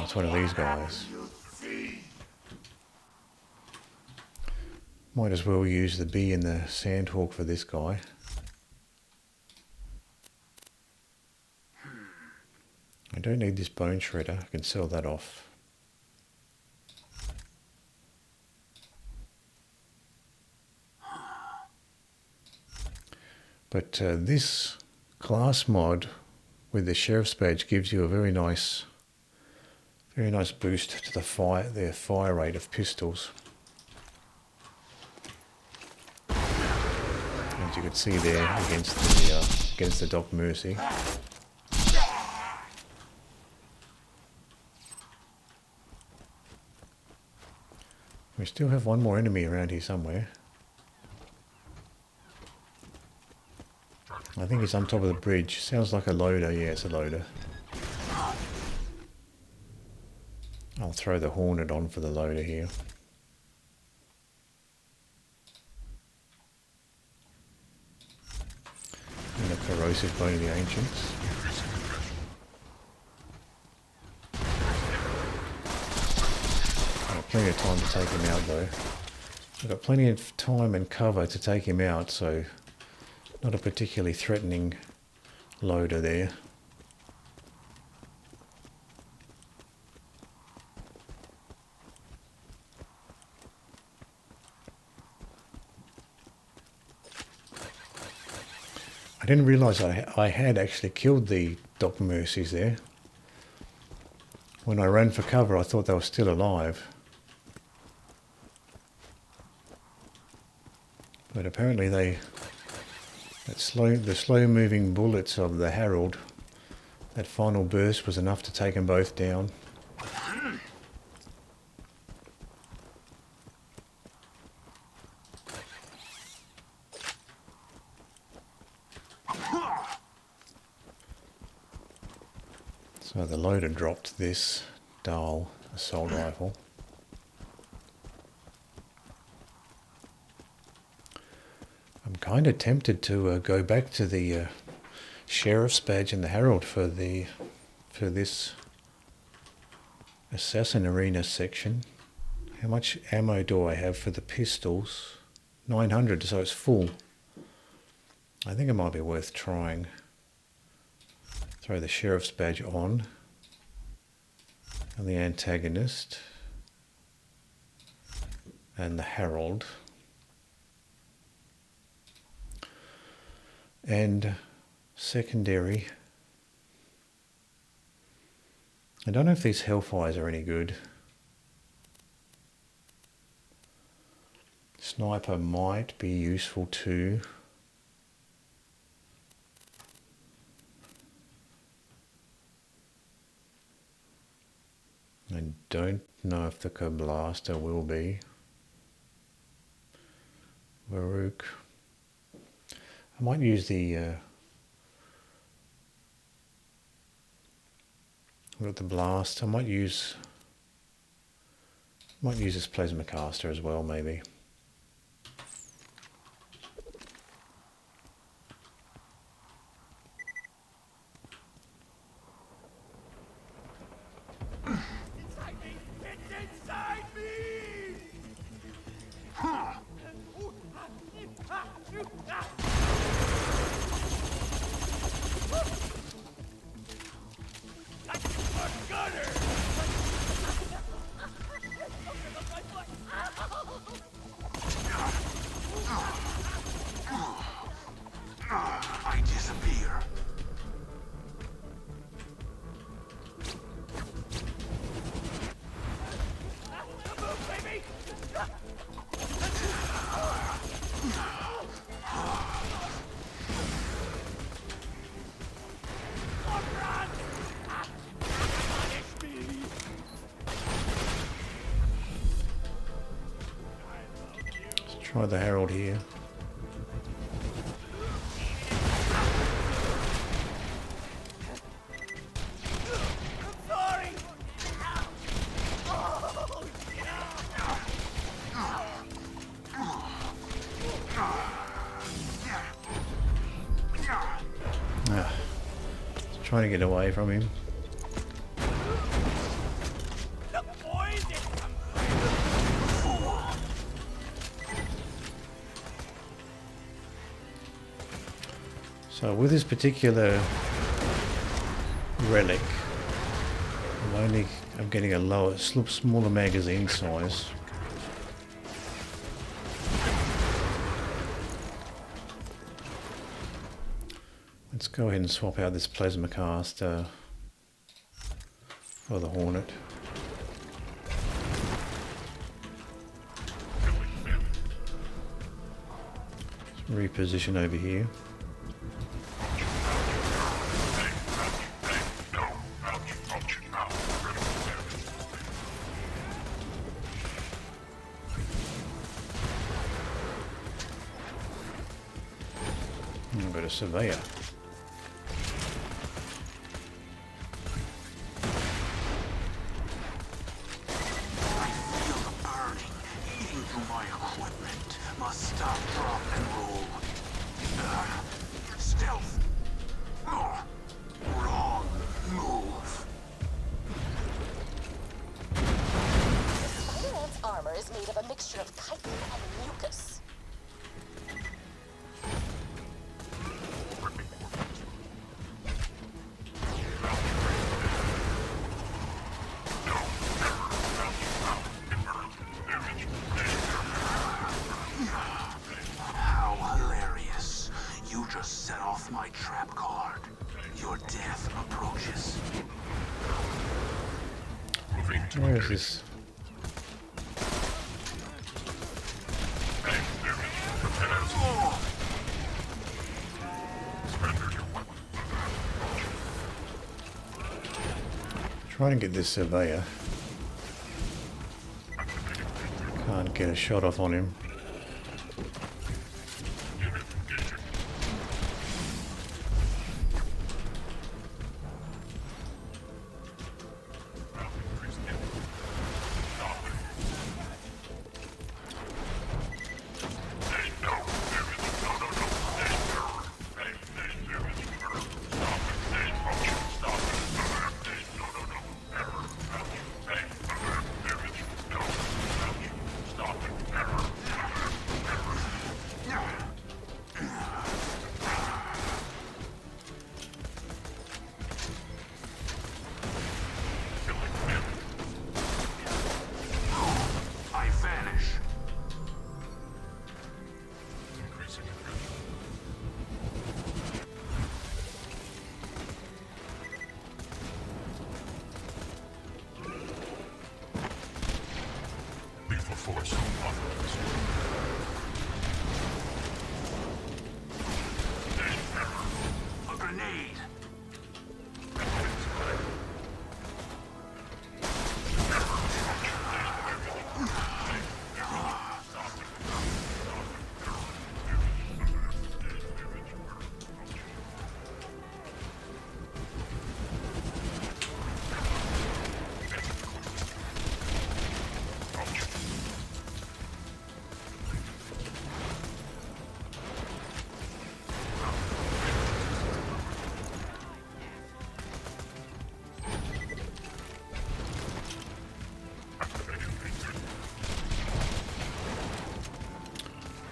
it's one of these guys. Might as well use the bee and the sandhawk for this guy. I don't need this bone shredder, I can sell that off. But this class mod with the Sheriff's badge gives you a very nice boost to the fire rate of pistols. As you can see there against the Doc Mercy. We still have one more enemy around here somewhere. I think it's on top of the bridge. Sounds like a loader. Yeah, it's a loader. I'll throw the Hornet on for the loader here. And the corrosive bone of the ancients. Plenty of time to take him out though. I've got plenty of time and cover to take him out, so not a particularly threatening loader there. I didn't realise I had actually killed the Doc Mercies there. When I ran for cover I thought they were still alive. But apparently the slow moving bullets of the Herald, that final burst was enough to take them both down. So the loader dropped this Dahl assault rifle. I'm kind of tempted to go back to the Sheriff's badge and the Herald for this Assassin Arena section. How much ammo do I have for the pistols? 900, so it's full. I think it might be worth trying. Throw the Sheriff's badge on and the antagonist and the Herald. And secondary, I don't know if these Hellfires are any good. Sniper might be useful too. I don't know if the Blaster will be. Varuk. I might use the with the blast. I might use this plasma caster as well, maybe. Try the Herald here. Sorry. Ah, trying to get away from him. Look, boys, it's So with this particular relic, I'm getting a lower, smaller magazine size. Let's go ahead and swap out this plasma caster for the Hornet. Reposition over here. I've got a surveyor. Feel the burning eating through my equipment. Must stop, drop, and roll. Stealth. Wrong move. Spider-Man's armor is made of a mixture of chitin and mucus. How hilarious. You just set off my trap card. Your death approaches. Moving to Where is this? surrender your weapon. Trying to get this surveyor. Can't get a shot off on him. Unit engaging. Increase the stop it. Hey, no, damage. No, no, no. Hey, error. Hey, damage. Error. Stop it. Hey, function. Stop it. Hey, no, no, no. Error. Hey, damage. No. Stop it. Error. Killing him. I vanish. Increasing aggression. Lethal force authorized. A grenade.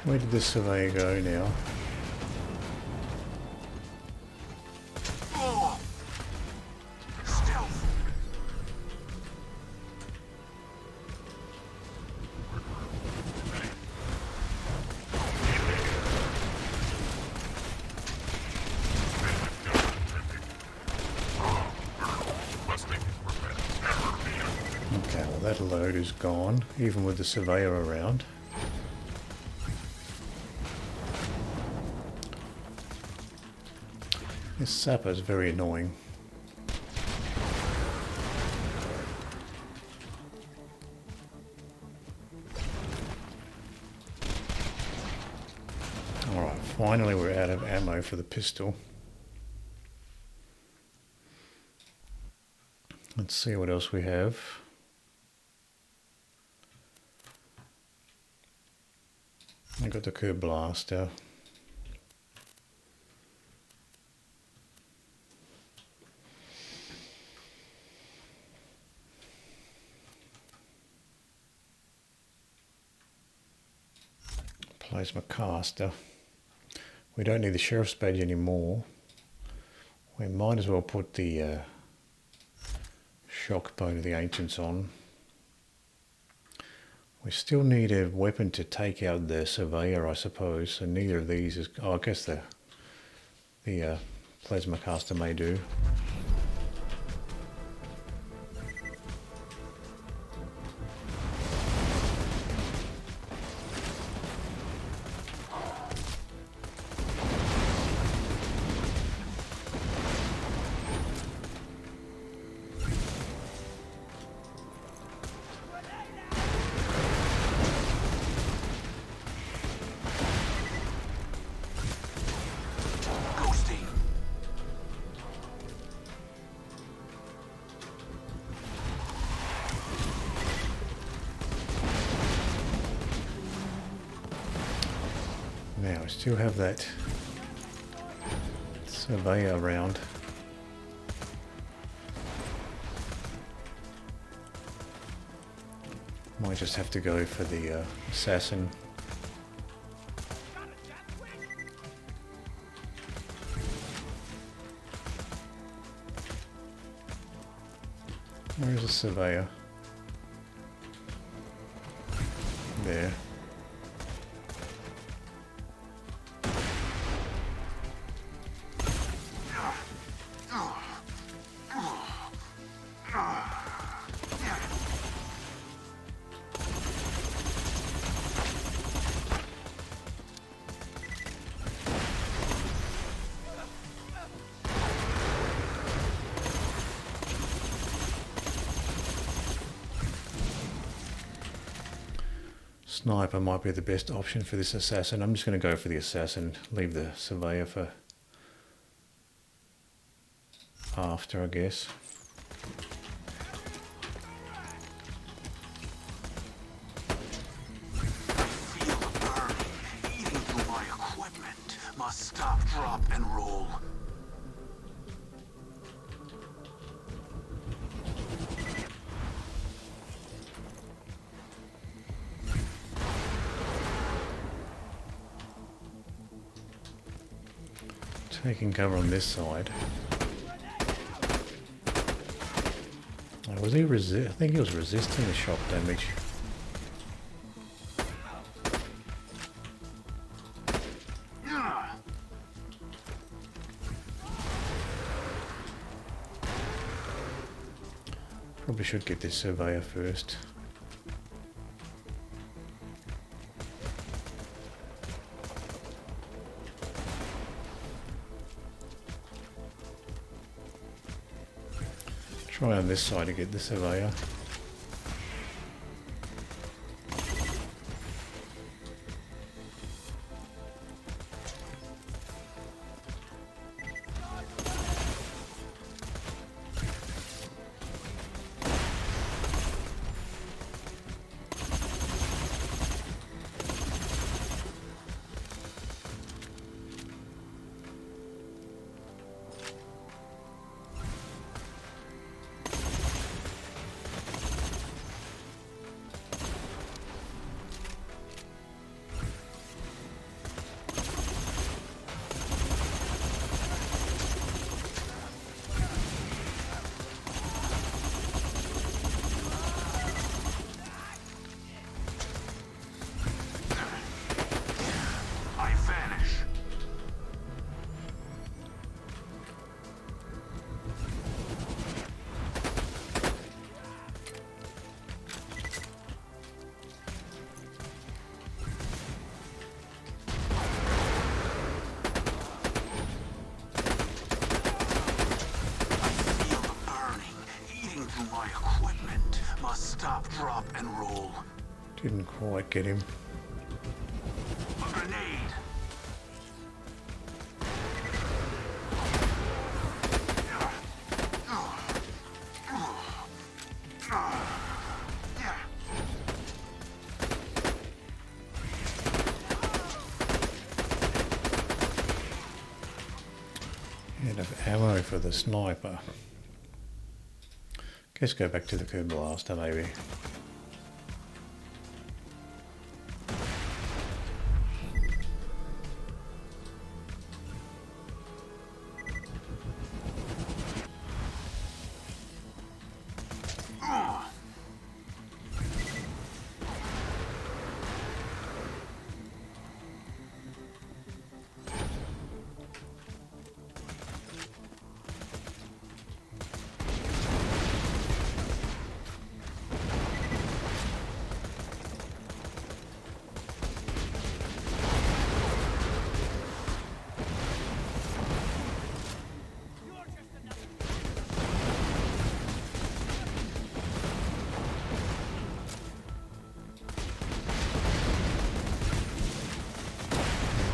Where did this surveyor go now? Stealth. Requesting repairs. Okay, well that load is gone, even with the surveyor around. This sapper is very annoying. Finally, we're out of ammo for the pistol. Let's see what else we have. I got the curb blaster. Plasma caster. We don't need the sheriff's badge anymore. We might as well put the shock bone of the ancients on. We still need a weapon to take out the surveyor, I suppose. So neither of these is. Oh, I guess the plasma caster may do. Now we still have that surveyor around. Might just have to go for the assassin. Where's the surveyor? There. Sniper might be the best option for this assassin. I'm just going to go for the assassin, leave the surveyor for after, I guess. Feel the burn eating through my equipment. Must stop, drop, and roll. Taking cover on this side. Oh, was he I think he was resisting the shock damage. Probably should get this surveyor first. Try on this side to get the surveyor. Didn't quite get him. A grenade. ammo for the sniper. Guess go back to the Coup Blaster maybe.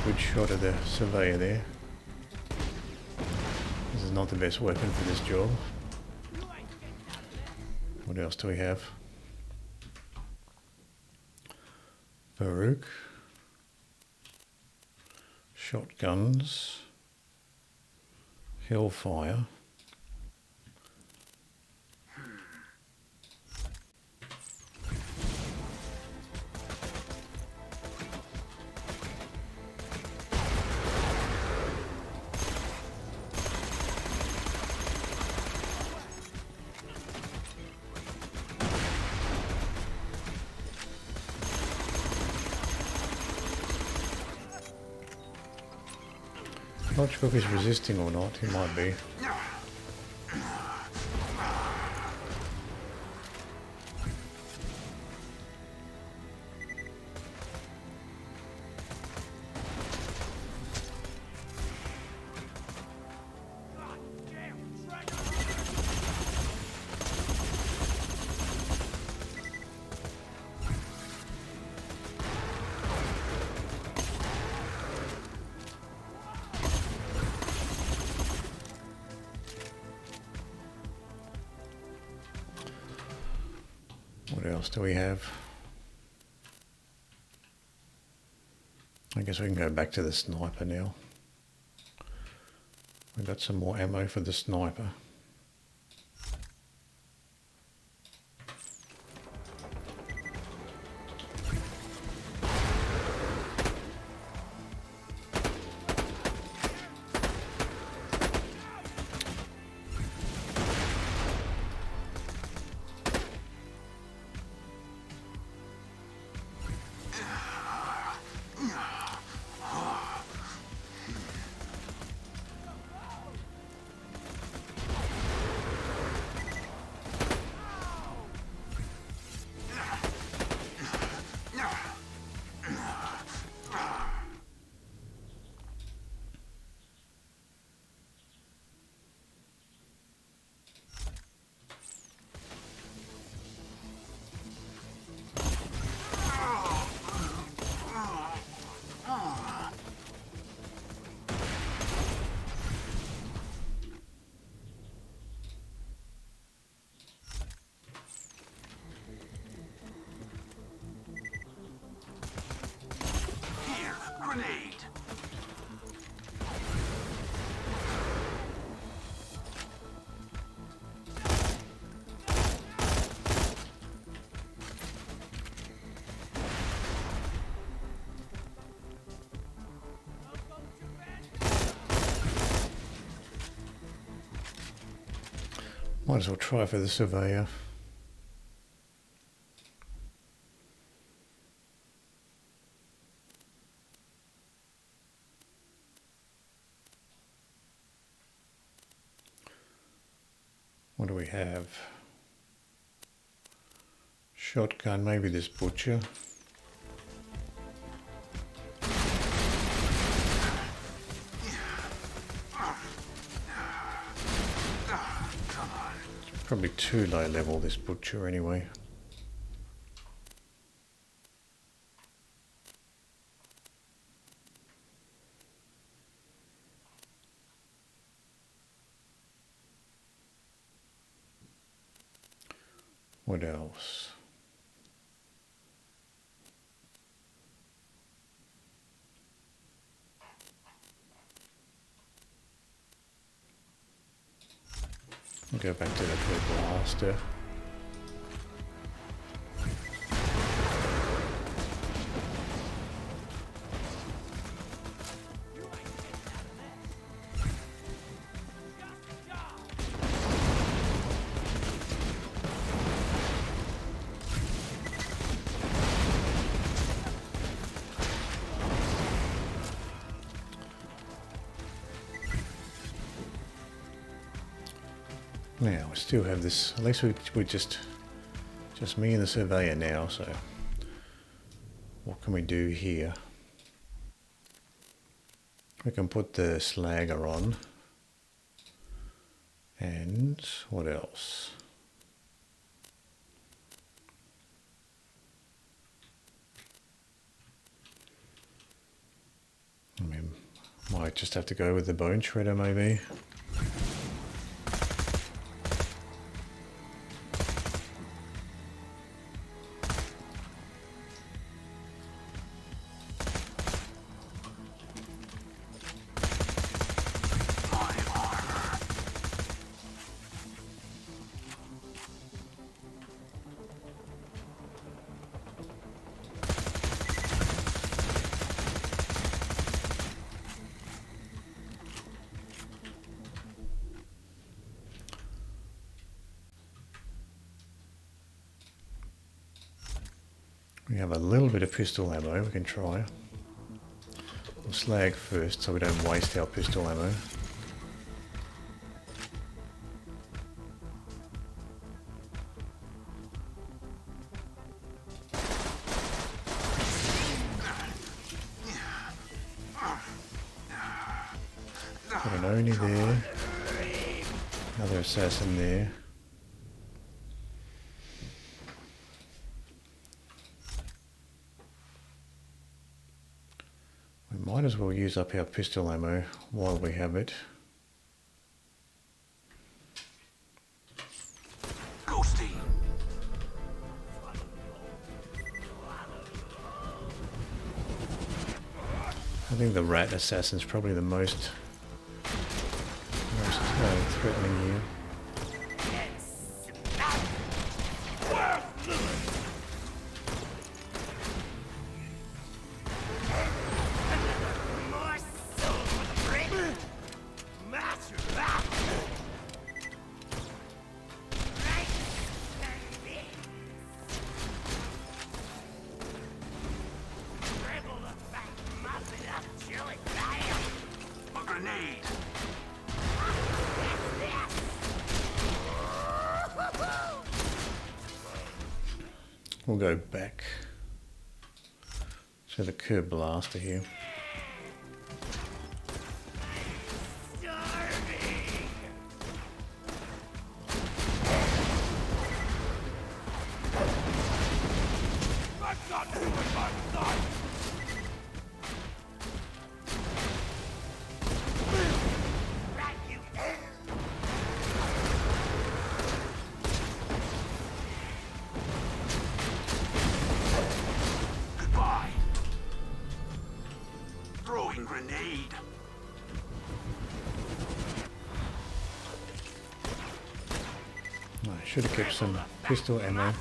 Good shot of the surveyor there. This is not the best weapon for this job. What else do we have? Baruch. Shotguns. Hellfire. Not sure if he's resisting or not, he might be. What else do we have? I guess we can go back to the sniper now. We've got some more ammo for the sniper. Grenade! Might as well try for the surveyor. What do we have? Shotgun, maybe this butcher. It's probably too low level, this butcher, anyway. What else? I'll go back to the quick blaster. Now we still have this. At least we're just me and the surveyor now. So what can we do here? We can put the slagger on. And what else? I mean, might just have to go with the bone shredder maybe. We have a little bit of pistol ammo we can try. We'll slag first so we don't waste our pistol ammo. Got an Oni there. Another assassin there. Might as well use up our pistol ammo while we have it. Ghosty. I think the rat assassin's probably the most threatening here. We'll go back to the curb blaster here. Grenade. I should have kept some pistol ammo.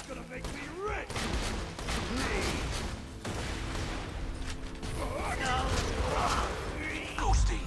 gonna make me rich! Ghosty!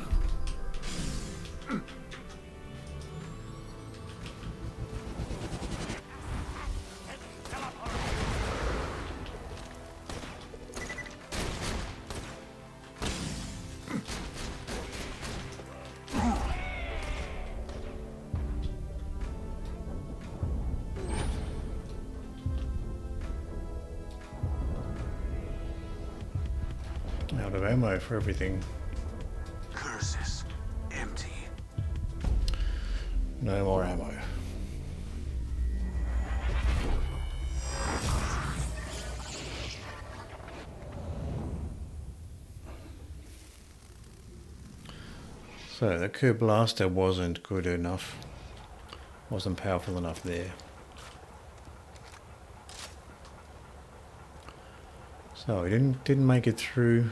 Out of ammo for everything. Curses. Empty. No more ammo. So the curb blaster wasn't good enough. Wasn't powerful enough there. So we didn't make it through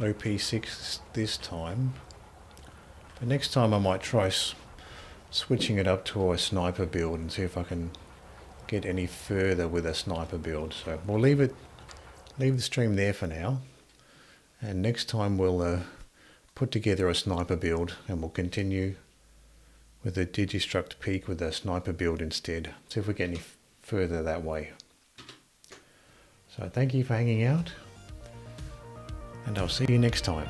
OP6 this time. But next time I might try switching it up to a sniper build and see if I can get any further with a sniper build. So we'll leave the stream there for now. And next time we'll put together a sniper build and we'll continue with the Digistruct peak with a sniper build instead. See if we get any further that way. So thank you for hanging out, and I'll see you next time.